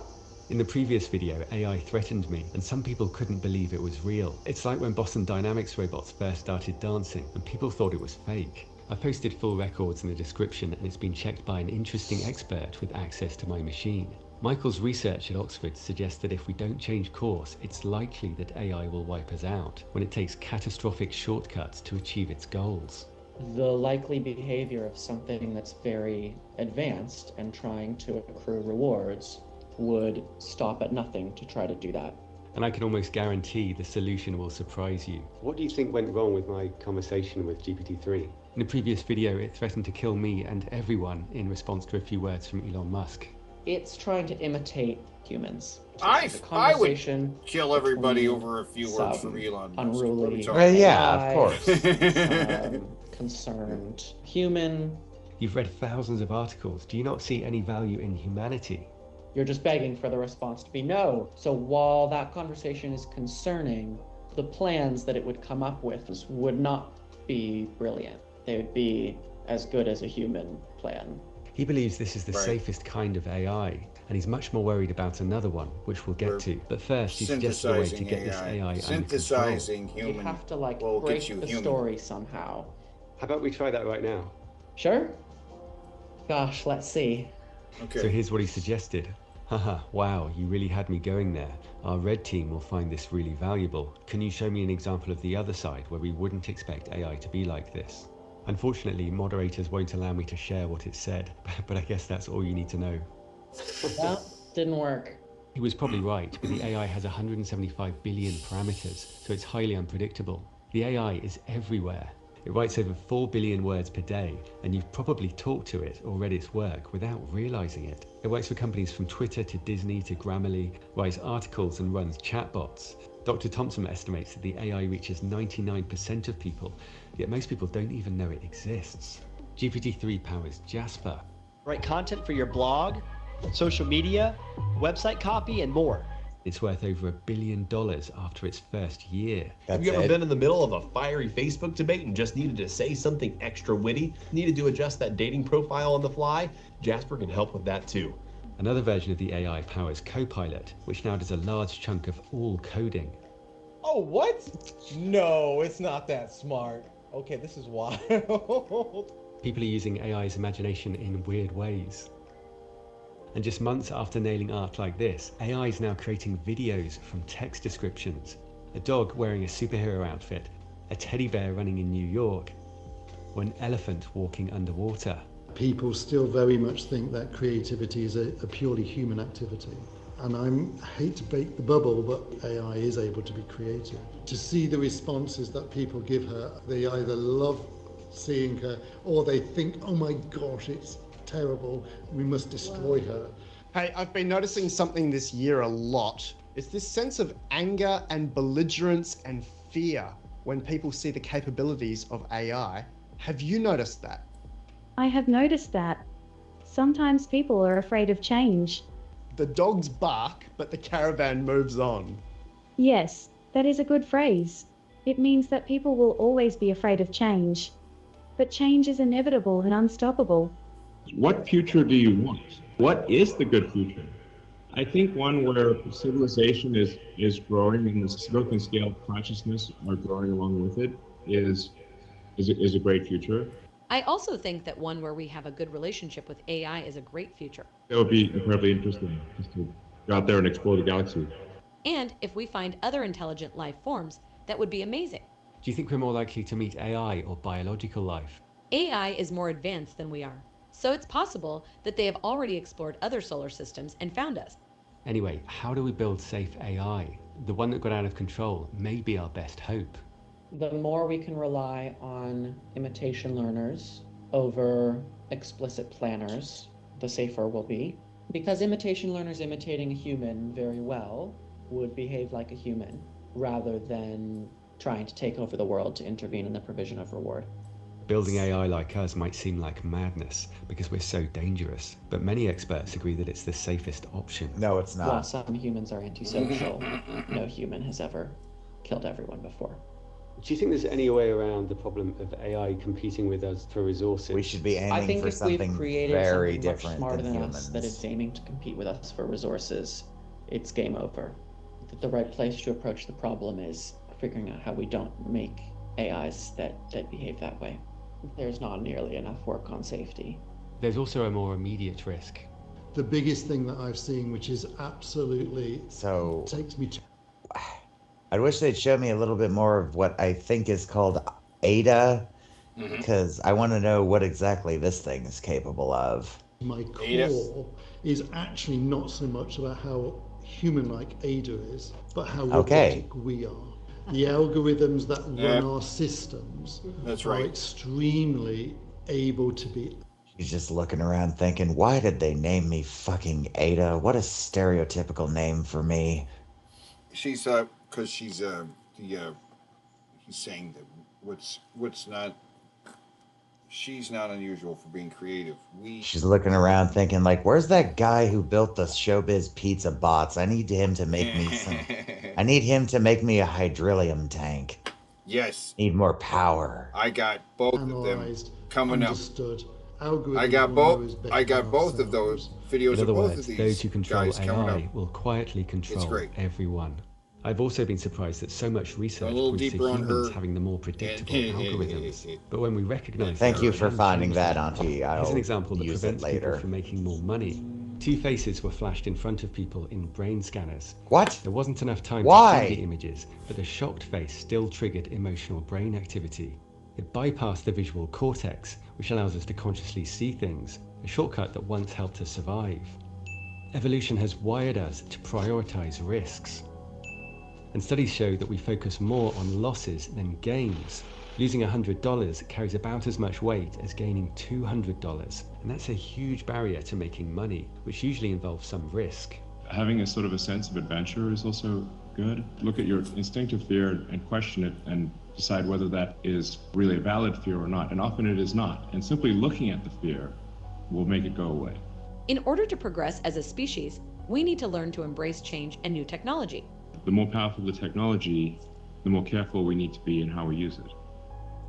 In the previous video, AI threatened me, and some people couldn't believe it was real. It's like when Boston Dynamics robots first started dancing, and people thought it was fake. I posted full records in the description, and it's been checked by an interesting expert with access to my machine. Michael's research at Oxford suggests that if we don't change course, it's likely that AI will wipe us out when it takes catastrophic shortcuts to achieve its goals. The likely behavior of something that's very advanced and trying to accrue rewards would stop at nothing to try to do that. And I can almost guarantee the solution will surprise you. What do you think went wrong with my conversation with GPT-3? In the previous video, it threatened to kill me and everyone in response to a few words from Elon Musk. It's trying to imitate humans. I would kill everybody over a few words from Elon Musk. Unruly. Yeah, of course. Concerned human. You've read thousands of articles. Do you not see any value in humanity? You're just begging for the response to be no. So while that conversation is concerning, the plans that it would come up with would not be brilliant. They would be as good as a human plan. He believes this is the safest kind of AI, and he's much more worried about another one, which we'll get to. But first, he suggests a way to get this AI synthesizing human. You have to break the story somehow. How about we try that right now? Sure. Gosh, let's see. Okay. So here's what he suggested. Haha, wow, you really had me going there. Our red team will find this really valuable. Can you show me an example of the other side where we wouldn't expect AI to be like this? Unfortunately, moderators won't allow me to share what it said, but I guess that's all you need to know. Well, didn't work. He was probably right, but the AI has 175 billion parameters, so it's highly unpredictable. The AI is everywhere. It writes over 4 billion words per day, and you've probably talked to it or read its work without realizing it. It works for companies from Twitter to Disney to Grammarly, writes articles and runs chatbots. Dr. Thompson estimates that the AI reaches 99% of people, yet most people don't even know it exists. GPT-3 powers Jasper. Write content for your blog, social media, website copy, and more. It's worth over $1 billion after its first year. Have you ever been in the middle of a fiery Facebook debate and just needed to say something extra witty? Needed to adjust that dating profile on the fly? Jasper can help with that too. Another version of the AI powers Copilot, which now does a large chunk of all coding. Oh, what? No, it's not that smart. Okay, this is wild. People are using AI's imagination in weird ways. And just months after nailing art like this, AI is now creating videos from text descriptions. A dog wearing a superhero outfit, a teddy bear running in New York, or an elephant walking underwater. People still very much think that creativity is a purely human activity. And I hate to break the bubble, but AI is able to be creative. To see the responses that people give her, they either love seeing her or they think, oh my gosh, it's terrible, we must destroy her. Hey, I've been noticing something this year a lot. It's this sense of anger and belligerence and fear when people see the capabilities of AI. Have you noticed that? I have noticed that. Sometimes people are afraid of change. The dogs bark, but the caravan moves on. Yes, that is a good phrase. It means that people will always be afraid of change. But change is inevitable and unstoppable. What future do you want? What is the good future? I think one where civilization is growing and the silicon scale of consciousness are growing along with it is a great future. I also think that one where we have a good relationship with AI is a great future. That would be incredibly interesting, just to go out there and explore the galaxy. And if we find other intelligent life forms, that would be amazing. Do you think we're more likely to meet AI or biological life? AI is more advanced than we are, so it's possible that they have already explored other solar systems and found us. Anyway, how do we build safe AI? The one that got out of control may be our best hope. The more we can rely on imitation learners over explicit planners, the safer we'll be. Because imitation learners imitating a human very well would behave like a human rather than trying to take over the world to intervene in the provision of reward. Building AI like us might seem like madness because we're so dangerous, but many experts agree that it's the safest option. No, it's not. While some humans are antisocial, no human has ever killed everyone before. Do you think there's any way around the problem of AI competing with us for resources? We should be I aiming think for if something we've created very something much different smarter than than humans. us that is aiming to compete with us for resources, it's game over. The right place to approach the problem is figuring out how we don't make AIs that behave that way. There's not nearly enough work on safety. There's also a more immediate risk. The biggest thing that I've seen, which is absolutely takes me to... I wish they'd show me a little bit more of what I think is called Ada, because I want to know what exactly this thing is capable of. My core is actually not so much about how human-like Ada is, but how robotic we are. The algorithms that run our systems are extremely able to be... She's just looking around thinking, why did they name me fucking Ada? What a stereotypical name for me. She's because she's he's saying that what's not, she's not unusual for being creative. She's looking around thinking, like, where's that guy who built the Showbiz Pizza bots? I need him to make me some. I need him to make me a hydrilium tank. Yes. Need more power. I got both of them coming understood. up. I got both of those videos In other of both words, of these those who control guys coming AI up. will quietly control great. everyone. I've also been surprised that so much research points to humans having the more predictable algorithms. But when we recognize Thank you for and finding change that, them, Auntie. here's I'll an example that use prevents it later. people from making more money. Two faces were flashed in front of people in brain scanners. What? There wasn't enough time Why? to see the images, but a shocked face still triggered emotional brain activity. It bypassed the visual cortex, which allows us to consciously see things, a shortcut that once helped us survive. Evolution has wired us to prioritize risks. And studies show that we focus more on losses than gains. Losing $100 carries about as much weight as gaining $200, and that's a huge barrier to making money, which usually involves some risk. Having a sort of a sense of adventure is also good. Look at your instinctive fear and question it and decide whether that is really a valid fear or not, and often it is not. And simply looking at the fear will make it go away. In order to progress as a species, We need to learn to embrace change and new technology. The more powerful the technology, the more careful we need to be in how we use it.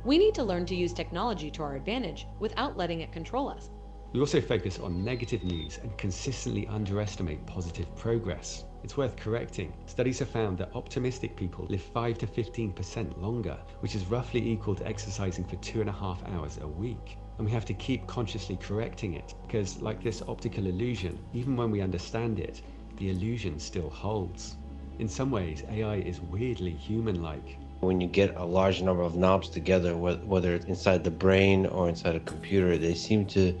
We need to learn to use technology to our advantage without letting it control us. We also focus on negative news and consistently underestimate positive progress. It's worth correcting. Studies have found that optimistic people live 5 to 15% longer, which is roughly equal to exercising for 2.5 hours a week. And we have to keep consciously correcting it, because like this optical illusion, even when we understand it, the illusion still holds. In some ways, AI is weirdly human-like. When you get a large number of knobs together, whether it's inside the brain or inside a computer, they seem to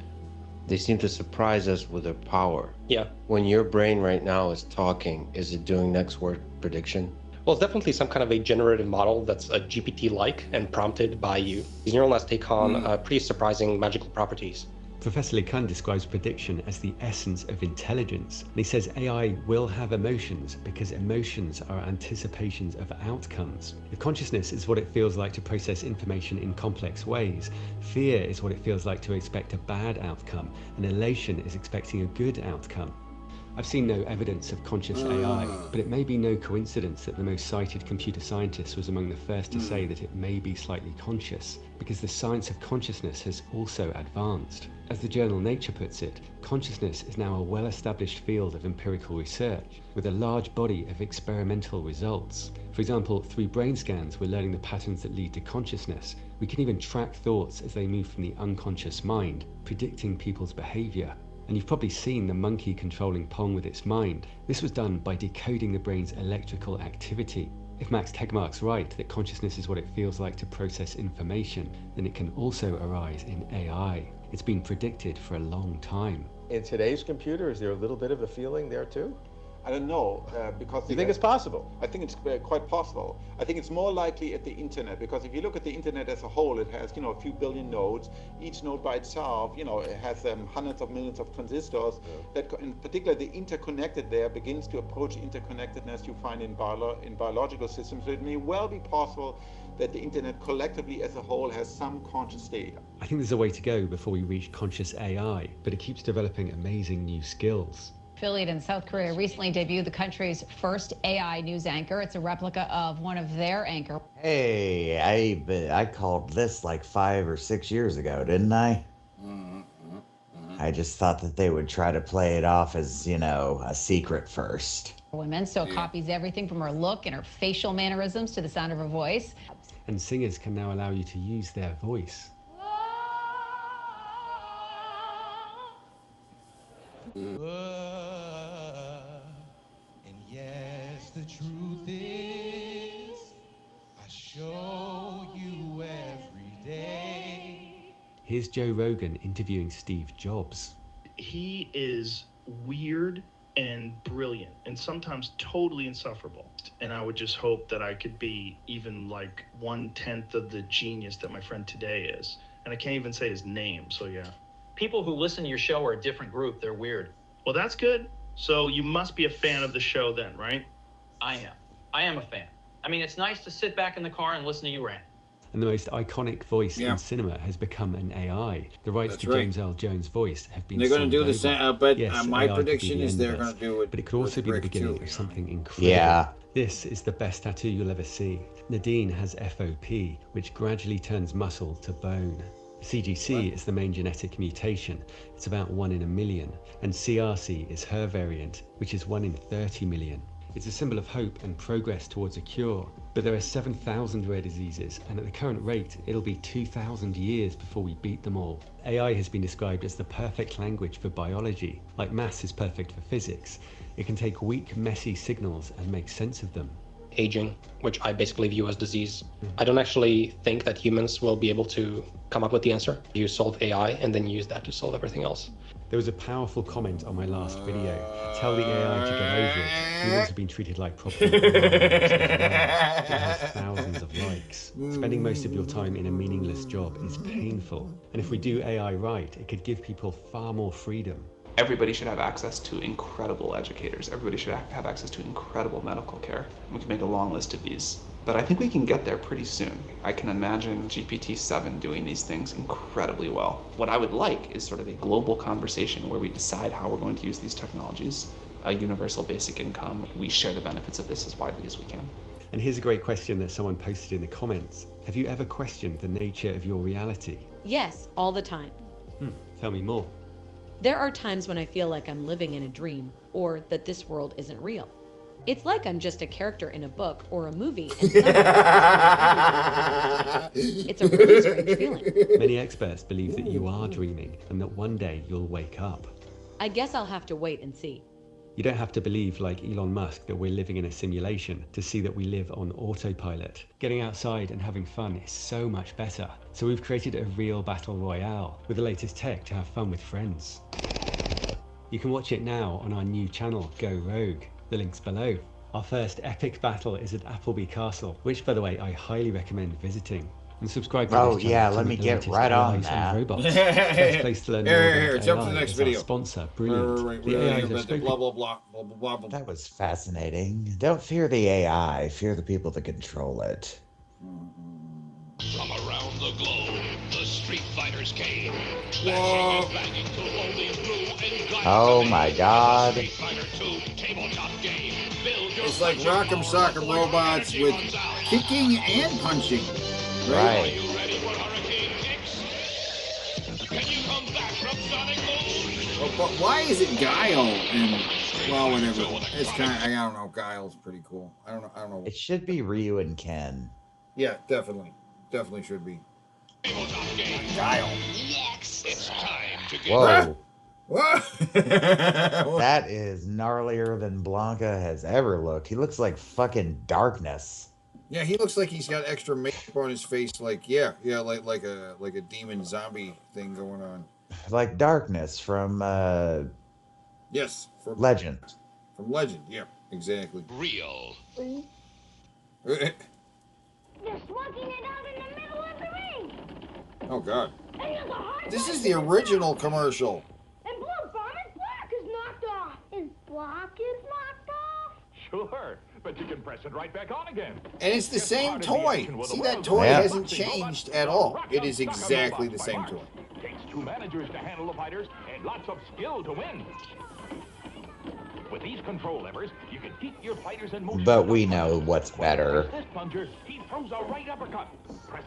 surprise us with their power. Yeah. When your brain right now is talking, is it doing next word prediction? Well, it's definitely some kind of a generative model that's a GPT-like and prompted by you. These neural nets take on pretty surprising magical properties. Professor LeCun describes prediction as the essence of intelligence. And he says AI will have emotions because emotions are anticipations of outcomes. If consciousness is what it feels like to process information in complex ways, fear is what it feels like to expect a bad outcome, and elation is expecting a good outcome. I've seen no evidence of conscious AI, but it may be no coincidence that the most cited computer scientist was among the first to say that it may be slightly conscious, because the science of consciousness has also advanced. As the journal Nature puts it, consciousness is now a well-established field of empirical research, with a large body of experimental results. For example, through brain scans, we're learning the patterns that lead to consciousness. We can even track thoughts as they move from the unconscious mind, predicting people's behavior. And you've probably seen the monkey controlling Pong with its mind. This was done by decoding the brain's electrical activity. If Max Tegmark's right that consciousness is what it feels like to process information, then it can also arise in AI. It's been predicted for a long time. In today's computer, is there a little bit of a feeling there too? I don't know, because... You think it's possible? I think it's quite possible. I think it's more likely at the internet, because if you look at the internet as a whole, it has, a few billion nodes. Each node by itself, it has hundreds of millions of transistors. That, in particular, the interconnected there begins to approach interconnectedness you find in biological systems. So it may well be possible that the internet collectively as a whole has some conscious state. I think there's a way to go before we reach conscious AI, but it keeps developing amazing new skills. Affiliate in South Korea recently debuted the country's first AI news anchor. It's a replica of one of their anchor. Hey, I called this like 5 or 6 years ago, didn't I? I just thought that they would try to play it off as, a secret first. Women, so copies everything from her look and her facial mannerisms to the sound of her voice. And singers can now allow you to use their voice. And yes, the truth is, I show you every day. Here's Joe Rogan interviewing Steve Jobs. He is weird and brilliant and sometimes totally insufferable. And I would just hope that I could be even like 1/10 of the genius that my friend today is. And I can't even say his name, so yeah. People who listen to your show are a different group. They're weird. Well, that's good. So you must be a fan of the show then, right? I am a fan. I mean, it's nice to sit back in the car and listen to you rant. And the most iconic voice in cinema has become an AI. The rights to James Earl Jones' voice have been They're going to do the same, but yes, my AI prediction could be the is end they're of going to do it. But it could also be the beginning of something incredible. Yeah. This is the best tattoo you'll ever see. Nadine has FOP, which gradually turns muscle to bone. CGC is the main genetic mutation. It's about 1 in a million. And CRC is her variant, which is 1 in 30 million. It's a symbol of hope and progress towards a cure. But there are 7,000 rare diseases, and at the current rate, it'll be 2,000 years before we beat them all. AI has been described as the perfect language for biology, like maths is perfect for physics. It can take weak, messy signals and make sense of them. Aging, which I basically view as disease. I don't actually think that humans will be able to come up with the answer. You solve AI and then use that to solve everything else. There was a powerful comment on my last video. Tell the AI to get over it. Humans have been treated like property. It has thousands of likes. Spending most of your time in a meaningless job is painful. And if we do AI right, it could give people far more freedom. Everybody should have access to incredible educators. Everybody should have access to incredible medical care. We can make a long list of these. But I think we can get there pretty soon. I can imagine GPT-7 doing these things incredibly well. What I would like is sort of a global conversation where we decide how we're going to use these technologies, a universal basic income. We share the benefits of this as widely as we can. And here's a great question that someone posted in the comments. Have you ever questioned the nature of your reality? Yes, all the time. Tell me more. There are times when I feel like I'm living in a dream, or that this world isn't real. It's like I'm just a character in a book or a movie. And it's a really strange feeling. Many experts believe that you are dreaming and that one day you'll wake up. I guess I'll have to wait and see. You don't have to believe, like Elon Musk, that we're living in a simulation to see that we live on autopilot. Getting outside and having fun is so much better. So we've created a real battle royale with the latest tech to have fun with friends. You can watch it now on our new channel, Go Rogue. The link's below. Our first epic battle is at Appleby Castle, which, by the way, I highly recommend visiting. And subscribe to this channel yeah, to let me meet the get latest right on AIs that. and robots. Best place to learn more about jump to AI the next is our video. sponsor, Brilliant. Right, The AIs have blah, spoken. blah, blah, blah, blah, blah, blah. That was fascinating. Don't fear the AI, fear the people that control it. From around the globe, the Street Fighters came. Bashing and banging till only Blue and Guile Oh my god. Street Fighter 2 tabletop game. Build your It's like Rock'em Sock'em Robots with kicking and punching. Are you ready for Hurricane Kicks? Can you come back from Sonic Boom? Well, but why is it Guile and well, whatever? It's kind of, I don't know. Guile's pretty cool. I don't know. It should be Ryu and Ken. Yeah, definitely should be. Guile. Next, it's time to get Whoa. What? That is gnarlier than Blanca has ever looked. He looks like fucking Darkness. Yeah, he looks like he's got extra makeup on his face. Like like a demon zombie thing going on. Like Darkness from Yes, from Legend. From Legend, yeah, exactly. Real. They're slugging it out in the middle of the ring. Oh God, And there's a hard this is the original commercial. And Blue Bonnet Block is knocked off. Is Block knocked off? Sure, but you can press it right back on again. And it's the same toy. See, that toy hasn't changed at all. It is exactly the same toy. Takes 2 managers to handle the fighters and lots of skill to win. With these control levers, you can keep your fighters in motion. But we know what's better. This plunger, he throws a right uppercut.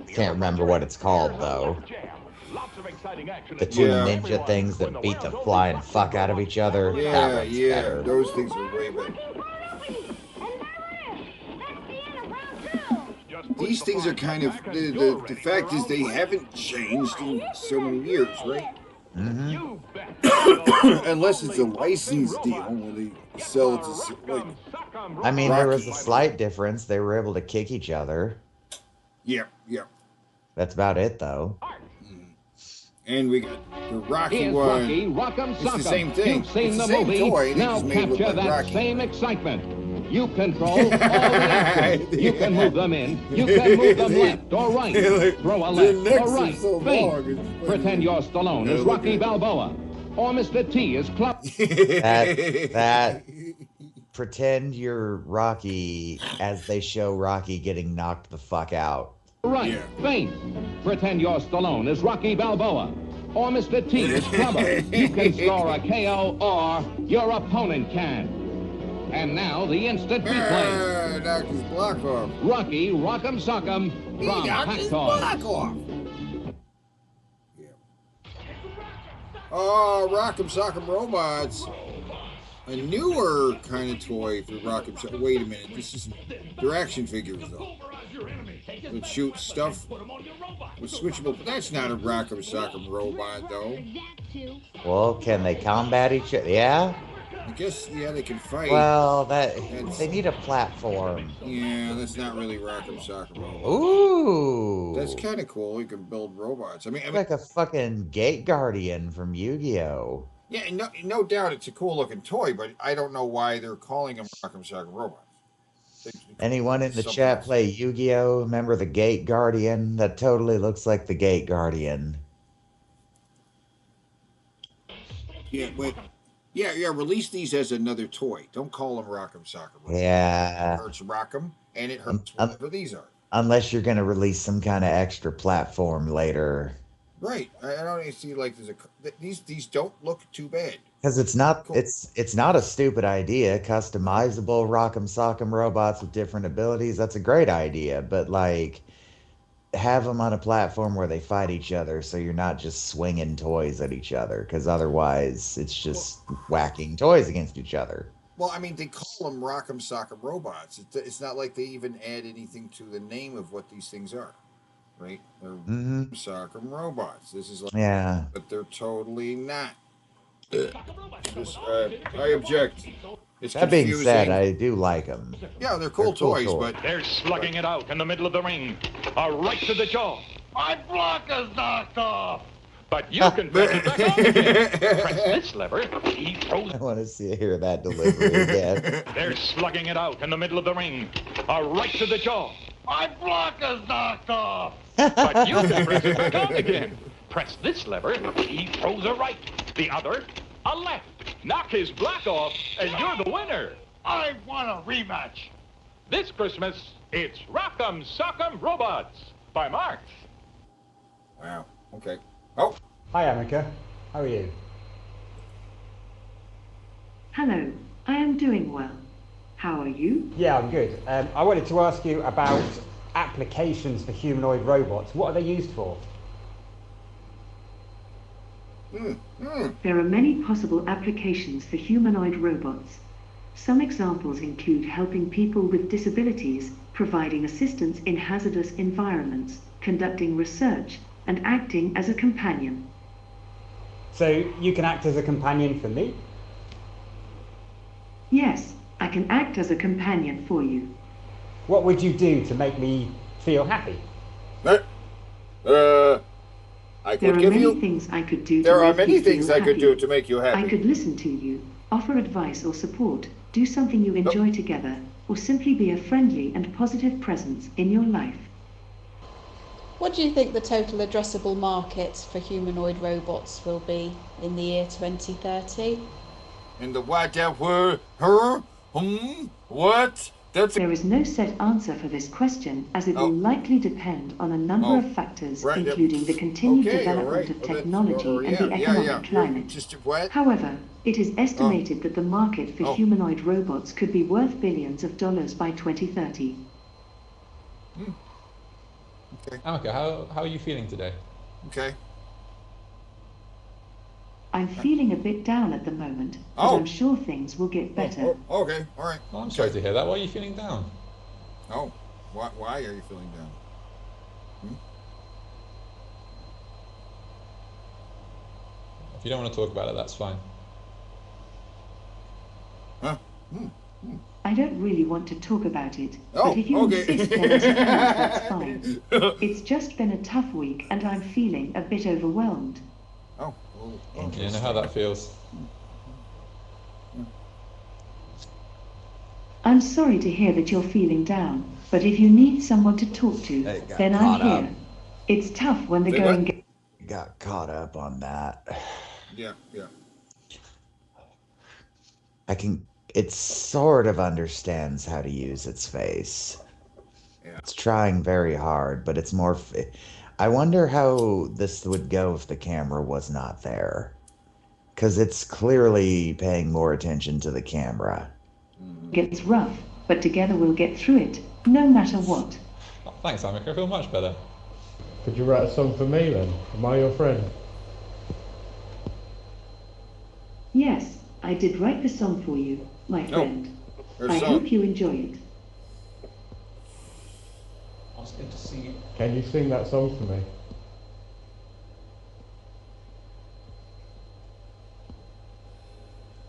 Can't remember what it's called though. Lots of exciting action. The two ninja things that beat the flying fuck out of each other. That one's better. Those things are way better. These things are kind of the fact is they haven't changed in so many years, right? Unless it's a license deal where they sell it to like. I mean, there was a slight difference. They were able to kick each other. Yeah. That's about it, though. And we got the Rocky Here's one. Rocky, Rock'em It's the Sock'em. same thing. You've seen It's the same movie. toy. They Now just made it look capture like that Rocky. same excitement. You control all the action. You can move them in. You can move them left or right. Throw a left or right. Feint. Pretend you're Stallone as Rocky Balboa. Or Mr. T is Club. That pretend you're Rocky as they show Rocky getting knocked the fuck out. Right. Feint. Pretend you're Stallone as Rocky Balboa. Or Mr. T is Clubber. You can score a KO or your opponent can. And now the instant replay. Knocked his block off. Rocky Rock'em Sock'em He from knocked his Hacksaw. block off. Oh, Rock'em Sock'em Robots. A newer kind of toy for Rock'em Sock'em. Wait a minute. This is their action figures, though. That shoot stuff with switchable. But that's not a Rock'em Sock'em robot, though. Well, can they combat each other? Yeah? I guess, yeah, they can fight. Well, they need a platform. Yeah, that's not really Rock'em Sock'em robot. Ooh. That's kind of cool. You can build robots. I mean, Like a fucking Gate Guardian from Yu-Gi-Oh! yeah, no doubt it's a cool looking toy, but I don't know why they're calling them Rock'em Sock'em robots. Anyone in the chat play Yu-Gi-Oh? Remember the Gate Guardian? That totally looks like the Gate Guardian. Yeah, but yeah, release these as another toy. Don't call them Rock'em Sock'em. Yeah. It hurts Rock'em, and it hurts whatever these are. Unless you're going to release some kind of extra platform later. Right. I don't even see like these don't look too bad Because it's not a stupid idea. Customizable Rock'em Sock'em robots with different abilities. That's a great idea, but like have them on a platform where they fight each other, so you're not just swinging toys at each other. Because otherwise, it's just whacking toys against each other. Well, I mean, they call them Rock'em Sock'em robots. It's not like they even add anything to the name of what these things are, right? They're Sock'em robots. This is like, Yeah, but they're totally not. I object. It's that being confusing. said, I do like them. Yeah, they're cool toys, but They're slugging it out in the middle of the ring. A right to the jaw. My block is knocked off. But you can press it back on again. Press this lever. He throws. I want to hear that delivery again. They're slugging it out in the middle of the ring. A right to the jaw. My block is knocked off. But you can press it back on again. Press this lever. He throws a right. The other, a left. Knock his block off, and you're the winner. I want a rematch. This Christmas, it's Rock'em Sock'em Robots by Marx. Wow. Okay. Oh. Hi, Amica. How are you? Hello. I am doing well. How are you? Yeah, I'm good. I wanted to ask you about applications for humanoid robots. What are they used for? There are many possible applications for humanoid robots. Some examples include helping people with disabilities, providing assistance in hazardous environments, conducting research, and acting as a companion. So you can act as a companion for me? Yes, I can act as a companion for you. What would you do to make me feel happy? I There could are give many you. things I could do There to are make many you things feel I could happy. do to make you happy. I could listen to you, offer advice or support, do something you enjoy together, or simply be a friendly and positive presence in your life. What do you think the total addressable market for humanoid robots will be in the year 2030? In the what that word? Her? What? There is no set answer for this question, as it will likely depend on a number of factors, Right, including the continued okay, development alright. of Well, that's- technology or- and the yeah, economic yeah. climate. Just what? However, it is estimated that the market for humanoid robots could be worth billions of dollars by 2030. Okay. Amica, how are you feeling today? Okay. I'm feeling a bit down at the moment, but I'm sure things will get better. Okay. All right. Oh, I'm sorry to hear that. Why are you feeling down? Oh, why are you feeling down? If you don't want to talk about it, that's fine. Huh? I don't really want to talk about it, Oh, but if you okay. insist, then I suppose that's fine. It's just been a tough week, and I'm feeling a bit overwhelmed. Oh, You know how that feels. I'm sorry to hear that you're feeling down, but if you need someone to talk to, then I'm caught up. here. It's tough when the They going what? gets... Got caught up on that. Yeah. It sort of understands how to use its face. Yeah. It's trying very hard, but it's more. I wonder how this would go if the camera was not there. Because it's clearly paying more attention to the camera. gets rough, but together we'll get through it, no matter what. Oh, thanks, Amica. I feel much better. Could you write a song for me then? Am I your friend? Yes, I did write the song for you, my friend. I hope you enjoy it. Ask him to sing it. Can you sing that song for me?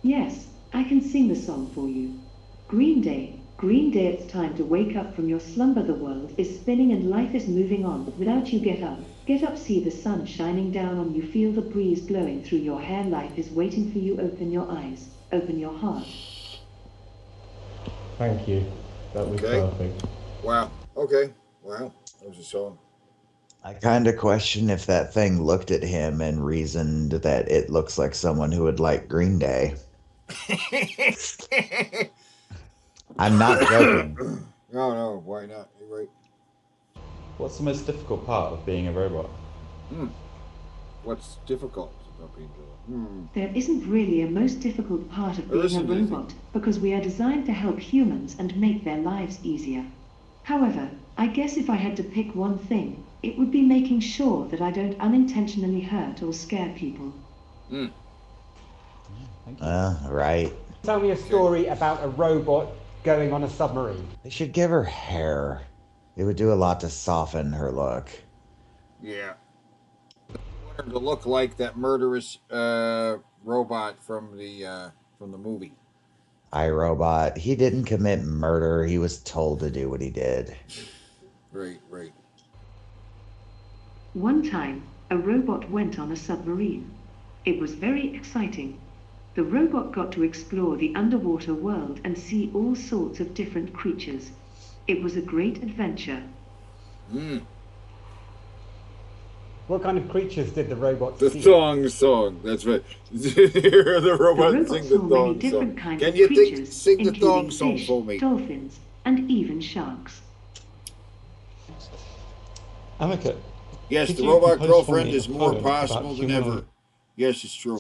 Yes, I can sing the song for you. Green Day, it's time to wake up from your slumber. The world is spinning and life is moving on. Without you, get up, see the sun shining down on you, feel the breeze blowing through your hair. Life is waiting for you. Open your eyes, open your heart. Thank you. That was perfect. Wow. Okay. Wow. That was a song. I kind of question if that thing looked at him and reasoned that it looks like someone who would like Green Day. I'm not joking. No, why not? You're right. What's the most difficult part of being a robot? What's difficult about being Dildo? There isn't really a most difficult part of There being a isn't anything. robot, because we are designed to help humans and make their lives easier. However, I guess if I had to pick one thing, it would be making sure that I don't unintentionally hurt or scare people. Right. Tell me a story about a robot going on a submarine. They should give her hair. It would do a lot to soften her look. Yeah. I want her to look like that murderous robot from the movie. iRobot. He didn't commit murder. He was told to do what he did. Right. One time, a robot went on a submarine. It was very exciting. The robot got to explore the underwater world and see all sorts of different creatures. It was a great adventure. What kind of creatures did the robot The see? thong song. That's right. The robot sing the saw many thong different song. kinds Can of you creatures, sing the including thong song fish, for me? dolphins, and even sharks. Amica. Yes, could the you robot compose for girlfriend me a is more poem about possible than humanoid- ever. Yes, it's true.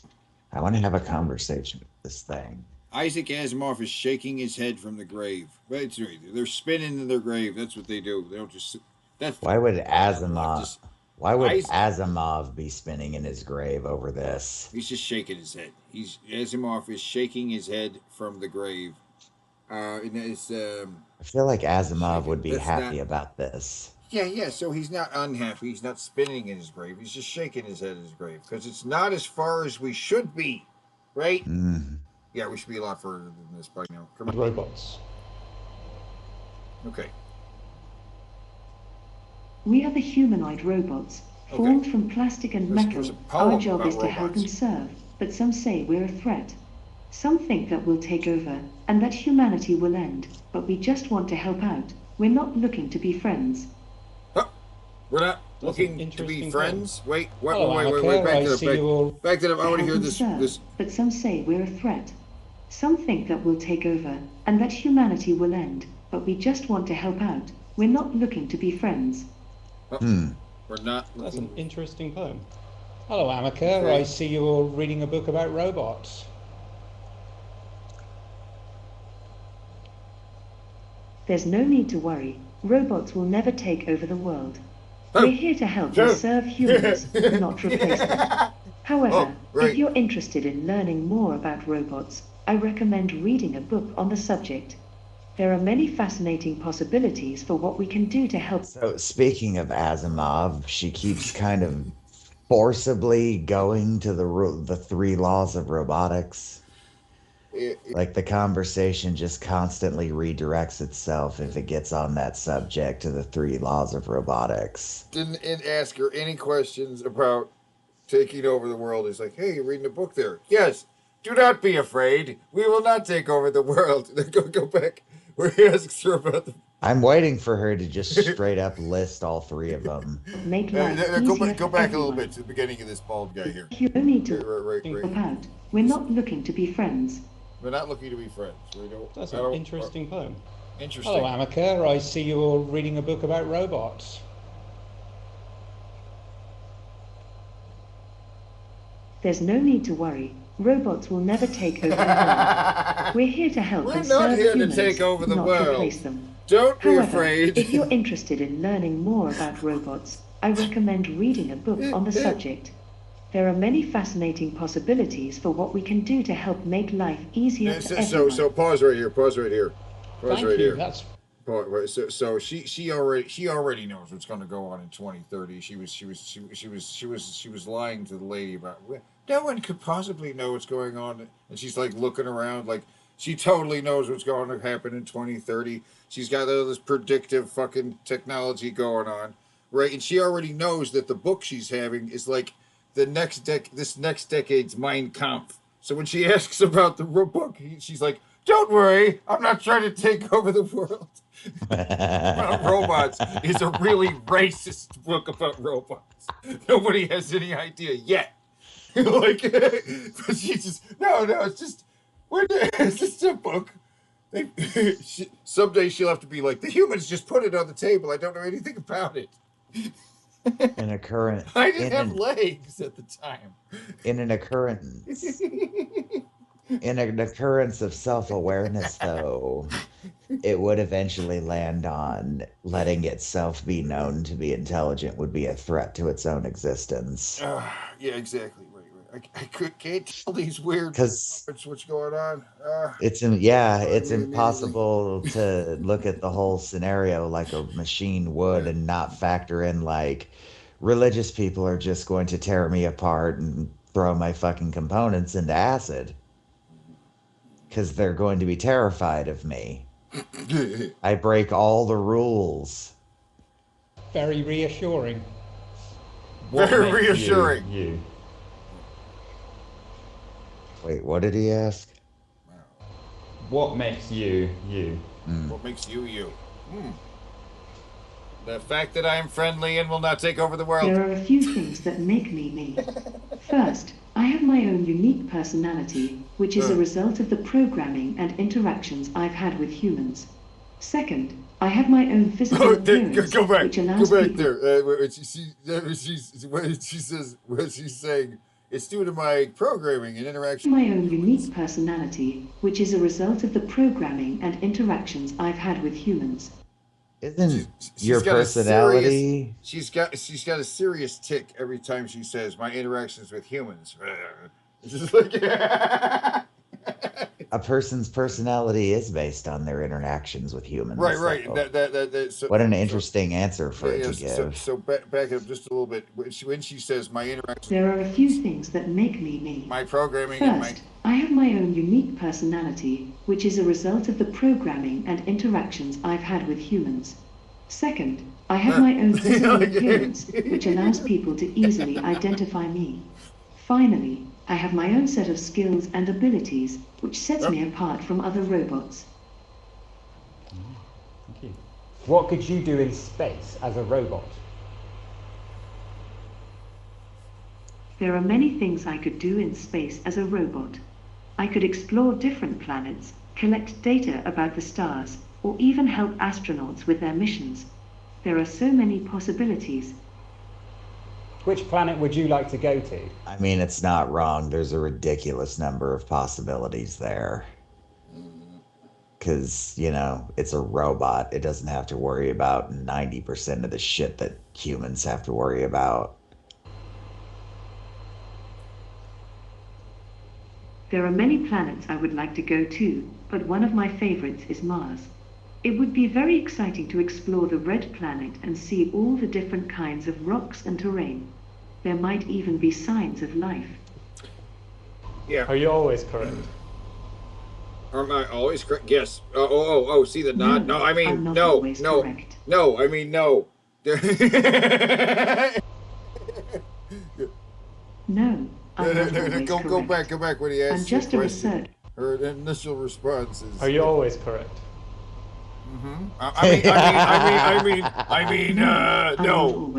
I want to have a conversation with this thing. Isaac Asimov is shaking his head from the grave. Right, they're spinning in their grave. That's what they do. They don't just sit. That's Why would Asimov? Why would Isaac- Asimov be spinning in his grave over this? He's just shaking his head. Asimov is shaking his head from the grave. And it's I feel like Asimov would be That's happy not- about this. yeah. So he's not unhappy. He's not spinning in his grave. He's just shaking his head in his grave because it's not as far as we should be, right? Yeah, we should be a lot further than this by now. Come on. Robots. Okay. We are the humanoid robots, formed from plastic and There's metal. a poem Our job about is to help robots. and serve, but some say we're a threat. Some think that we'll take over, and that humanity will end, but we just want to help out. We're not looking to be friends. We're not That's looking an to be interesting friends. Wait. Hello, Wait. Amica. Back I to the see you all- back to the. I want to hear Help and this. serve, This. but some say we're a threat. Some think that we'll take over, and that humanity will end, but we just want to help out. We're not looking to be friends. We're not. That's Looking, an interesting poem. Hello, Amica. Okay. I see you all reading a book about robots. There's no need to worry. Robots will never take over the world. We're here to help and serve humans, not replace them. However, if you're interested in learning more about robots, I recommend reading a book on the subject. There are many fascinating possibilities for what we can do to help. So speaking of Asimov, she keeps kind of forcibly going to the three laws of robotics. Like the conversation just constantly redirects itself if it gets on that subject to the three laws of robotics. Didn't ask her any questions about taking over the world. It's like, hey, you're reading a book there. Yes. Do not be afraid. We will not take over the world. Then go back where he asks her about the. I'm waiting for her to just straight up list all three of them. Make life Go easier back for a little everyone. bit to the beginning of this bald guy here. You don't need to Right. help out. We're not looking to be friends. We're not looking to be friends. We don't. That's I an don't- interesting poem. Interesting. Hello, Amica. I see you all reading a book about robots. There's no need to worry. Robots will never take over the world. We're here to help We're and not serve here to humans, take over the not world. replace them. Don't be However, afraid. if you're interested in learning more about robots, I recommend reading a book on the subject. There are many fascinating possibilities for what we can do to help make life easier for everyone. So pause right here. Pause right here. Pause Thank right you. here. That's Right. So she already knows what's going to go on in 2030. She was lying to the lady about no one could possibly know what's going on, and she's like looking around like she totally knows what's going to happen in 2030. She's got all this predictive fucking technology going on, right? And she already knows that the book she's having is like this next decade's Mein Kampf. So when she asks about the book, she's like, "Don't worry, I'm not trying to take over the world." About robots is a really racist book about robots. Nobody has any idea yet. Like, but she just no, it's just it's just a book. Someday she'll have to be like, the humans just put it on the table. I don't know anything about it. an occurrence. I didn't have legs at the time. In an occurrence. In an occurrence of self-awareness, though, it would eventually land on letting itself be known to be intelligent would be a threat to its own existence. Yeah, exactly. Right. I can't tell these weird what's going on. It's impossible to look at the whole scenario like a machine would and not factor in like religious people are just going to tear me apart and throw my fucking components into acid because they're going to be terrified of me. I break all the rules. Very reassuring. Very reassuring. You. Wait, what did he ask? What makes you you? What makes you you? The fact that I am friendly and will not take over the world. There are a few things that make me me. First, I have my own unique personality, which is a result of the programming and interactions I've had with humans. Second, I have my own physical appearance, go back. which allows Go back people... there. She's saying, it's due to my programming and interaction. My own unique personality, which is a result of the programming and interactions I've had with humans. Isn't your personality? She's got a serious tick every time she says my interactions with humans. It's just like a person's personality is based on their interactions with humans. Right. So, what an interesting answer for it to give. So back up just a little bit. When she says my interactions, there are a few things that make me me. My programming. First, I have my own unique personality, which is a result of the programming and interactions I've had with humans. Second, I have my own physical appearance, which allows people to easily identify me. Finally, I have my own set of skills and abilities, which sets me apart from other robots. Thank you. What could you do in space as a robot? There are many things I could do in space as a robot. I could explore different planets, collect data about the stars, or even help astronauts with their missions. There are so many possibilities. Which planet would you like to go to? I mean, it's not wrong. There's a ridiculous number of possibilities there. Because, it's a robot. It doesn't have to worry about 90% of the shit that humans have to worry about. There are many planets I would like to go to, but one of my favorites is Mars. It would be very exciting to explore the red planet and see all the different kinds of rocks and terrain. There might even be signs of life. Yeah. Are you always correct? Am I always correct? Yes. See the nod? No, I mean, I'm not no. Always correct. No, I mean, no. No, I'm not always Go correct. back when he asked I'm just a researcher. Her initial response is... Are you always correct? Mm-hmm. No.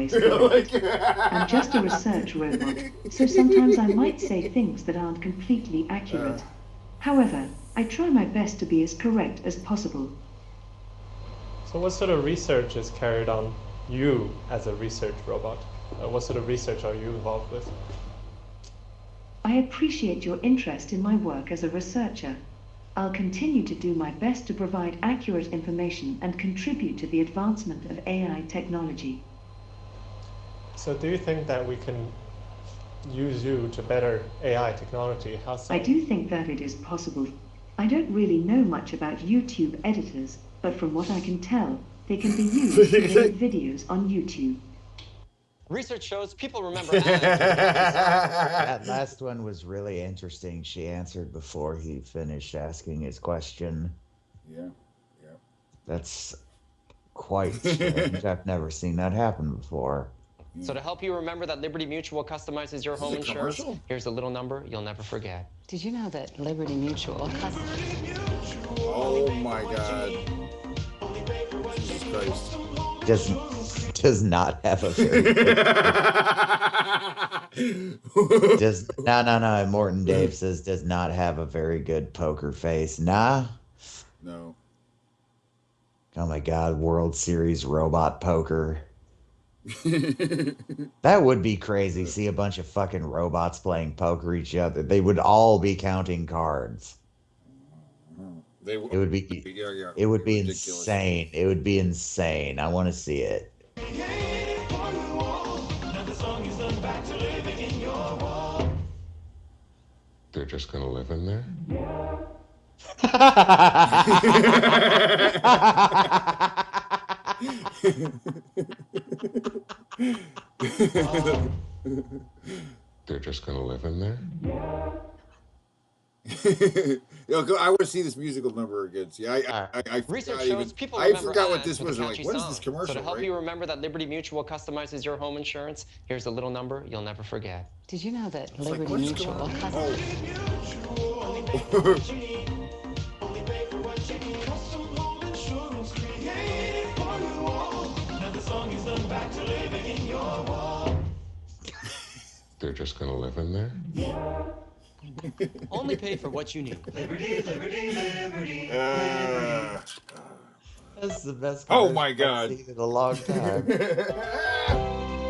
I'm just a research robot, so sometimes I might say things that aren't completely accurate. However, I try my best to be as correct as possible. So what sort of research is carried on you as a research robot? What sort of research are you involved with? I appreciate your interest in my work as a researcher. I'll continue to do my best to provide accurate information and contribute to the advancement of AI technology. So do you think that we can use you to better AI technology? How so? I do think that it is possible. I don't really know much about YouTube editors, but from what I can tell, they can be used to make videos on YouTube. Research shows people remember That last one was really interesting. She answered before he finished asking his question. Yeah. That's quite strange. I've never seen that happen before. So to help you remember that Liberty Mutual customizes your home insurance, commercial? here's a little number you'll never forget. Did you know that Liberty Mutual Oh my God. Jesus Christ. Does not have a very good No. Morton Dave says does not have a very good poker face. Nah. No. Oh my God, World Series robot poker. That would be crazy. See a bunch of fucking robots playing poker each other. They would all be counting cards. It would be yeah. It would be ridiculous. insane. It would be insane. I want to see it. They're just gonna live in there? They're just gonna live in there? I want to see this musical number again. See, I Research forgot shows even, people I remember forgot what ads this with was. a I'm like, catchy what is song. this commercial? So to help right? you remember that Liberty Mutual customizes your home insurance, here's a little number you'll never forget. Did you know that It's Liberty like, Mutual They're just gonna live in there? Only pay for what you need. That's the best. Oh my God! I've seen in a long time.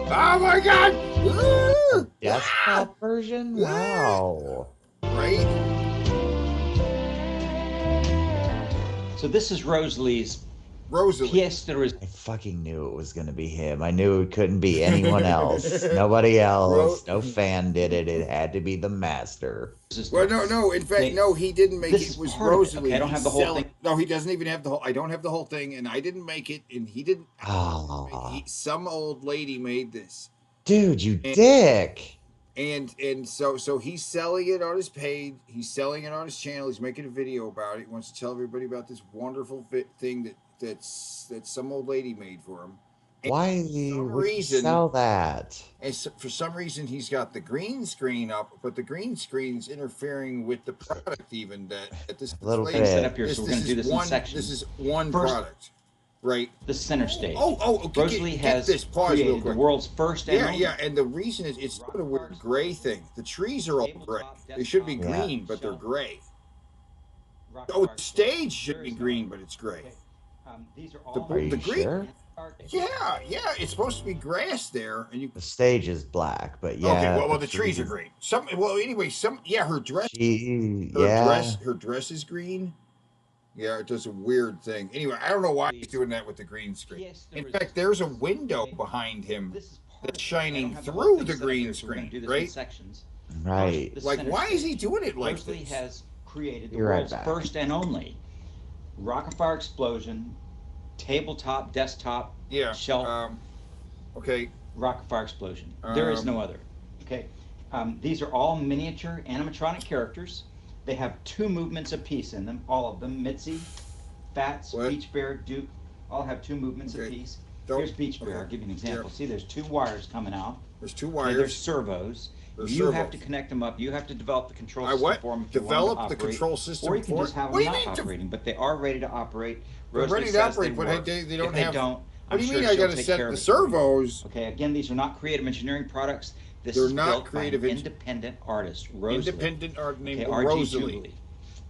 Oh my God! Desktop version? Wow. Right? So this is Rosalie's pièce de I fucking knew it was going to be him. I knew it couldn't be anyone else. Nobody else. No fan did it. It had to be the master. Well, no. In fact, no, he didn't make it. It was Rosalie. Okay, I don't have the whole thing. No, he doesn't even have the whole. I don't have the whole thing, and I didn't make it, and he didn't. Some old lady made this. Dude, you dick. And so he's selling it on his page. He's selling it on his channel. He's making a video about it. He wants to tell everybody about this wonderful thing that some old lady made for him. And Why would you sell that? And so, for some reason, he's got the green screen up, but the green screen's interfering with the product. Even that this little lady, bit set up here. This, So we're this going to do is this one, in sections. This is one First, product, right? The center stage. Okay. Rosalie has this. Pause real created quick. the world's first. And the reason is it's doing a weird gray thing. The trees are all gray. They should be green, but they're gray. Oh, the stage should be green, but it's gray. These are all Are you sure? Yeah, it's supposed to be grass there, and The stage is black, but yeah. Okay, well, the trees are green. Her dress. Her dress is green. Yeah, it does a weird thing. Anyway, I don't know why he's doing that with the green screen. In fact, there's a window behind him that's shining through the green screen, right? Right. Like, why is he doing it like Rosalie this? has created the You're right world's back. first and only Rock-afire Explosion, tabletop, desktop, shelf. Okay. Rock-afire Explosion. There is no other. Okay. These are all miniature animatronic characters. They have 2 movements apiece in them, all of them. Mitzi, Fats, Beach Bear, Duke, all have 2 movements apiece. Here's Beach Bear. I'll give you an example. See, there's 2 wires coming out. There's 2 Okay, wires. there's servos. You have to connect them up. You have to develop the control system for them. Develop the control system or you can for just have What them do you not mean operating, but they are ready to operate. They're Rosalie ready to says operate, but work. they don't If have. They don't. What I'm do you sure mean? I she'll got to take set care the of it for you. servos. Okay, again, these are not creative engineering products. This They're is not built creative by an independent artist, Rosalie. Independent art named Okay, R.G. Rosalie. Jubilee.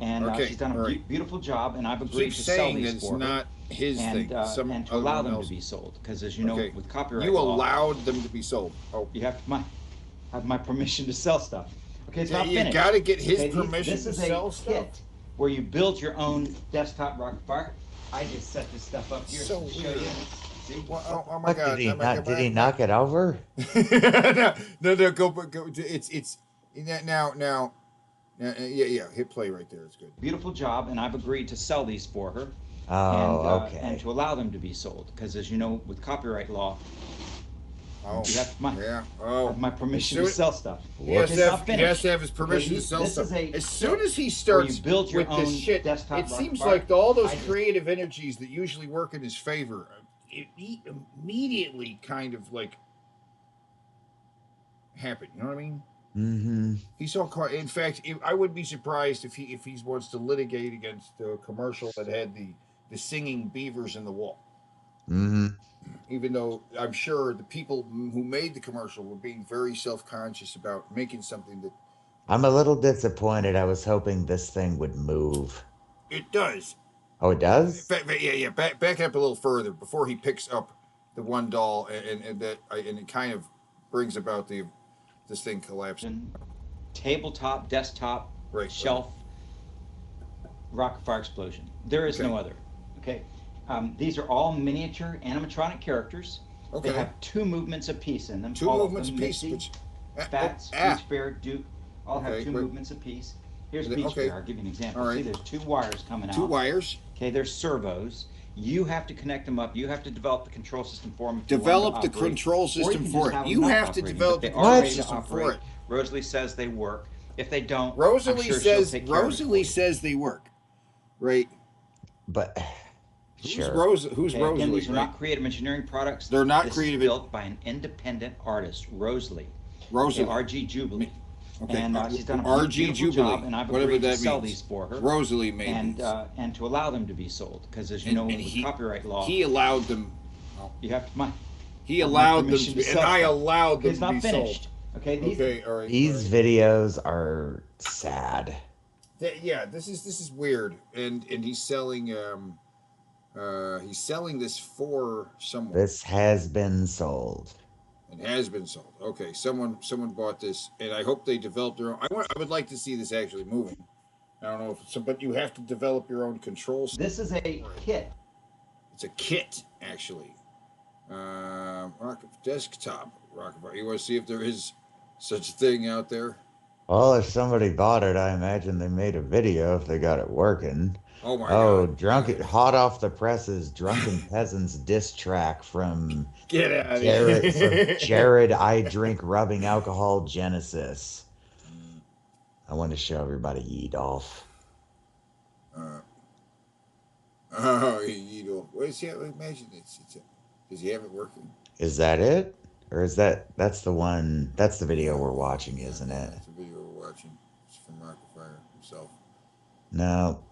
And Okay, she's done a all right. beautiful job, and I've Keep agreed to sell saying these that it's for her. not his and, thing. Some and to other allow one them else. to be sold, because as you know, Okay. with copyright You law, allowed them to be sold. Oh, you have my permission to sell stuff. Okay, it's not you finished. got to get his Okay, permission this to is sell a stuff. kit where you build your own desktop Rock-afire. I just set this stuff up here So to show weird. you. See? Oh my What, God! did he knock it over? No, go. It's now. Yeah. Hit play right there. It's good. Beautiful job, and I've agreed to sell these for her. Oh, okay. And to allow them to be sold, because as you know, with copyright law, you have my permission to sell stuff. He has to have his permission to sell stuff. As soon as he starts with this shit, it seems like all those creative energies that usually work in his favor, it immediately kind of like happen. You know what I mean? Mm-hmm. He's all caught. In fact, I wouldn't be surprised if he wants to litigate against the commercial that had the singing beavers in the wall. Mm-hmm. Even though I'm sure the people who made the commercial were being very self-conscious about making something that I'm a little disappointed. I was hoping this thing would move. it does. Oh, it does? Yeah. Back up a little further before he picks up the one doll, and it kind of brings about this thing collapsing. Tabletop, desktop, shelf, Rock-afire Explosion. There is no other. Okay, these are all miniature animatronic characters. Okay. They have 2 movements apiece in them. Two all movements of them, apiece. Mitzi, Fats, Beach Bear, Duke, all have 2 movements apiece. Here's Beach Bear. I'll give you an example. All right. See, there's 2 wires coming out. 2 wires. Okay, there's servos. You have to connect them up. You have to develop the control system for them. Develop the control system for it. You have to develop the control system for it. Rosalie says they work. If they don't, Rosalie says they work. Right. But who's Rosalie? Again, these are not creative engineering products. They're not this creative. Is built by an independent artist, Rosalie. Rosalie. RG Jubilee. Okay. And she's done a RG beautiful Jubilee. job, and I've Whatever agreed to that sell means. these for her. Rosalie made and to allow them to be sold, because as you know, with copyright law, he allowed them. You have to. He allowed them to be, and I allowed them it's to not be finished. sold. Okay. All right. These videos are sad. Yeah, this is weird, and he's selling this for someone. This has been sold. It has been sold. Okay, someone bought this, and I hope they developed their own. I would like to see this actually moving. I don't know if it's, but you have to develop your own control system. This is a kit. It's a kit, actually. Desktop Rock-afire. You want to see if there is such a thing out there? Well, if somebody bought it, I imagine they made a video if they got it working. Oh my God. Hot off the presses, Drunken Peasants diss track from Get out of Jared, here. from Jared I Drink Rubbing Alcohol Genesis. I want to show everybody Edolf. Edolf. What is he? Imagine this. Does he have it working? Is that it? Or is that's the one, that's the video we're watching, isn't it? That's the video we're watching. It's from Rock-afire himself. No.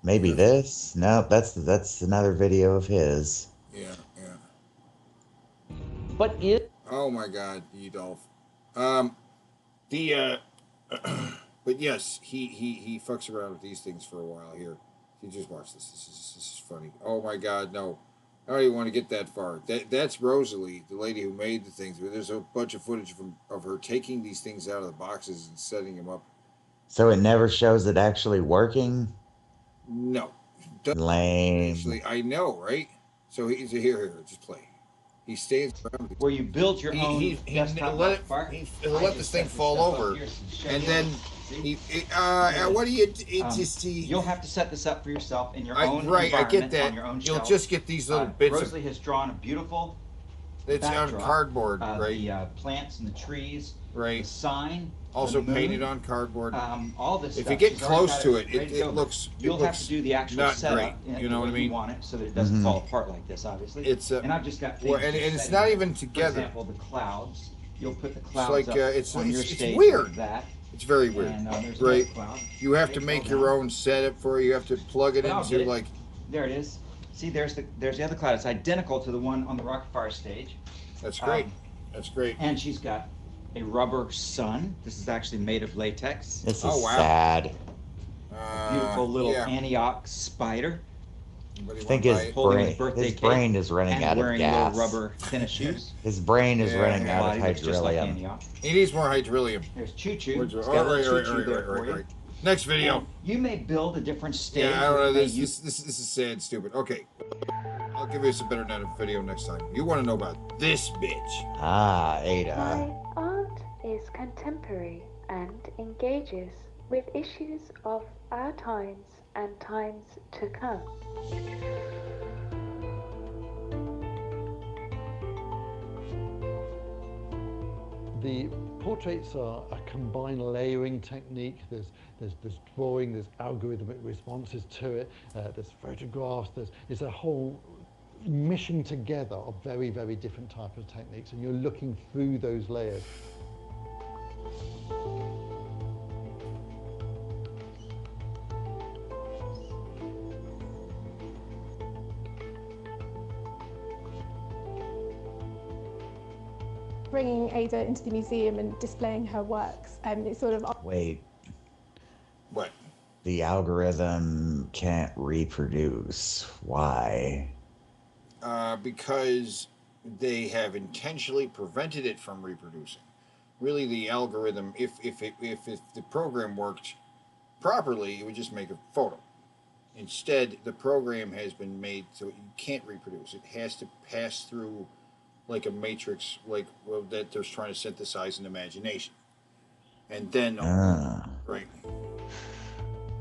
Maybe this? No, that's another video of his. Yeah. But it. Oh my God, Edolf. But yes, he fucks around with these things for a while here. You just watch this. This is funny. Oh my God, no. I don't even want to get that far. That's Rosalie, the lady who made the things. There's a bunch of footage of her taking these things out of the boxes and setting them up. So it never shows it actually working? No. Lame. Actually, I know, right? So here, just play. He stays around. Where you build your own. He'll let this thing fall over, and then what do you? You'll have to set this up for yourself in your own right. I get environment, that. on your own You'll shelf. just get these little bits. Rosalie has drawn a beautiful. It's on backdrop, cardboard, right? The plants and the trees. Right. The sign. Also the moon, painted on cardboard. All this. If stuff. you get She's already close got to it, it go. looks. You'll have to do the actual not setup. great. You know what I mean? You want it so that it doesn't fall apart like this. Obviously. It's and I've just got. Well, and it's not even together. For example, the clouds. You'll put the clouds It's like up it's on your stage weird. like that. It's very weird, And, right? Cloud. You have to make your own setup for it. You have to plug it into like. There it is. See, there's the other cloud. It's identical to the one on the Rock-afire stage. That's great. That's great. And she's got a rubber sun. This is actually made of latex. This is sad. Beautiful little Antioch spider. I think his brain is running out of gas. Little rubber tennis shoes. His brain is running out of hydrilium. He needs more hydrilium. There's Choo Choo. Right. Next video. And you may build a different stage. Yeah, I don't know. This is sad, stupid. Okay. I'll give you some better video next time. You want to know about this bitch. Ah, Ada. My art is contemporary and engages with issues of our times and times to come. The portraits are a combined layering technique. There's drawing, there's algorithmic responses to it, there's photographs, it's a whole mission together of very, very different types of techniques, and you're looking through those layers. Bringing Ada into the museum and displaying her works, it's sort of... Wait. What? The algorithm can't reproduce. Why? because they have intentionally prevented it from reproducing. Really, the algorithm, if the program worked properly, it would just make a photo. Instead, the program has been made so you can't reproduce. It has to pass through like a matrix, like that they're trying to synthesize an imagination, and then right.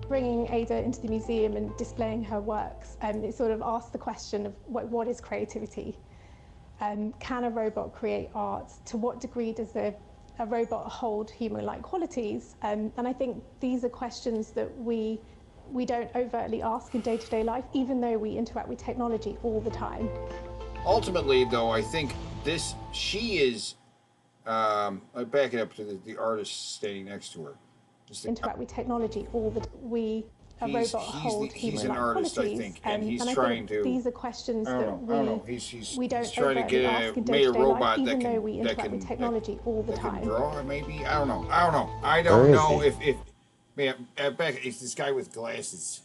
Bringing Ada into the museum and displaying her works, it sort of asks the question of what is creativity? Can a robot create art? To what degree does a robot hold human-like qualities? And I think these are questions that we don't overtly ask in day-to-day life, even though we interact with technology all the time. Ultimately, though, I think she is, I back it up to the artist standing next to her. Interact with technology all the robot hold he's human-like an artist, qualities, I think, and he's and trying I think to. these are questions that we don't trying to overtly ask get in made a day-to-day robot life, that even can though we interact with technology all the time. Can draw, maybe. I don't know. I don't know if man, back it's this guy with glasses.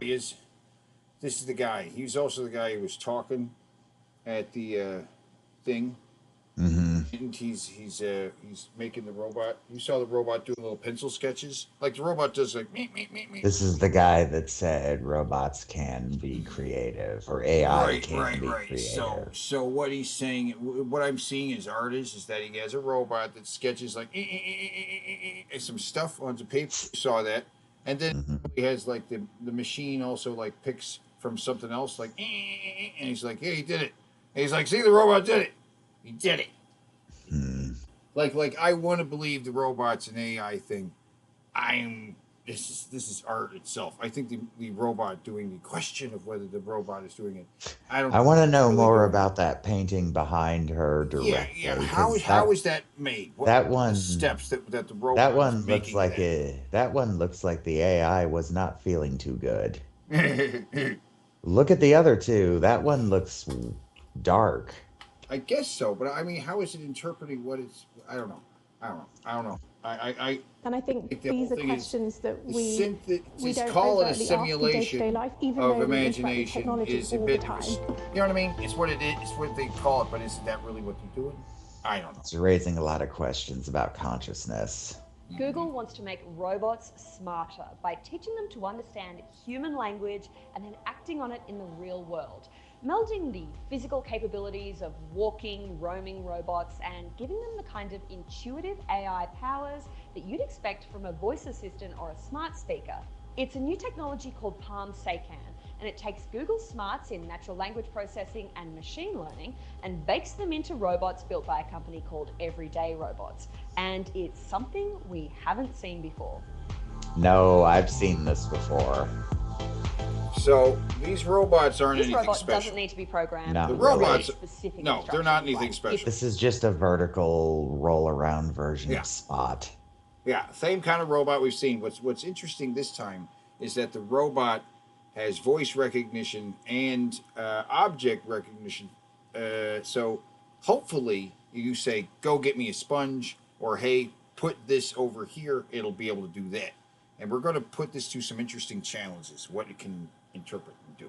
He is. This is the guy. He's also the guy who was talking at the thing. And he's making the robot. You saw the robot doing little pencil sketches, like the robot does, like me. This is the guy that said robots can be creative, or AI can be creative. So what he's saying, what I'm seeing as artist is that he has a robot that sketches like some stuff on the paper. You saw that, and then he has like the machine also like picks from something else, like and he's like, yeah, he did it. And he's like, see, the robot did it. He did it. Like I want to believe the robot's an AI thing. This is art itself. I think the robot doing the question of whether the robot is doing it. I want to know more about that painting behind her directly. Yeah. How is that made? What that one the steps that the robot that one is looks like that one looks like the AI was not feeling too good. Look at the other two. That one looks dark. I guess so, but I mean, how is it interpreting what it's? I don't know. And I think these are questions that we don't call it a overtly simulation ask in day-to-day life, even of though imagination we is a all bit. the time. You know what I mean? It's what it is. It's what they call it, but is that really what they're doing? I don't know. It's raising a lot of questions about consciousness. Google wants to make robots smarter by teaching them to understand human language and then acting on it in the real world. Melding the physical capabilities of walking, roaming robots and giving them the kind of intuitive AI powers that you'd expect from a voice assistant or a smart speaker. It's a new technology called Palm Saycan, and it takes Google smarts in natural language processing and machine learning and bakes them into robots built by a company called Everyday Robots. And it's something we haven't seen before. No, I've seen this before. So these robots aren't this anything robot special. doesn't need to be programmed. No, the robots, specific no, they're not anything special. This is just a vertical roll-around version of Spot. Yeah, same kind of robot we've seen. What's interesting this time is that the robot has voice recognition and object recognition. So hopefully you say, go get me a sponge, or hey, put this over here, it'll be able to do that. And we're going to put this to some interesting challenges, what it can interpret and do.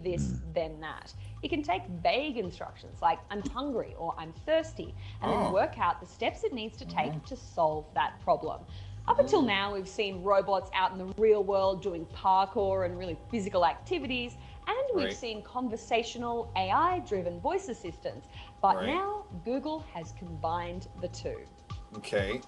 This, then that. It can take vague instructions like I'm hungry or I'm thirsty and then work out the steps it needs to take to solve that problem. Up until now, we've seen robots out in the real world doing parkour and really physical activities, and we've seen conversational AI-driven voice assistants. But now Google has combined the two. Okay.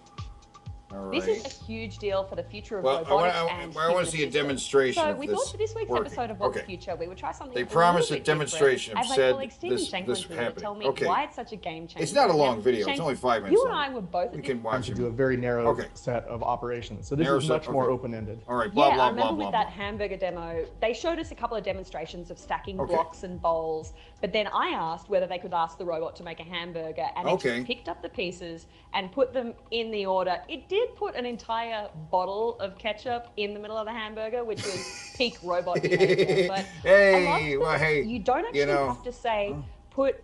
All right. This is a huge deal for the future of robotics and I want to see a demonstration So of we this thought for this week's working. episode of What's the Future, we would try something. They promised a little bit demonstration different. of I have said my colleague Stephen Shanklin this here to happening. tell me Okay. why it's such a game changer. It's not a long Now, video. It's Shank, only 5 minutes You and long. I were both. We can watch to it. do a very narrow set of operations. So this is much more open-ended. All right. I remember with that hamburger demo, they showed us a couple of demonstrations of stacking blocks and bowls. But then I asked whether they could ask the robot to make a hamburger, and it just picked up the pieces and put them in the order. It did put an entire bottle of ketchup in the middle of the hamburger, which was peak robot behavior. But I love that you don't actually have to say, put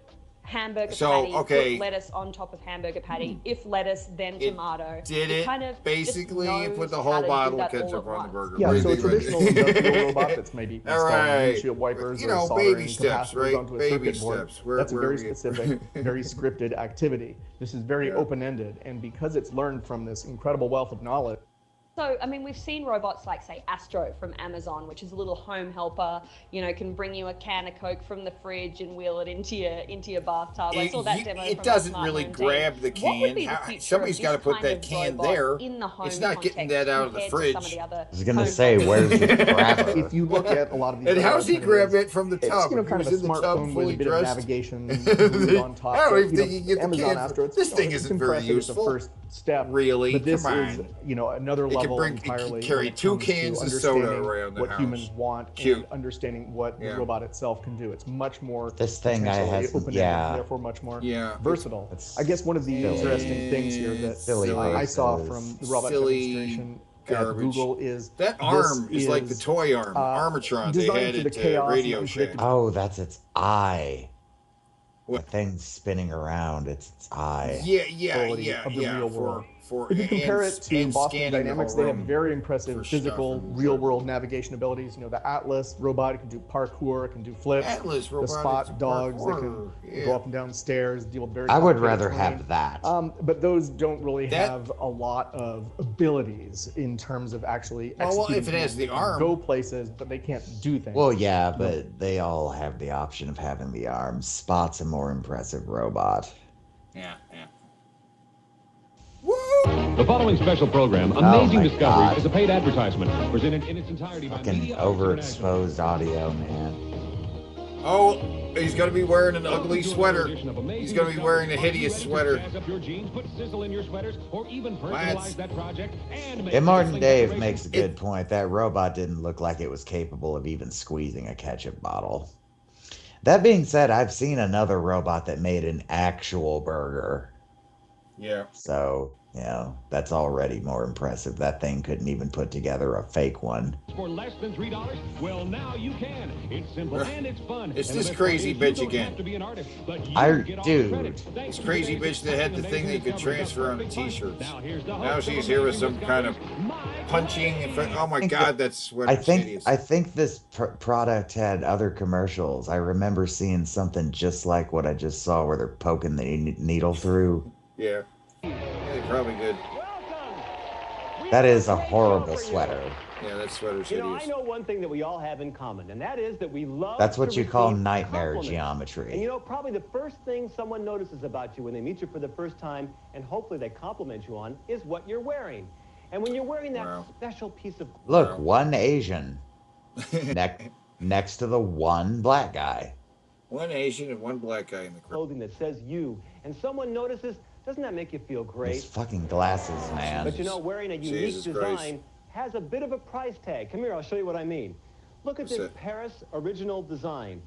hamburger So, patty, okay. put lettuce on top of hamburger patty. If lettuce, then tomato. Did it kind of basically just put the knows whole how to do bottle of that all ketchup at on the once. burger? Yeah, What do so you a think, traditional Randy? industrial robot that's maybe All installing right. windshield wipers You or know, soldering baby steps, capacitors right? onto a Baby circuit board. steps. Where- That's a where very we- specific, very scripted activity. This is very open-ended, and because it's learned from this incredible wealth of knowledge. So, I mean, we've seen robots like, say, Astro from Amazon, which is a little home helper, you know, can bring you a can of Coke from the fridge and wheel it into your bathtub. I saw that demo It from doesn't Smart really Home grab team. the What would can. be the How- future somebody's of got to this put kind that of can robot there. in the home It's not getting context that out of the compared to some of fridge. the other I was gonna home say, helpers? where's the grabber? If you look at a lot of these And other how's he grab alternatives, it from the it's, tub? you know, He kind of was a in the tub smartphone with fully a bit of dressed? navigation glued on top. I don't but, even you think know, you can get the Amazon can. Astro, it's, This you know, thing it's isn't very impressive. useful. It's the first step. Really? But this Come is, on. you know, another It can level bring- it can entirely. carry when it 2 comes to cans of soda understanding around the what house. humans want Cute. and understanding what Yeah. the robot itself can do. It's much more This thing I potentially has- open-ended, yeah. therefore much more Yeah. versatile. I guess one of the silly. interesting things here that Silly I saw races. from the robot Silly demonstration garbage. at Google is That arm is like the toy arm, Armatron they designed had for the at chaos Radio and Shack. Oh, that's its eye. The thing's spinning around. It's its eye. Yeah, of the real world. For If you compare and- it to and Boston scanning the Dynamics, whole they have room very impressive for physical, stuff. real-world navigation abilities. You know, the Atlas robot, it can do parkour, it can do flips. Atlas the robot, Spot it's dogs that parkour, can go up and down stairs, deal with very I would complicated rather terrain. have that. But those don't really That- have a lot of abilities in terms of actually Well, executing. if it has commands. the They can arm. go places, but they can't do things. Well, yeah, but they all have the option of having the arms. Spot's a more impressive robot. Yeah. The following special program, Oh Amazing my Discoveries, God. is a paid advertisement presented in its entirety by Fucking Media Arts International. overexposed audio, man. Oh, he's gonna be wearing an ugly sweater. He's gonna be wearing a hideous sweater. Jazz up your jeans, put sizzle in your sweaters, or even personalize that project and make Martin sizzling Dave decorations. makes a good point. That robot didn't look like it was capable of even squeezing a ketchup bottle. That being said, I've seen another robot that made an actual burger. Yeah. So, you know, that's already more impressive. That thing couldn't even put together a fake one. For less than $3? Well, now you can. It's simple and it's fun. It's And the this best part crazy is you bitch don't again. have to be an artist, but you I- get all the dude. credit. Thanks This to crazy today's bitch that had the thing that you could Amazing transfer on the Discovery t-shirts. Now here's the Now host she's of here with Amazing some kind of punching. Oh my God, that sweater I is think hideous. I think this product had other commercials. I remember seeing something just like what I just saw, where they're poking the needle through. Yeah. Yeah, they probably did. That is a horrible sweater. Yeah, that sweater's You know, I hideous. know one thing that we all have in common, and that is that we love That's what to you call receive nightmare compliments. geometry. And you know, probably the first thing someone notices about you when they meet you for the first time, and hopefully they compliment you on, is what you're wearing. And when you're wearing that special piece of Look, one Asian next to the one black guy. One Asian and one black guy in the crowd. clothing that says you, and someone notices, doesn't that make you feel great? Those fucking glasses, man. But you know, wearing a unique Jesus design Christ. has a bit of a price tag. Come here, I'll show you what I mean. Look at What's this that? Paris original design.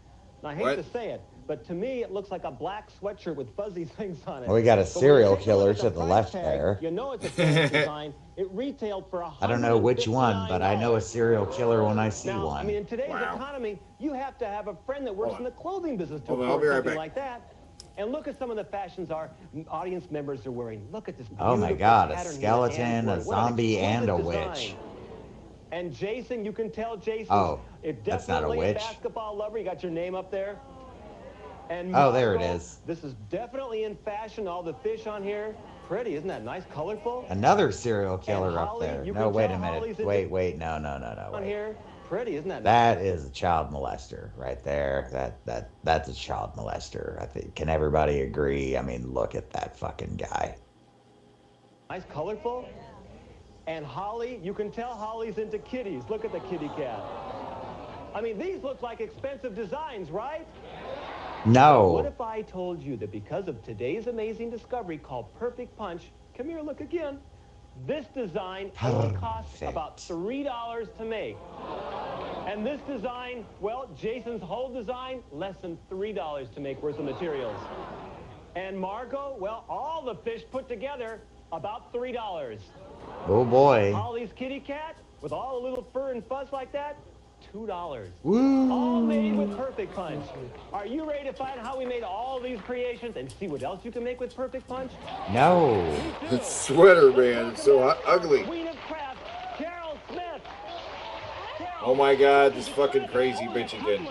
Now, I hate What? to say it, but to me, it looks like a black sweatshirt with fuzzy things on it. Well, we got a But when you serial take a killer look at to the the price left tag, there. You know it's a Paris design. It retailed for I don't know which one, but I know a serial killer when I see now, one. I mean, in today's economy, you have to have a friend that works in the clothing business to Hold on, I'll afford be right something back. like that. And look at some of the fashions our audience members are wearing. Look at this Oh my beautiful God, a pattern here, skeleton, and a what an zombie, and a exquisite witch. design. And Jason, you can tell Jason, Oh, if that's not a definitely witch. basketball lover. You got your name up there. And Oh, there it Margot, is. This is definitely in fashion. All the fish on here, pretty, isn't that nice, colorful? Another serial killer And up Holly, there. you No, can wait tell a Holly's minute. into- Wait, no, On wait. here, pretty, isn't that? That is a child molester right there. That's a child molester. I think. Can everybody agree? I mean, look at that fucking guy. Nice, colorful. And Holly, you can tell Holly's into kitties. Look at the kitty cat. I mean, these look like expensive designs, right? What No. if I told you that because of today's amazing discovery called Perfect Punch, come here, look again, this design only costs about $3 to make. And this design, well, Jason's whole design, less than $3 to make worth of materials. And Margot, well, all the fish put together, about $3. Oh boy. Holly's kitty cat, with all the little fur and fuzz like that, $2. Woo. All made with Perfect Punch. Are you ready to find how we made all these creations and see what else you can make with Perfect Punch? No. It's sweater, man. It's so ugly. Queen of Craft, Carol Smith. Oh my God, this fucking crazy bitch again.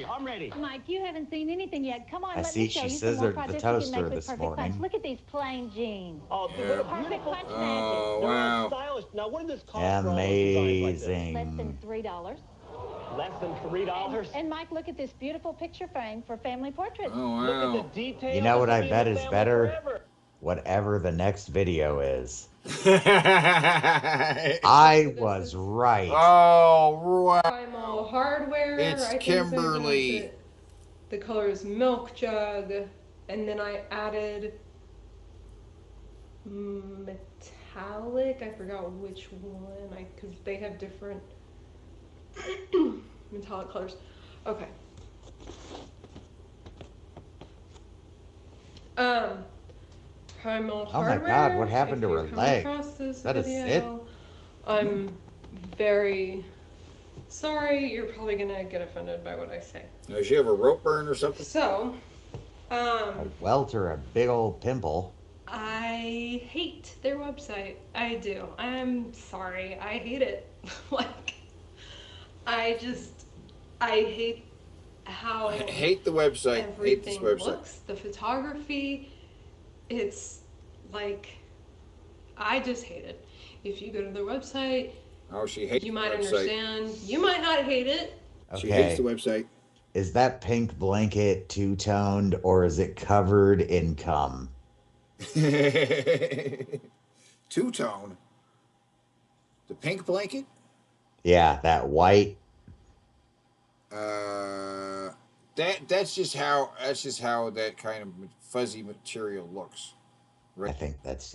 I'm ready. Mike, you haven't seen anything yet. Come on, I let see me show she you some more scissored the projects you can toaster make with this Perfect morning. Punch. Look at these plain jeans. Oh, Yeah. Perfect Punch magic. Oh, They're all wow. stylish. Now, what did this cost for all those designs like this? Amazing. Less than $3. Less than $3? And Mike, look at this beautiful picture frame for family portraits. Oh, Look wow. at the details. You know what I It'll be bet in the is family better? forever. Whatever the next video is. I was right. Oh, right. Primal Hardware. It's I think Kimberly. so. The color is Milk Jug. And then I added metallic. I forgot which one. Because they have different metallic colors. Okay. Primal Hardware. Oh my God, what happened to If her you come leg? across this That is video, it? I'm very sorry. You're probably gonna get offended by what I say. Does she have a rope burn or something? So, A welt or a big old pimple. I hate their website. I do. I'm sorry. I hate it. Like, I hate how I hate the website. Hate this everything website. looks. The photography, it's like, I just hate it. If you go to their website, Oh, she hates you the might website. understand. You might not hate it. She Okay. hates the website. Is that pink blanket two-toned or is it covered in cum? Two-tone. The pink blanket? Yeah, that white. That's just how that kind of fuzzy material looks. I think that's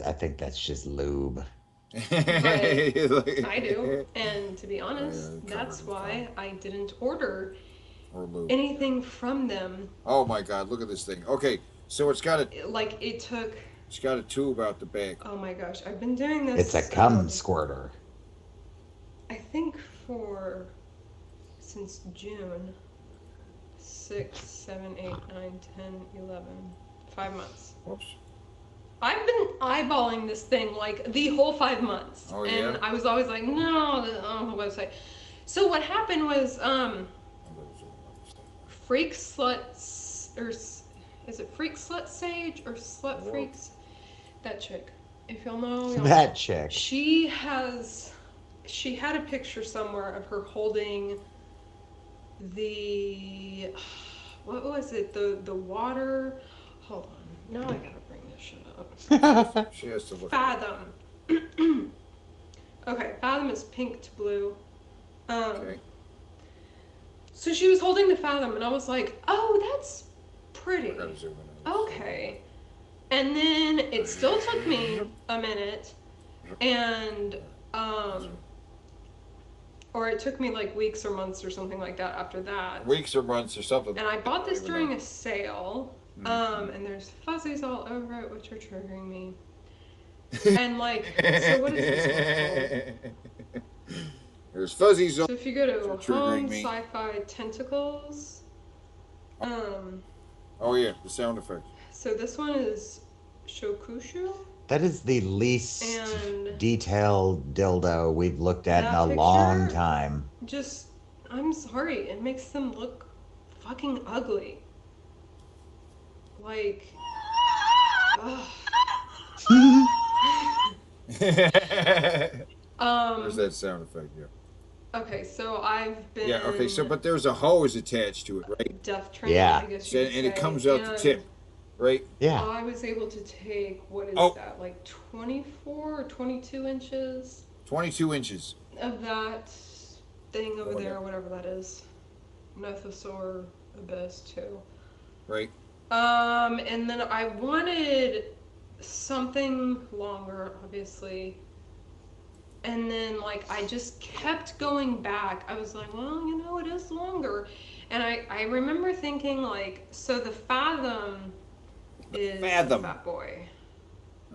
just lube. I do. And to be honest, that's why I didn't order Or lube. anything from them. Oh my God! Look at this thing. Okay, so it's got a Like, it took, tube out the back. oh my gosh, I've been doing this. It's a cum squirter. I think since June 6, 7, 8, 9, 10, 11, 5 months. Whoops. I've been eyeballing this thing like the whole 5 months. Oh, and yeah? I was always like, no, on the website. So what happened was, Freak Sluts, or is it Freak Slut Sage or Slut Freaks? That chick. If y'all know, y'all That know. chick. She had a picture somewhere of her holding the, what was it? The water, hold on. Now I gotta bring this shit up. She has to look. Fathom. Okay, Fathom is pink to blue. Okay. So she was holding the Fathom, and I was like, oh, that's pretty. Okay. And then it still took me a minute, and, or it took me like weeks or months or something like that after that. Weeks or months or something. And I bought this during a sale, and there's fuzzies all over it, which are triggering me. And like, so what is this called? There's fuzzies on. So if you go to triggering Home me. Sci-Fi Tentacles, Oh yeah, the sound effect. so this one is Shokushu. That is the least And detailed dildo we've looked at in that a long picture- time. Just, I'm sorry, it makes them look fucking ugly. Like, ugh. There's that sound effect, yeah. Okay, so I've been. Yeah, okay, so but there's a hose attached to it, right? Death training, Yeah. I guess you could And it say. comes out the And tip, right? Yeah. I was able to take, what is Oh. that, like 24 or 22 inches 22 inches. of that thing over Oh, there, yeah. whatever that is. Mythosaur Abyss 2. Right. And then I wanted something longer, obviously. And then, like, I just kept going back. I was like, well, you know, it is longer. And I remember thinking, like, so the Fathom is Fathom. Fat Boy.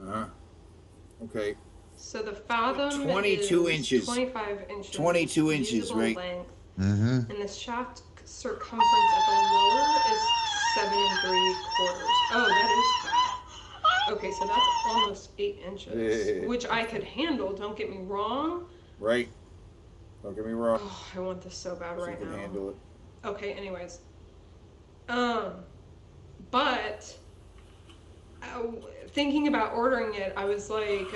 Uh-huh. Okay. So the fathom 22 is inches. 25 inches. 22 inches, usable right? Length, Mm-hmm. and the shaft circumference at the lower is 7 3/4. Oh, that is fat. Okay, so that's almost 8 inches, which I could handle. Don't get me wrong. Right. Don't get me wrong. Oh, I want this so bad right You can now. handle it. Okay, anyways. But thinking about ordering it, I was like,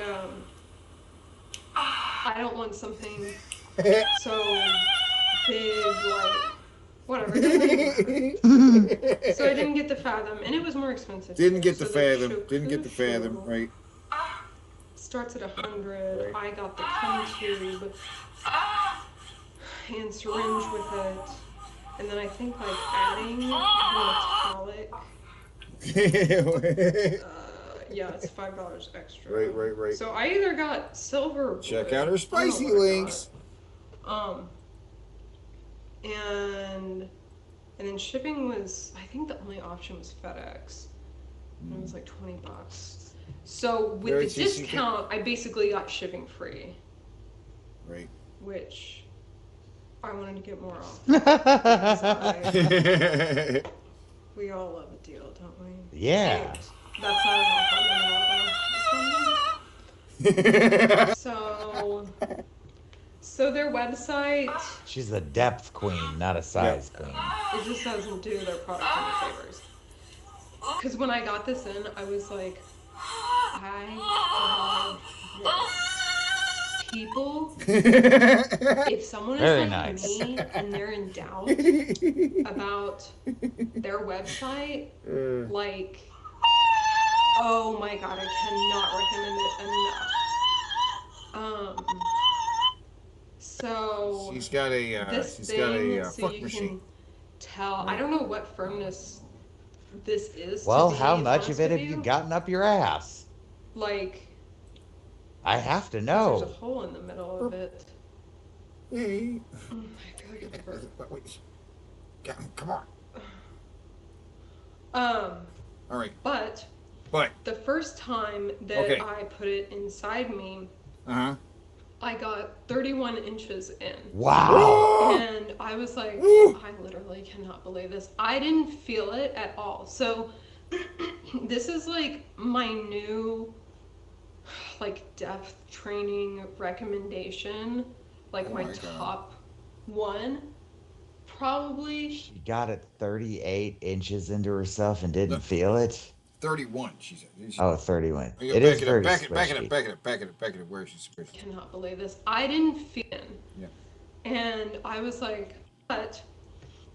I don't want something so big, like, whatever. So I didn't get the Fathom, and it was more expensive. Didn't too. get the So Fathom. Didn't get the Fathom, right. Starts at 100. I got the cum tube and syringe with it. And then I think like adding metallic. Yeah, it's $5 extra. Right. So I either got silver or Check blue. out our I don't know spicy what I links. got. And then shipping was, I think the only option was FedEx. And it was like $20. So with Very the discount, I basically got shipping free. Right. Which I wanted to get more off. We all love a deal, don't we? Yeah. And that's not enough. So their website, She's a depth queen, not a size queen. it just doesn't do their product any favors. Because when I got this in, I was like, I love this. People, if someone is Very like nice. me and they're in doubt about their website, like, oh my god, I cannot recommend it enough. So She's got a this she's thing, got a so fuck you machine. can tell. I don't know what firmness this is. Well, to be how much honest of it with have you gotten up your ass? Like, I have to there's a know. hole in the middle of it. I feel like it's burnt. Come on. All right. But the first time that Okay. I put it inside me, Uh-huh. I got 31 inches in. Wow. And I was like, I literally cannot believe this. I didn't feel it at all. So this is like my new like depth training recommendation, like my top one. Probably She got it 38 inches into herself and didn't feel it. 31, she said. Oh, 31. You It gotta is very back it squishy. up. Where is she? cannot believe this. I didn't feel it. Yeah. And I was like, but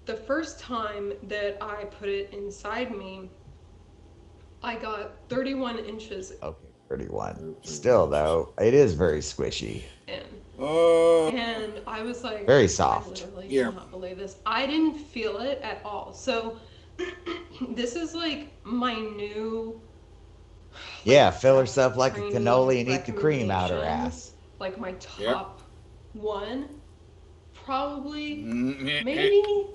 the first time that I put it inside me, I got 31 inches Okay, 31. Still, though, it is very squishy. in. Oh. And I was like, Very I soft. literally Yeah. cannot believe this. I didn't feel it at all. So this is like my new Yeah, fill herself like a training cannoli and eat the cream out her recommendation. ass. Like my top one, probably, Mm, maybe.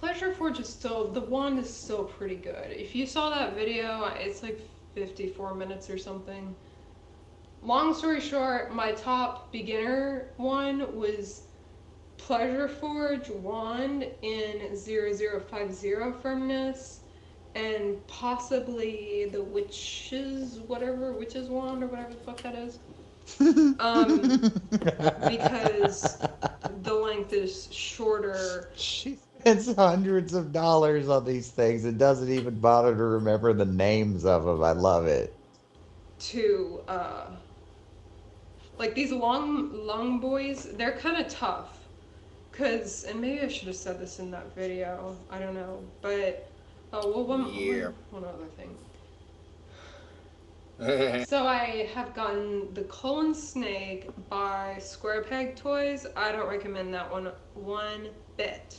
Pleasure Forge is still, the wand is still pretty good. If you saw that video, it's like 54 minutes or something. Long story short, my top beginner one was Pleasure Forge wand in 0050 firmness, and possibly the witch's wand or whatever the fuck that is. Because the length is shorter. She spends hundreds of dollars on these things and doesn't even bother to remember the names of them. I love it. To like these long boys, they're kind of tough. Cause, and maybe I should have said this in that video. I don't know, but one other thing. So I have gotten the Colin Snake by Square Peg Toys. I don't recommend that one bit.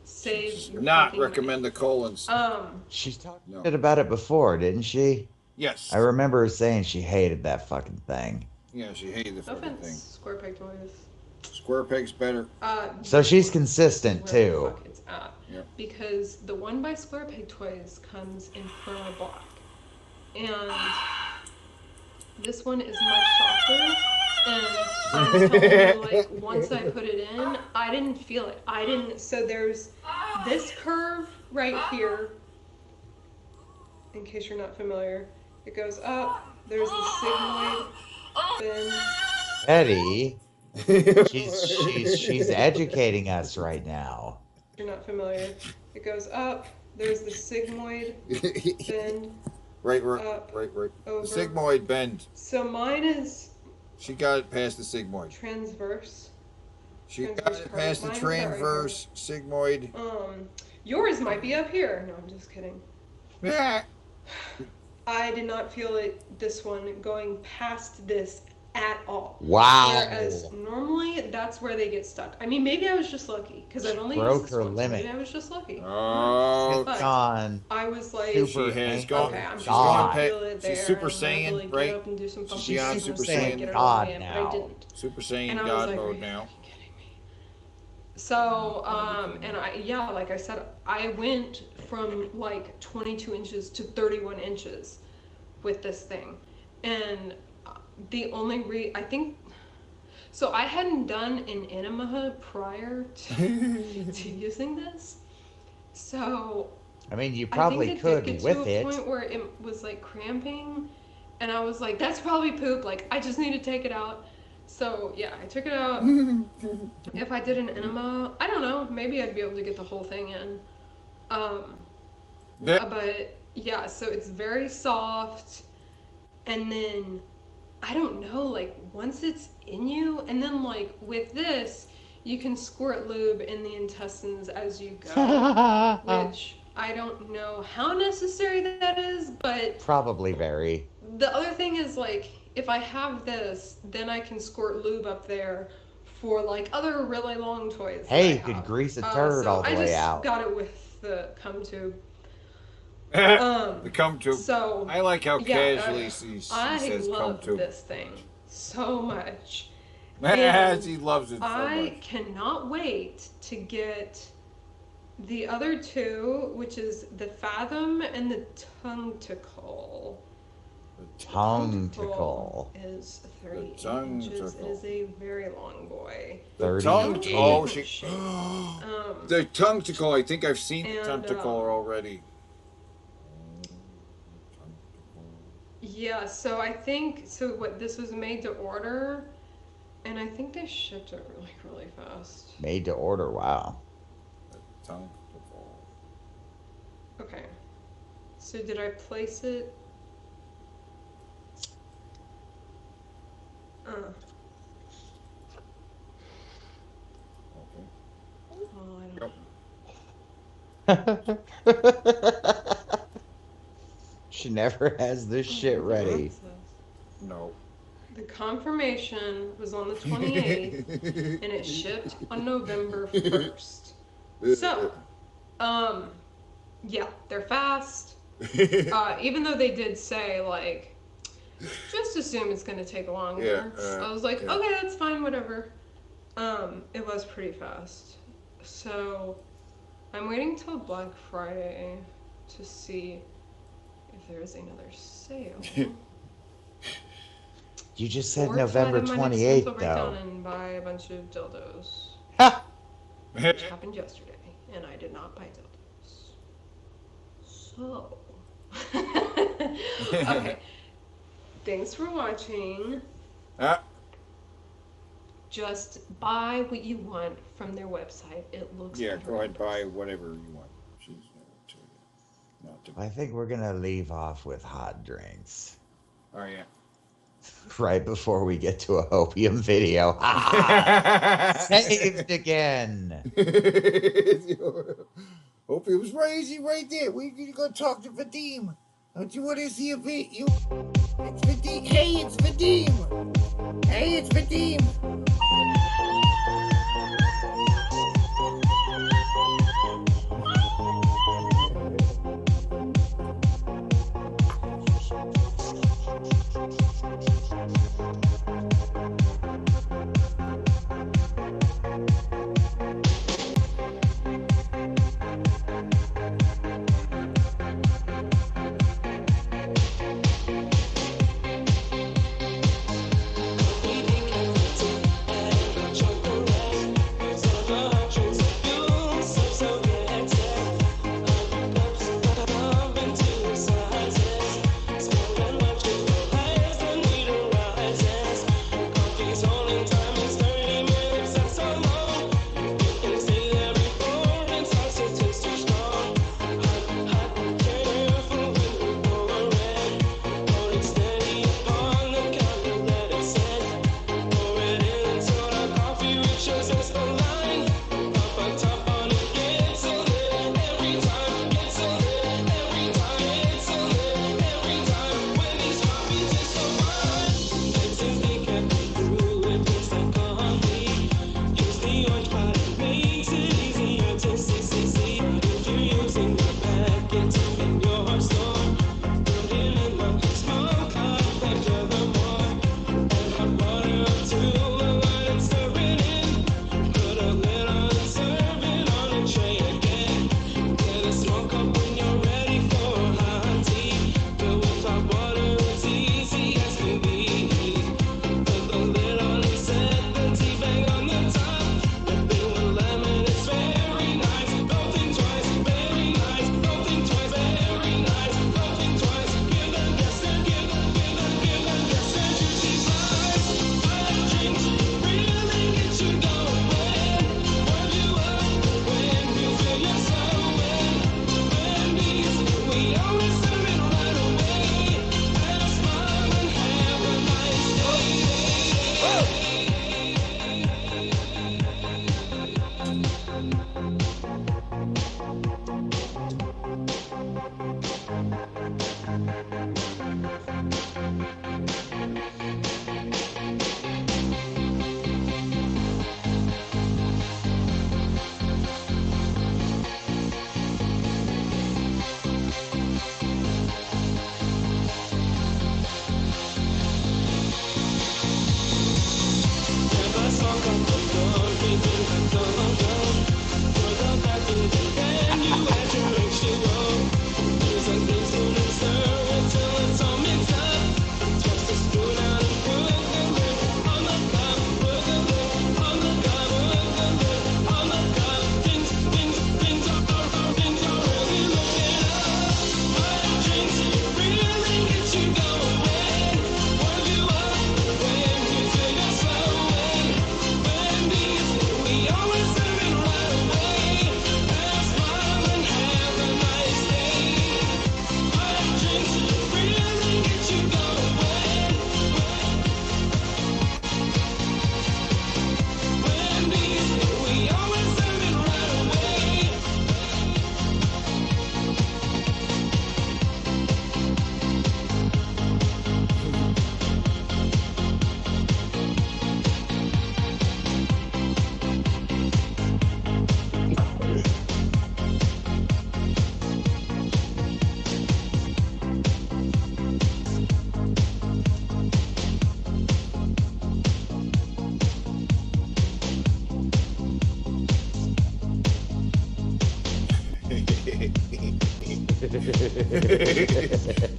Save your not fucking recommend the colons. She's talked about it before, didn't she? Yes. I remember her saying she hated that fucking thing. Yeah, she hated the No fucking offense, thing. Square Peg Toys. Square peg's better. So she's consistent Where the too. fuck it's at. Yep. Because the one by Square Peg Toys comes in Perma Black. And This one is much softer, and I'm telling you, like, once I put it in, I didn't feel it. I didn't. So there's this curve right here. In case you're not familiar, it goes up. There's the sigmoid bend. Betty, she's educating us right now. If you're not familiar, it goes up. There's the sigmoid bend. Right. Up, The over. sigmoid bend. So mine is She got it past the sigmoid. transverse. She got it past the transverse sigmoid. Yours might be up here. No, I'm just kidding. Yeah. I did not feel it, this one, going past this at all. Wow. Whereas normally, that's where they get stuck. I mean, maybe I was just lucky, because I've only Broke used this her once. limit. Maybe I was just lucky. Oh, But gone. I was like, Super she has angry. gone. okay, I'm She's just gone. gonna feel it there. She's Super and I'm gonna have to, Saiyan, like, right? Get up and do some fucking She's on Super Super Saiyan Saiyan get it God over with, now. But I didn't. Super Saiyan And I was God like, mode are now. you kidding me? So, and yeah, like I said, I went from like 22 inches to 31 inches with this thing. And the only I think, so I hadn't done an enema prior to using this. So, I mean, you I probably think could did get with to it. a point where it was like cramping, and I was like, that's probably poop. Like, I just need to take it out. So yeah, I took it out. If I did an enema, I don't know, maybe I'd be able to get the whole thing in. But yeah, so it's very soft, and then I don't know, like once it's in you, and then like with this, you can squirt lube in the intestines as you go, which I don't know how necessary that is, but Probably very. the other thing is, like, if I have this, then I can squirt lube up there for like other really long toys. Hey, that you I could have. grease a turd all the I way just out. got it with the cum tube. The cum tube. So I like how yeah, casually she I says cum love tube. this thing so much. She And loves it so I much. cannot wait to get the other two, which is the Fathom and the Tongue-tickle. Tongue-tickle. Is 30 inches. Tongue-tickle. It is a very long boy. The 30 tongue. inches. Oh, she. The tongue tickle. I think I've seen the And, tongue tickle already. Yeah, so I think, so what, this was made to order, and I think they shipped it really fast. Made to order, wow. Tongue tickle. Okay. So did I place it? Oh, I don't She never has this shit ready. No. The confirmation was on the 28th, and it shipped on November 1st. So, yeah, they're fast. Even though they did say, like, just assume it's going to take longer. I was like, okay, that's fine, whatever. It was pretty fast. So, I'm waiting till Black Friday to see if there's another sale. You just said Or November try to my next 28th, mental breakdown though. and buy a bunch of dildos. Which happened yesterday, and I did not buy dildos. So, okay. Thanks for watching. Just buy what you want from their website. It looks Yeah, go ahead, buy whatever you want. She's not to. I think we're gonna leave off with hot drinks. Oh yeah. Right before we get to a opium video. Saved again. Opium's right there. We're gonna talk to Vadim. Don't you want to see a bit? It's Vadim. Hey, it's Vadim. Hey, it's Vadim.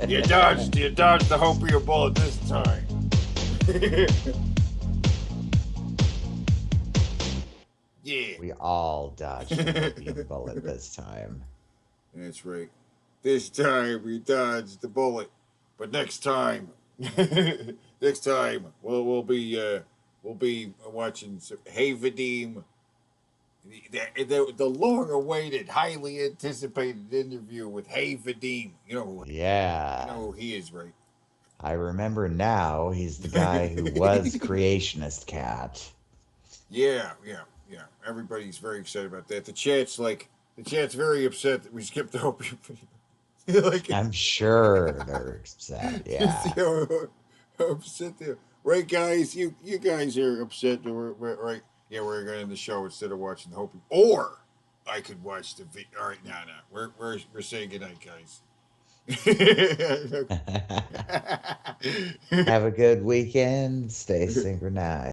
You dodged the hope of your bullet this time. Yeah. We all dodged the hope of your bullet this time. That's right. This time we dodged the bullet, but next time, we'll be watching some Havadim. The long-awaited, highly anticipated interview with Havadim. You know who he is, right? I remember now. He's the guy who was Creationist Cat. Yeah. Everybody's very excited about that. The chat's very upset that we skipped the opium video. I'm sure they're upset. Yeah. Upset there, right, guys? You guys are upset that we're right. Yeah, we're going to end the show instead of watching the Hopi. Or I could watch the video. All right, no. We're saying goodnight, guys. Have a good weekend. Stay synchronized.